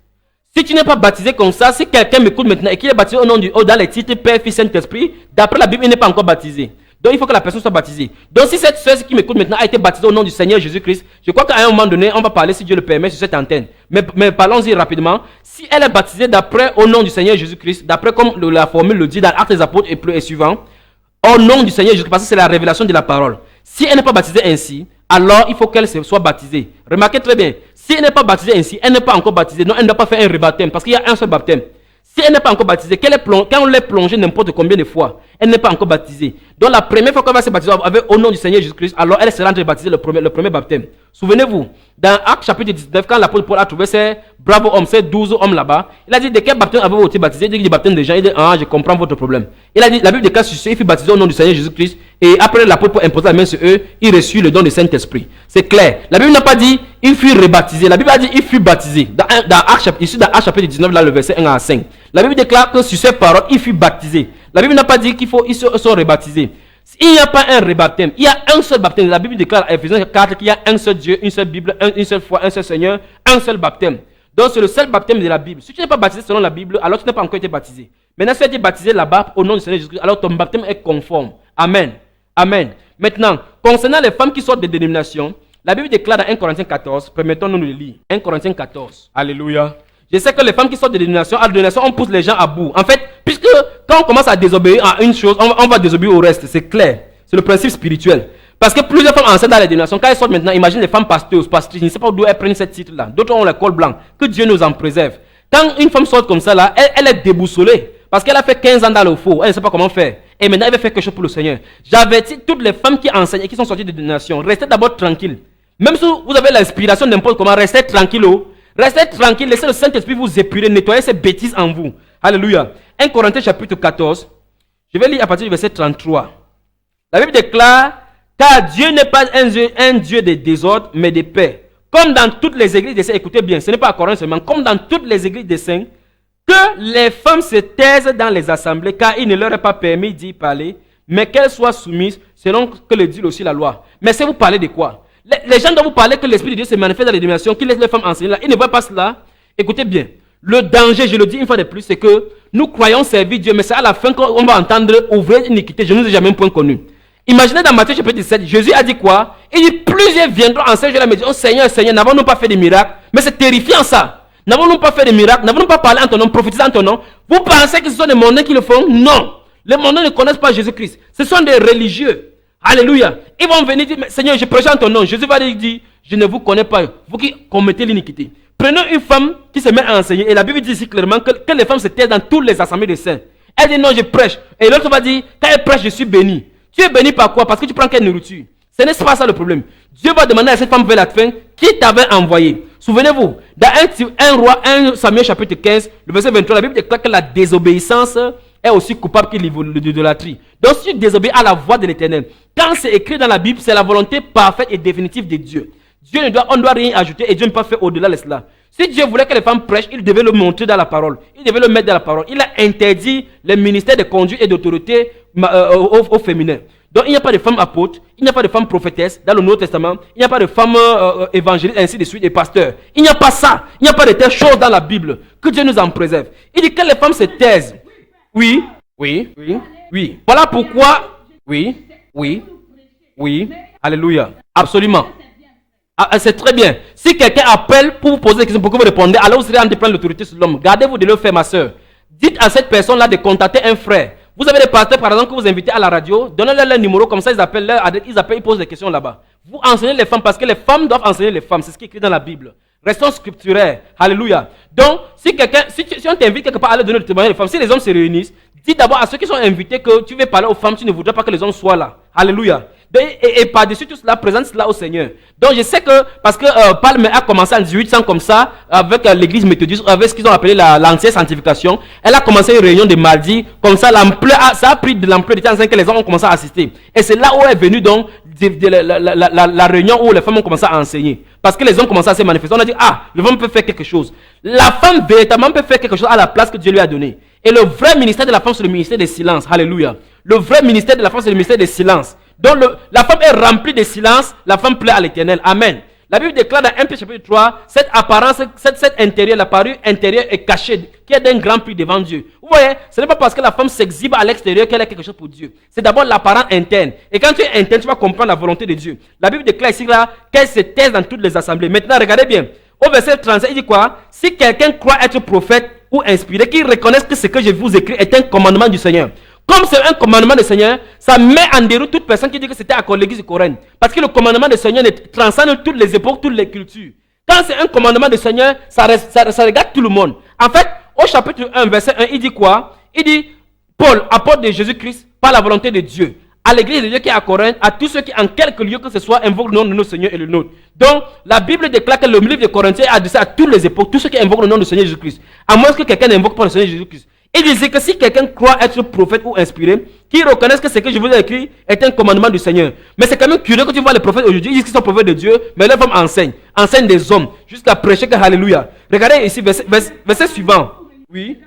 Si tu n'es pas baptisé comme ça, si quelqu'un m'écoute maintenant et qu'il est baptisé au nom dans les titres Père, Fils, Saint-Esprit, d'après la Bible, il n'est pas encore baptisé. Donc il faut que la personne soit baptisée. Donc si cette sœur qui m'écoute maintenant a été baptisée au nom du Seigneur Jésus-Christ, je crois qu'à un moment donné, on va parler, si Dieu le permet, sur cette antenne. Mais parlons-y rapidement. Si elle est baptisée d'après au nom du Seigneur Jésus-Christ, d'après comme la formule le dit dans Actes des Apôtres et suivant, au nom du Seigneur Jésus-Christ, parce que c'est la révélation de la parole. Si elle n'est pas baptisée ainsi, alors il faut qu'elle soit baptisée. Remarquez très bien, si elle n'est pas baptisée ainsi, elle n'est pas encore baptisée, non, elle ne doit pas faire un rebaptême, parce qu'il y a un seul baptême. Si elle n'est pas encore baptisée, quand on l'ait plongée n'importe combien de fois, elle n'est pas encore baptisée. Donc la première fois qu'elle va se baptiser au nom du Seigneur Jésus-Christ, alors elle sera en train de baptiser le premier baptême. Souvenez-vous, dans Actes chapitre 19, quand l'apôtre Paul a trouvé ces braves hommes, ces 12 hommes là-bas, il a dit de quel baptême avez-vous été baptisé? Il dit du baptême des gens. Il dit ah, je comprends votre problème. Il a dit la Bible déclare sur il fut baptisé au nom du Seigneur Jésus-Christ et après l'apôtre Paul imposa la main sur eux, il reçut le don du Saint-Esprit. C'est clair. La Bible n'a pas dit il fut rebaptisé. La Bible a dit il fut baptisé. Dans Actes chapitre 19, là, le verset 1 à 5. La Bible déclare que sur ces paroles, il fut baptisé. La Bible n'a pas dit qu'ils sont rebaptisés. Il n'y a pas un rebaptême, il y a un seul baptême. La Bible déclare à Ephésiens 4 qu'il y a un seul Dieu, une seule Bible, une seule foi, un seul Seigneur, un seul baptême. Donc c'est le seul baptême de la Bible. Si tu n'es pas baptisé selon la Bible, alors tu n'as pas encore été baptisé. Maintenant, si tu as été baptisé là-bas au nom du Seigneur Jésus-Christ, alors ton baptême est conforme. Amen. Amen. Maintenant, concernant les femmes qui sortent des dénominations, la Bible déclare dans 1 Corinthiens 14, permettons-nous de le lire. 1 Corinthiens 14. Alléluia. Je sais que les femmes qui sortent de dénomination, à la dénomination, on pousse les gens à bout. En fait, puisque quand on commence à désobéir à une chose, on va désobéir au reste. C'est clair. C'est le principe spirituel. Parce que plusieurs femmes enseignent dans les dénominations. Quand elles sortent maintenant, imagine les femmes pasteuses, pastrices, je ne sais pas d'où elles prennent ce titre-là. D'autres ont le col blanc. Que Dieu nous en préserve. Quand une femme sort comme ça, là, elle est déboussolée. Parce qu'elle a fait 15 ans dans le faux. Elle ne sait pas comment faire. Et maintenant, elle veut faire quelque chose pour le Seigneur. J'avertis toutes les femmes qui enseignent et qui sont sorties de dénominations. Restez d'abord tranquilles. Même si vous avez l'inspiration n'importe comment, restez tranquille. Restez tranquille, laissez le Saint-Esprit vous épurer, nettoyer ces bêtises en vous. Alléluia. 1 Corinthiens chapitre 14. Je vais lire à partir du verset 33. La Bible déclare, car Dieu n'est pas un Dieu de désordre, mais de paix. Comme dans toutes les églises des saints, écoutez bien, ce n'est pas à Corinthe seulement, comme dans toutes les églises des saints, que les femmes se taisent dans les assemblées, car il ne leur est pas permis d'y parler, mais qu'elles soient soumises, selon que le dit aussi la loi. Mais c'est vous parlez de quoi? Les gens dont vous parlez que l'Esprit de Dieu se manifeste dans les dénominations, qui laissent les femmes enseigner là, ils ne voient pas cela. Écoutez bien, le danger, je le dis une fois de plus, c'est que nous croyons servir Dieu, mais c'est à la fin qu'on va entendre ouvrir iniquité. Je ne vous ai jamais un point connu. Imaginez dans Matthieu chapitre 17, Jésus a dit quoi? Il dit plusieurs viendront enseigner la médecine. Oh Seigneur, Seigneur, n'avons-nous pas fait des miracles? Mais c'est terrifiant ça. N'avons-nous pas fait des miracles? N'avons-nous pas parlé en ton nom, prophétisé en ton nom? Vous pensez que ce sont des mondains qui le font? Non. Les mondains ne connaissent pas Jésus-Christ. Ce sont des religieux. Alléluia. Ils vont venir dire, Seigneur, je prêche en ton nom. Jésus va dire, je ne vous connais pas, vous qui commettez l'iniquité. Prenons une femme qui se met à enseigner. Et la Bible dit ici clairement que les femmes se taisent dans toutes les assemblées des saints. Elle dit non, je prêche. Et l'autre va dire, quand elle prêche, je suis béni. Tu es béni par quoi? Parce que tu prends quelle nourriture? Ce n'est pas ça le problème. Dieu va demander à cette femme vers la fin, qui t'avait envoyé? Souvenez-vous, dans 1 Samuel chapitre 15, le verset 23, la Bible déclare que la désobéissance est aussi coupable que l'idolâtrie. Donc si tu désobéis à la voix de l'Éternel, quand c'est écrit dans la Bible, c'est la volonté parfaite et définitive de Dieu. On ne doit rien ajouter et Dieu ne peut pas faire au-delà de cela. Si Dieu voulait que les femmes prêchent, il devait le montrer dans la parole. Il devait le mettre dans la parole. Il a interdit les ministères de conduite et d'autorité aux féminins. Donc il n'y a pas de femmes apôtres, il n'y a pas de femmes prophétesses dans le Nouveau Testament, il n'y a pas de femmes évangélistes, ainsi de suite, et pasteurs. Il n'y a pas ça. Il n'y a pas de telles choses dans la Bible. Que Dieu nous en préserve. Il dit que les femmes se taisent. Oui. Voilà pourquoi. Oui. Alléluia. Absolument. C'est très bien. Si quelqu'un appelle pour vous poser des questions, pour que vous répondez, alors vous serez en train de prendre l'autorité sur l'homme. Gardez-vous de le faire, ma soeur. Dites à cette personne-là de contacter un frère. Vous avez des pasteurs, par exemple, que vous invitez à la radio. Donnez-leur leur numéro, comme ça ils posent des questions là-bas. Vous enseignez les femmes, parce que les femmes doivent enseigner les femmes. C'est ce qui est écrit dans la Bible. Restons scripturaires. Alléluia. Donc, si on t'invite quelque part à aller donner le témoignage des femmes, si les hommes se réunissent, dis d'abord à ceux qui sont invités que tu veux parler aux femmes, tu ne voudrais pas que les hommes soient là. Alléluia. Et par-dessus tout cela, présente cela au Seigneur. Donc je sais que, parce que Palme a commencé en 1800 comme ça, avec l'église méthodiste, avec ce qu'ils ont appelé l'ancienne sanctification. Elle a commencé une réunion de mardi, comme ça, ça a pris de l'ampleur de temps que les hommes ont commencé à assister. Et c'est là où est venue donc la réunion où les femmes ont commencé à enseigner. Parce que les hommes commençaient à se manifester. On a dit, le femme peut faire quelque chose. La femme véritablement peut faire quelque chose à la place que Dieu lui a donnée. Et le vrai ministère de la femme, c'est le ministère des silences. Alléluia. Le vrai ministère de la femme, c'est le ministère des silences. Donc la femme est remplie de silence, la femme plaît à l'Éternel. Amen. La Bible déclare dans 1 Pierre chapitre 3, cette apparence, cette intérieur, la parure intérieure est cachée, qui est d'un grand prix devant Dieu. Vous voyez, ce n'est pas parce que la femme s'exhibe à l'extérieur qu'elle a quelque chose pour Dieu. C'est d'abord l'apparence interne. Et quand tu es interne, tu vas comprendre la volonté de Dieu. La Bible déclare ici là qu'elle se taise dans toutes les assemblées. Maintenant, regardez bien. Au verset 35, il dit quoi? Si quelqu'un croit être prophète ou inspiré, qu'il reconnaisse que ce que je vous écris est un commandement du Seigneur. Comme c'est un commandement du Seigneur, ça met en déroute toute personne qui dit que c'était à l'église de Corinthe. Parce que le commandement du Seigneur transcende toutes les époques, toutes les cultures. Quand c'est un commandement du Seigneur, ça regarde tout le monde. En fait, au chapitre 1, verset 1, il dit quoi? Il dit, Paul, apôtre de Jésus-Christ, par la volonté de Dieu, à l'église de Dieu qui est à Corinthe, à tous ceux qui, en quelque lieu que ce soit, invoquent le nom de notre Seigneur et le nôtre. Donc, la Bible déclare que le livre de Corinthiens est adressé à toutes les époques, tous ceux qui invoquent le nom du Seigneur Jésus-Christ. À moins que quelqu'un n'invoque pas le Seigneur Jésus-Christ. Il disait que si quelqu'un croit être prophète ou inspiré, qu'il reconnaisse que ce que je vous ai écrit est un commandement du Seigneur. Mais c'est quand même curieux que tu vois les prophètes aujourd'hui, ils disent qu'ils sont prophètes de Dieu, mais leurs femmes enseignent des hommes, jusqu'à prêcher que Alléluia. Regardez ici, verset suivant. Oui.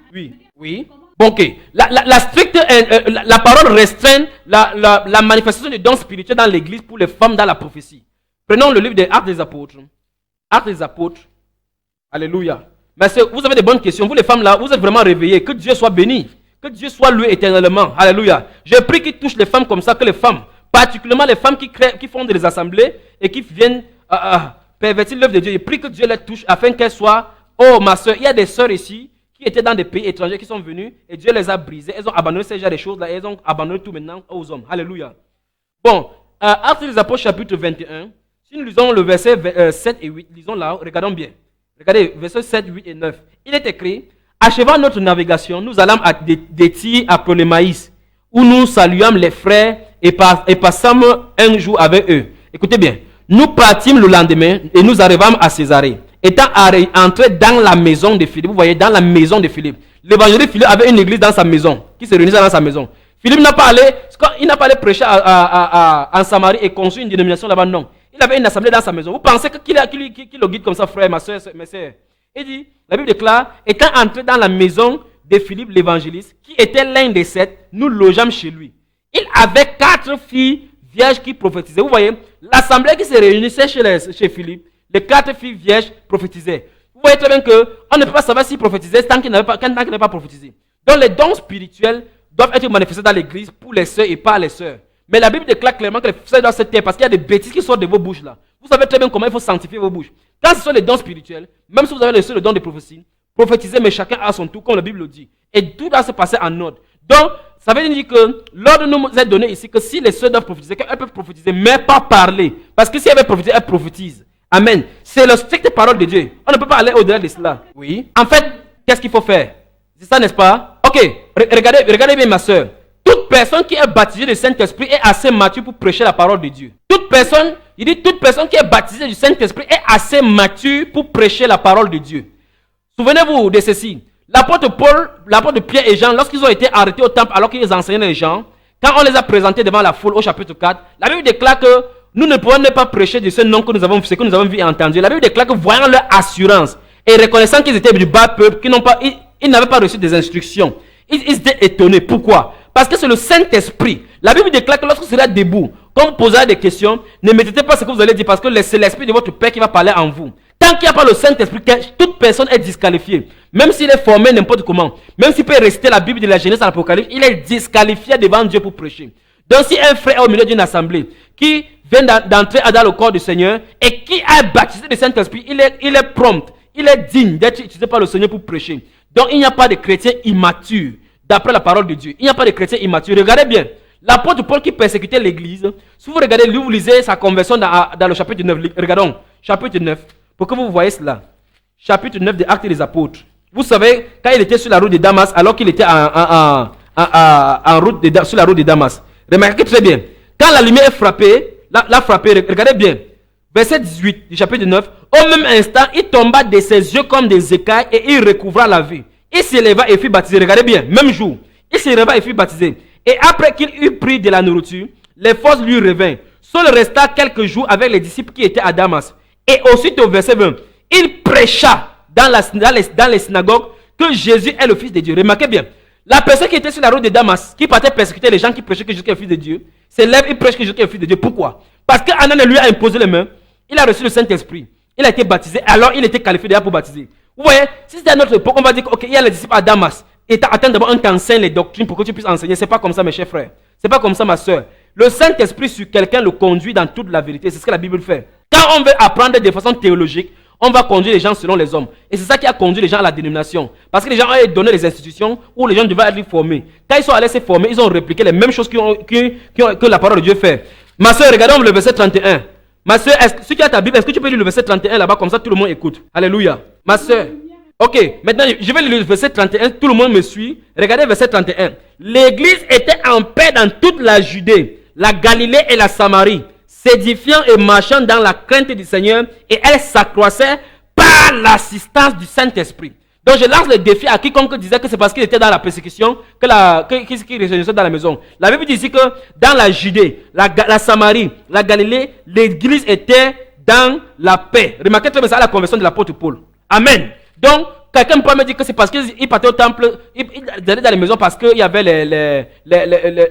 Bon, ok. La parole restreint la manifestation des dons spirituels dans l'église pour les femmes dans la prophétie. Prenons le livre des Actes des Apôtres. Actes des Apôtres. Alléluia. Mais vous avez des bonnes questions. Vous les femmes là, vous êtes vraiment réveillées. Que Dieu soit béni. Que Dieu soit loué éternellement. Alléluia. Je prie qu'il touche les femmes comme ça, que les femmes, particulièrement les femmes qui font des assemblées et qui viennent pervertir l'œuvre de Dieu. Je prie que Dieu les touche afin qu'elles soient. Oh ma soeur, il y a des sœurs ici qui étaient dans des pays étrangers qui sont venus et Dieu les a brisées. Elles ont abandonné ces genres de choses là et elles ont abandonné tout maintenant aux hommes. Alléluia. Bon, Actes des Apôtres chapitre 21. Si nous lisons le verset 7 et 8, lisons là, regardons bien. Regardez, versets 7, 8 et 9. Il est écrit, achevant notre navigation, nous allâmes de Tyr à Ptolémaïs, où nous saluâmes les frères et passâmes un jour avec eux. Écoutez bien, nous partîmes le lendemain et nous arrivâmes à Césarée. Étant entrés dans la maison de Philippe, vous voyez, dans la maison de Philippe. L'évangéliste Philippe avait une église dans sa maison, qui se réunissait dans sa maison. Philippe n'a pas allé prêcher en Samarie et construire une dénomination là-bas, non. Il avait une assemblée dans sa maison. Vous pensez qu'il le guide comme ça, frère, ma soeur, mes soeurs? Il dit, la Bible déclare, étant entré dans la maison de Philippe l'évangéliste, qui était l'un des 7, nous logeâmes chez lui. Il avait 4 filles vierges qui prophétisaient. Vous voyez, l'assemblée qui se réunissait chez Philippe, les 4 filles vierges prophétisaient. Vous voyez très bien qu'on ne peut pas savoir s'ils prophétisaient tant qu'ils n'avaient pas prophétisé. Donc les dons spirituels doivent être manifestés dans l'église pour les sœurs et pas les sœurs. Mais la Bible déclare clairement que les sœurs doivent se taire parce qu'il y a des bêtises qui sortent de vos bouches là. Vous savez très bien comment il faut sanctifier vos bouches. Quand ce sont les dons spirituels, même si vous avez le don de prophétie, prophétisez, mais chacun à son tour, comme la Bible le dit. Et tout doit se passer en ordre. Donc, ça veut dire que l'ordre nous est donné ici que si les sœurs doivent prophétiser, elles peuvent prophétiser, mais pas parler. Parce que si elles veulent prophétiser, elles prophétisent. Amen. C'est la stricte parole de Dieu. On ne peut pas aller au-delà de cela. Oui. En fait, qu'est-ce qu'il faut faire? C'est ça, n'est-ce pas? Ok, regardez bien ma soeur. Toute personne qui est baptisée du Saint-Esprit est assez mature pour prêcher la parole de Dieu. Toute personne qui est baptisée du Saint-Esprit est assez mature pour prêcher la parole de Dieu. Souvenez-vous de ceci. L'apôtre Paul, l'apôtre Pierre et Jean, lorsqu'ils ont été arrêtés au temple alors qu'ils enseignaient les gens, quand on les a présentés devant la foule au chapitre 4, la Bible déclare que nous ne pouvons pas prêcher de ce nom que nous avons vu et entendu. La Bible déclare que voyant leur assurance et reconnaissant qu'ils étaient du bas peuple, ils n'avaient pas reçu des instructions, ils étaient étonnés. Pourquoi? Parce que c'est le Saint-Esprit. La Bible déclare que lorsque vous serez debout, quand vous poserez des questions, ne mettez pas ce que vous allez dire parce que c'est l'Esprit de votre Père qui va parler en vous. Tant qu'il n'y a pas le Saint-Esprit, toute personne est disqualifiée. Même s'il est formé n'importe comment, même s'il peut réciter la Bible de la Genèse à l'Apocalypse, il est disqualifié devant Dieu pour prêcher. Donc si un frère est au milieu d'une assemblée qui vient d'entrer dans le corps du Seigneur et qui a baptisé du Saint-Esprit, il est prompt, il est digne d'être utilisé par le Seigneur pour prêcher. Donc il n'y a pas de chrétien immature. D'après la parole de Dieu, il n'y a pas de chrétien immature. Regardez bien, l'apôtre Paul qui persécutait l'église, si vous regardez, vous lisez sa conversion dans le chapitre 9, regardons, chapitre 9, pour que vous voyez cela. Chapitre 9 des Actes des Apôtres. Vous savez, quand il était sur la route de Damas, alors qu'il était sur la route de Damas, remarquez très bien, quand la lumière est frappée, l'a frappé, regardez bien, verset 18 du chapitre 9, au même instant, il tomba de ses yeux comme des écailles et il recouvra la vue. Il s'éleva et fut baptisé. Regardez bien, même jour. Il s'éleva et fut baptisé. Et après qu'il eut pris de la nourriture, les forces lui revinrent. Seul resta quelques jours avec les disciples qui étaient à Damas. Et ensuite au verset 20, il prêcha dans les synagogues que Jésus est le Fils de Dieu. Remarquez bien, la personne qui était sur la route de Damas, qui partait persécuter les gens qui prêchaient que Jésus est le Fils de Dieu, s'élève et prêche que Jésus est le Fils de Dieu. Pourquoi? Parce qu'Anan lui a imposé les mains. Il a reçu le Saint-Esprit. Il a été baptisé. Alors il était qualifié déjà pour baptiser. Vous voyez, si c'était à notre époque, on va dire qu'il y a les disciples à Damas. Et attends d'abord, on t'enseigne les doctrines pour que tu puisses enseigner. C'est pas comme ça, mes chers frères. C'est pas comme ça, ma soeur. Le Saint-Esprit sur quelqu'un le conduit dans toute la vérité. C'est ce que la Bible fait. Quand on veut apprendre de façon théologique, on va conduire les gens selon les hommes. Et c'est ça qui a conduit les gens à la dénomination. Parce que les gens ont donné les institutions où les gens devaient être formés. Quand ils sont allés se former, ils ont répliqué les mêmes choses que la parole de Dieu fait. Ma soeur, regardons le verset 31. Ma soeur, si tu as ta Bible, est-ce que tu peux lire le verset 31 là-bas, comme ça tout le monde écoute? Alléluia. Ma soeur. Ok, maintenant je vais lire le verset 31, tout le monde me suit. Regardez le verset 31. L'église était en paix dans toute la Judée, la Galilée et la Samarie, s'édifiant et marchant dans la crainte du Seigneur, et elles s'accroissaient par l'assistance du Saint-Esprit. Donc je lance le défi à quiconque disait que c'est parce qu'il était dans la persécution qu'il réunissait dans la maison. La Bible dit ici que dans la Judée, la Samarie, la Galilée, l'église était dans la paix. Remarquez très bien ça, la conversion de l'apôtre Paul. Amen. Donc, quelqu'un peut me dire que c'est parce qu'il partait au temple, il allait dans les maisons parce qu'il y avait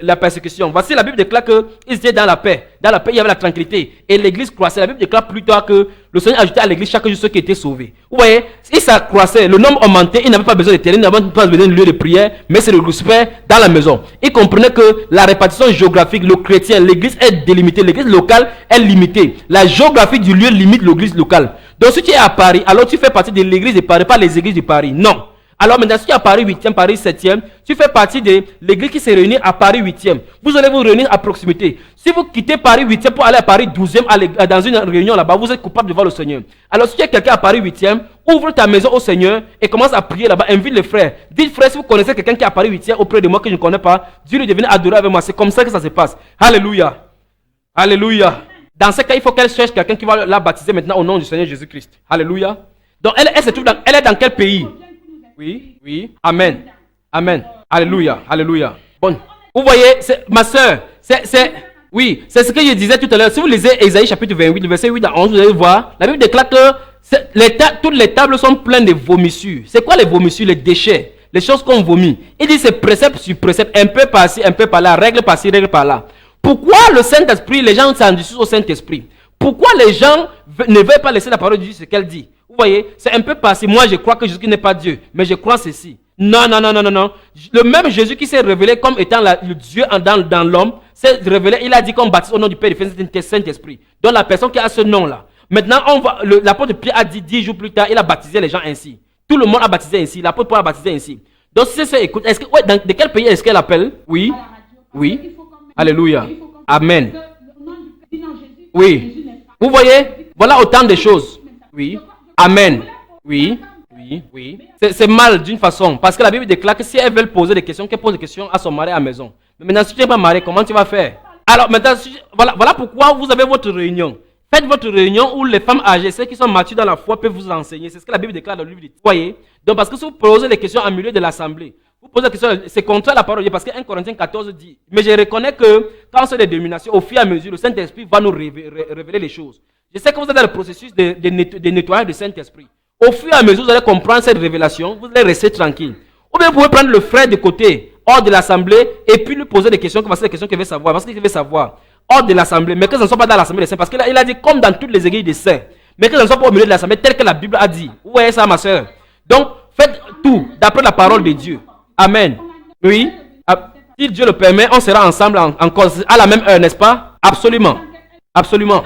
la persécution. Voici, la Bible déclare qu'ils étaient dans la paix. Dans la paix, il y avait la tranquillité. Et l'église croissait. La Bible déclare plus tard que le Seigneur ajoutait à l'église chaque jour ceux qui étaient sauvés. Vous voyez, il s'accroissait. Le nombre augmentait. Il n'avait pas besoin de terrain, il n'avait pas besoin de lieu de prière, mais c'est le Lucifer dans la maison. Il comprenait que la répartition géographique, le chrétien, l'église est délimitée. L'église locale est limitée. La géographie du lieu limite l'église locale. Donc si tu es à Paris, alors tu fais partie de l'église de Paris, pas les églises de Paris. Non. Alors maintenant, si tu es à Paris 8e, Paris 7e, tu fais partie de l'église qui se réunit à Paris 8e. Vous allez vous réunir à proximité. Si vous quittez Paris 8e pour aller à Paris 12e, dans une réunion là-bas, vous êtes coupable devant le Seigneur. Alors si tu es quelqu'un à Paris 8e, ouvre ta maison au Seigneur et commence à prier là-bas. Invite les frères. Dites frère, si vous connaissez quelqu'un qui est à Paris 8e auprès de moi que je ne connais pas, dis-lui de venir adorer avec moi. C'est comme ça que ça se passe. Alléluia. Alléluia. Dans ce cas, il faut qu'elle cherche quelqu'un qui va la baptiser maintenant au nom du Seigneur Jésus-Christ. Alléluia. Donc, elle se trouve elle est dans quel pays? Oui, oui. Amen. Amen. Alléluia. Alléluia. Bon. Vous voyez, ma soeur, oui, c'est ce que je disais tout à l'heure. Si vous lisez Ésaïe chapitre 28, le verset 8 à 11, vous allez voir, la Bible déclare que toutes les tables sont pleines de vomissures. C'est quoi les vomissures? Les déchets, les choses qu'on vomit. Il dit c'est précepte sur précepte, un peu par-ci, un peu par-là, règle par-ci, règle par-là. Pourquoi le Saint-Esprit, les gens s'endurcissent au Saint-Esprit? Pourquoi les gens ne veulent pas laisser la parole de Dieu ce qu'elle dit? Vous voyez, c'est un peu passé. Moi, je crois que Jésus n'est pas Dieu, mais je crois ceci. Non, non, non, non, non, non. Le même Jésus qui s'est révélé comme étant le Dieu dans l'homme, s'est révélé, il a dit qu'on baptise au nom du Père, du Fils et du Saint-Esprit. Donc la personne qui a ce nom-là. Maintenant, l'apôtre Pierre a dit 10 jours plus tard, il a baptisé les gens ainsi. Tout le monde a baptisé ainsi. L'apôtre Paul a baptisé ainsi. Donc si c'est ça, écoute, de quel pays est-ce qu'elle appelle? Oui, oui. Alléluia. Amen. Oui. Vous voyez, voilà autant de choses. Oui. Amen. Oui. Oui. Oui. C'est mal d'une façon. Parce que la Bible déclare que si elles veulent poser des questions, qu'elles posent des questions à son mari à la maison. Mais maintenant, si tu n'es pas marié, comment tu vas faire? Alors maintenant, voilà pourquoi vous avez votre réunion. Faites votre réunion où les femmes âgées, celles qui sont matures dans la foi, peuvent vous enseigner. C'est ce que la Bible déclare dans le livre. Vous voyez? Donc parce que si vous posez des questions en milieu de l'assemblée, vous posez la question, c'est contre la parole de Dieu, parce que 1 Corinthiens 14 dit, mais je reconnais que quand c'est des dominations, au fur et à mesure, le Saint-Esprit va nous révéler les choses. Je sais que vous êtes dans le processus de nettoyage du Saint-Esprit. Au fur et à mesure, vous allez comprendre cette révélation, vous allez rester tranquille. Ou bien vous pouvez prendre le frère de côté, hors de l'assemblée, et puis lui poser des questions, comme c'est des questions qu'il veut savoir, parce qu'il veut savoir, hors de l'assemblée, mais que ce ne soit pas dans l'assemblée des saints, parce qu'il a dit comme dans toutes les églises des saints, mais que ce ne soit pas au milieu de l'assemblée, tel que la Bible a dit. Vous voyez ça, ma soeur? Donc, faites tout d'après la parole de Dieu. Amen. Oui. Si Dieu le permet, on sera ensemble encore à la même heure, n'est-ce pas? Absolument. Absolument.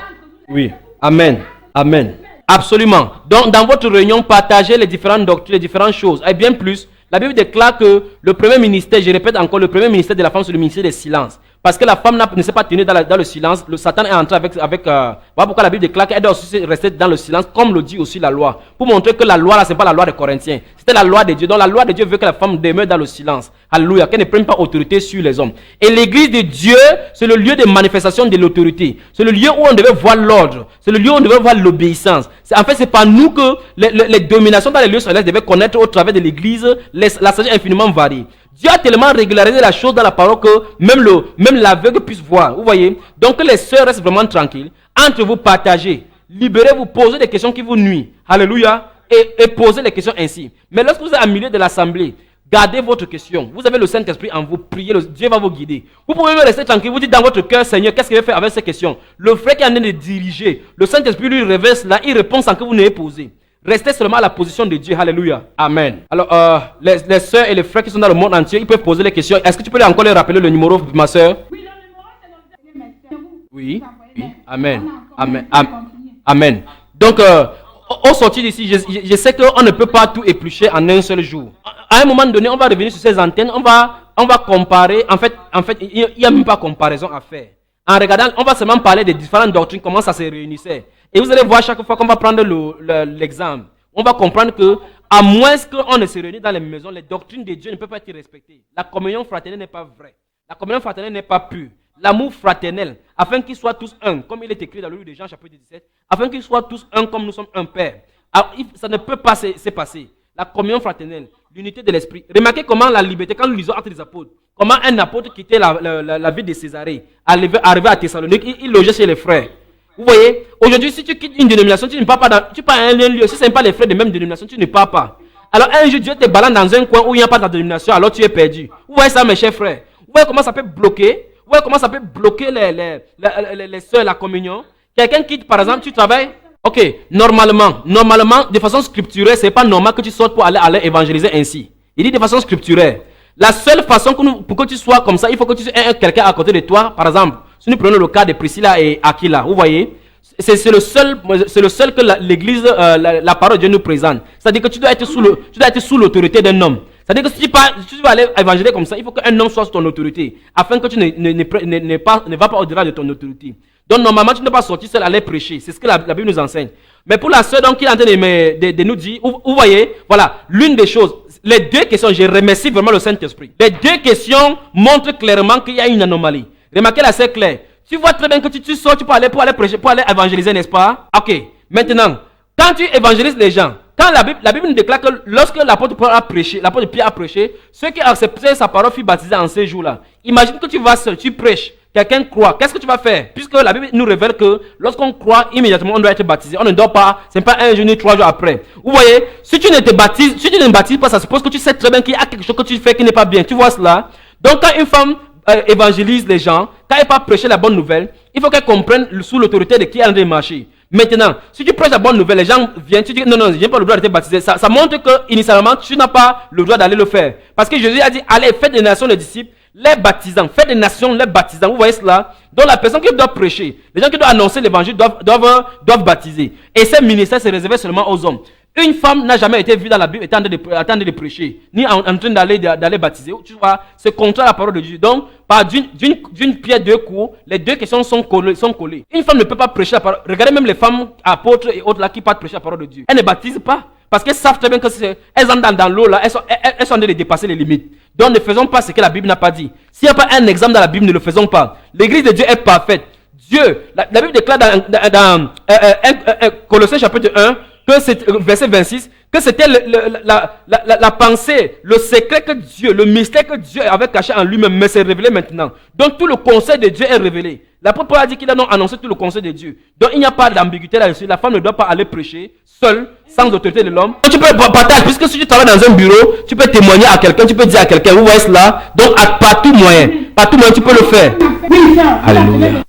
Oui. Amen. Amen. Absolument. Donc, dans votre réunion, partagez les différentes doctrines, les différentes choses. Et bien plus, la Bible déclare que le premier ministère, je répète encore, le premier ministère de la femme, c'est le ministère des silences. Parce que la femme ne s'est pas tenue dans le silence. Le Satan est entré avec voilà pourquoi la Bible déclare qu'elle doit aussi rester dans le silence, comme le dit aussi la loi. Pour montrer que la loi, là, ce n'est pas la loi des Corinthiens. C'était la loi de Dieu. Donc la loi de Dieu veut que la femme demeure dans le silence. Alléluia. Qu'elle ne prenne pas autorité sur les hommes. Et l'église de Dieu, c'est le lieu de manifestation de l'autorité. C'est le lieu où on devait voir l'ordre. C'est le lieu où on devait voir l'obéissance. En fait, c'est pas nous que les dominations dans les lieux célestes devaient connaître au travers de l'église. La sagesse infiniment varie. Dieu a tellement régularisé la chose dans la parole que même l'aveugle puisse voir. Vous voyez? Donc les sœurs restent vraiment tranquilles. Entre vous, partagez. Libérez-vous, posez des questions qui vous nuisent. Alléluia. Et posez les questions ainsi. Mais lorsque vous êtes au milieu de l'assemblée, gardez votre question. Vous avez le Saint-Esprit en vous. Priez, Dieu va vous guider. Vous pouvez même rester tranquille. Vous dites dans votre cœur, Seigneur, qu'est-ce qu'il va faire avec ces questions? Le frère qui est en train de diriger, le Saint-Esprit lui réverse là, il répond sans que vous n'ayez posé. Restez seulement à la position de Dieu. Alléluia. Amen. Alors, les sœurs et les frères qui sont dans le monde entier, ils peuvent poser les questions. Est-ce que tu peux encore leur rappeler le numéro, ma sœur? Oui, le numéro, c'est le 0. Oui. Oui. Amen. Amen. Amen. Donc, au sortir d'ici, je sais qu'on ne peut pas tout éplucher en un seul jour. À un moment donné, on va revenir sur ces antennes, on va comparer. En fait, il n'y a même pas comparaison à faire. En regardant, on va seulement parler des différentes doctrines, comment ça se réunissait. Et vous allez voir chaque fois qu'on va prendre l'exemple, on va comprendre que, à moins qu'on ne se réunisse dans les maisons, les doctrines de Dieu ne peuvent pas être respectées. La communion fraternelle n'est pas vraie. La communion fraternelle n'est pas pure. l'amour fraternel, afin qu'ils soient tous un, comme il est écrit dans le livre de Jean chapitre 17, afin qu'ils soient tous un comme nous sommes un Père. Alors, ça ne peut pas se passer. La communion fraternelle, l'unité de l'esprit. Remarquez comment la liberté, quand nous lisons Actes des apôtres, comment un apôtre quittait la ville de Césarée, arrivé à Thessalonique, il logeait chez les frères. Vous voyez, aujourd'hui, si tu quittes une dénomination, tu ne pars pas dans, tu pars à un lieu. Si ce n'est pas les frères de même dénomination, tu ne pars pas. Alors un jour, Dieu te balance dans un coin où il n'y a pas de dénomination, alors tu es perdu. Vous voyez ça, mes chers frères? Vous voyez comment ça peut bloquer? Vous voyez comment ça peut bloquer les soeurs, la communion? Quelqu'un quitte, par exemple, tu travailles. Ok, normalement, de façon scripturelle, ce n'est pas normal que tu sortes pour aller évangéliser ainsi. Il dit de façon scripturelle. La seule façon pour que tu sois comme ça, il faut que tu aies quelqu'un à côté de toi. Par exemple, si nous prenons le cas de Priscilla et Aquila, vous voyez, c'est le seul que l'église, la parole de Dieu nous présente. C'est-à-dire que tu dois être sous l'autorité d'un homme. C'est-à-dire que si tu vas aller évangéliser comme ça, il faut qu'un homme soit sous ton autorité, afin que tu ne vas pas au-delà de ton autorité. Donc normalement, tu ne dois pas sortir seul aller prêcher. C'est ce que la Bible nous enseigne. Mais pour la sœur qui est en train de nous dire, vous voyez, voilà, l'une des choses, les deux questions, je remercie vraiment le Saint-Esprit. Les deux questions montrent clairement qu'il y a une anomalie. Remarquez la sœur Claire. Tu vois très bien que tu sors pour aller prêcher, pour aller évangéliser, n'est-ce pas? Ok. Maintenant, quand tu évangélises les gens, quand la Bible nous déclare que lorsque l'apôtre Pierre a prêché, ceux qui acceptaient sa parole furent baptisés en ces jours-là. Imagine que tu vas seul, tu prêches, quelqu'un croit. Qu'est-ce que tu vas faire? Puisque la Bible nous révèle que lorsqu'on croit, immédiatement on doit être baptisé. On ne dort pas, ce n'est pas un jour ni 3 jours après. Vous voyez, si tu ne baptises pas, ça suppose que tu sais très bien qu'il y a quelque chose que tu fais qui n'est pas bien. Tu vois cela? Donc quand une femme évangélise les gens, quand elle va prêcher la bonne nouvelle, il faut qu'elle comprenne sous l'autorité de qui elle est en train de marcher. Maintenant, si tu prêches la bonne nouvelle, les gens viennent, tu dis non, je n'ai pas le droit d'être baptisé. Ça montre que initialement, tu n'as pas le droit d'aller le faire. Parce que Jésus a dit, allez, faites des nations les disciples, les baptisants. Faites des nations les baptisants. Vous voyez cela? Donc la personne qui doit prêcher, les gens qui doivent annoncer l'évangile doivent baptiser. Et ces ministères se réservaient seulement aux hommes. Une femme n'a jamais été vue dans la Bible étant de prêcher, ni en train d'aller baptiser. Tu vois, c'est contre la parole de Dieu. Donc, par d'une pierre deux coups, les deux questions sont collées. Une femme ne peut pas prêcher la parole. Regardez même les femmes apôtres et autres là qui partent prêcher la parole de Dieu. Elles ne baptisent pas. Parce qu'elles savent très bien que elles entrent dans l'eau là, elles sont en train de dépasser les limites. Donc ne faisons pas ce que la Bible n'a pas dit. S'il n'y a pas un exemple dans la Bible, ne le faisons pas. L'église de Dieu est parfaite. Dieu, la Bible déclare dans Colossiens chapitre 1, que c'est verset 26, que c'était la pensée, le secret que Dieu, le mystère que Dieu avait caché en lui-même, mais c'est révélé maintenant. Donc tout le conseil de Dieu est révélé. L'apôtre Paul a dit qu'il a donc annoncé tout le conseil de Dieu. Donc il n'y a pas d'ambiguïté là-dessus. La femme ne doit pas aller prêcher seule, sans autorité de l'homme. Tu peux partager, puisque si tu travailles dans un bureau, tu peux témoigner à quelqu'un, tu peux dire à quelqu'un, vous voyez cela. Donc par tout moyen, tu peux le faire. Alléluia.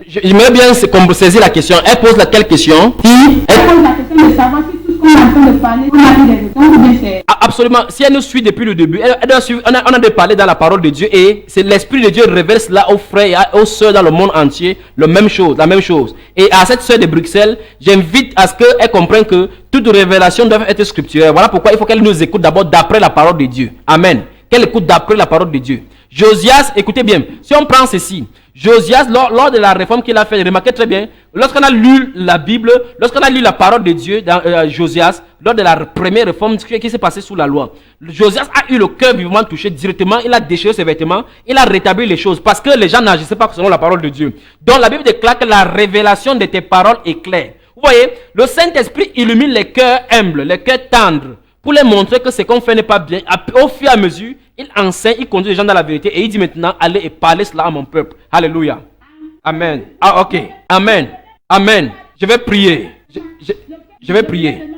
J'aimerais bien saisir la question. Elle pose quelle question? Elle pose la question de savoir si tout ce qu'on est en train de parler, on a des raisons. Absolument. Si elle nous suit depuis le début, on a de parler dans la parole de Dieu et c'est l'Esprit de Dieu révèle cela aux frères et aux sœurs dans le monde entier, la même chose. Et à cette sœur de Bruxelles, j'invite à ce qu'elle comprenne que toute révélation doit être scripturelle. Voilà pourquoi il faut qu'elle nous écoute d'abord d'après la parole de Dieu. Amen. Qu'elle écoute d'après la parole de Dieu. Josias, écoutez bien, si on prend ceci, Josias, lors de la réforme qu'il a fait, remarquez très bien, lorsqu'on a lu la Bible, lorsqu'on a lu la parole de Dieu dans Josias, lors de la première réforme qui s'est passée sous la loi, Josias a eu le cœur vivement touché directement, il a déchiré ses vêtements, il a rétabli les choses, parce que les gens n'agissaient pas selon la parole de Dieu. Donc la Bible déclare que la révélation de tes paroles est claire. Vous voyez, le Saint-Esprit illumine les cœurs humbles, les cœurs tendres, pour les montrer que ce qu'on fait n'est pas bien. Au fur et à mesure, il enseigne, il conduit les gens dans la vérité et il dit maintenant, allez et parlez cela à mon peuple. Alléluia. Amen. Ah, ok. Amen. Amen. Je vais prier. Je vais prier.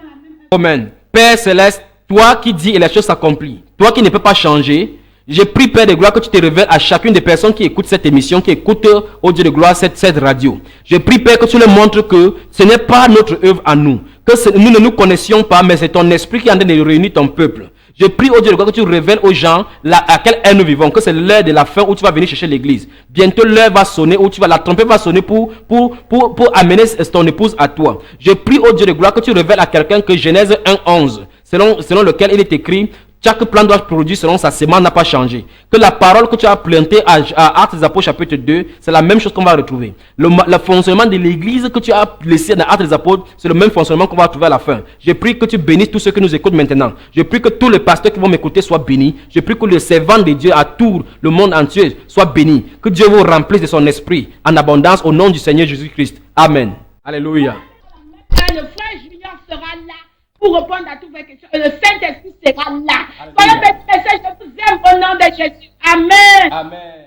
Amen. Père Céleste, toi qui dis et les choses s'accomplissent, toi qui ne peux pas changer, je prie, Père de gloire, que tu te révèles à chacune des personnes qui écoutent cette émission, qui écoutent, au Dieu de gloire, cette radio. Je prie, Père, que tu leur montres que ce n'est pas notre œuvre à nous, que nous ne nous connaissions pas, mais c'est ton esprit qui est en train de réunir ton peuple. Je prie, au Dieu de gloire, que tu révèles aux gens à quelle ère nous vivons, que c'est l'heure de la fin où tu vas venir chercher l'église. Bientôt l'heure va sonner, où la trompette va sonner pour amener ton épouse à toi. Je prie, au Dieu de gloire, que tu révèles à quelqu'un que Genèse 1:11, selon lequel il est écrit, Chaque plant doit produire selon sa semence, n'a pas changé. Que la parole que tu as plantée à Actes des Apôtres chapitre 2, c'est la même chose qu'on va retrouver. Le fonctionnement de l'église que tu as laissé dans Actes des Apôtres, c'est le même fonctionnement qu'on va trouver à la fin. Je prie que tu bénisses tous ceux qui nous écoutent maintenant. Je prie que tous les pasteurs qui vont m'écouter soient bénis. Je prie que les servants de Dieu à tout le monde entier soient bénis. Que Dieu vous remplisse de son esprit en abondance au nom du Seigneur Jésus-Christ. Amen. Alléluia. Le frère Junior sera là pour répondre à toutes vos questions. Et le Saint-Esprit sera là. Soyez bénis, je vous aime au nom de Jésus. Amen. Amen.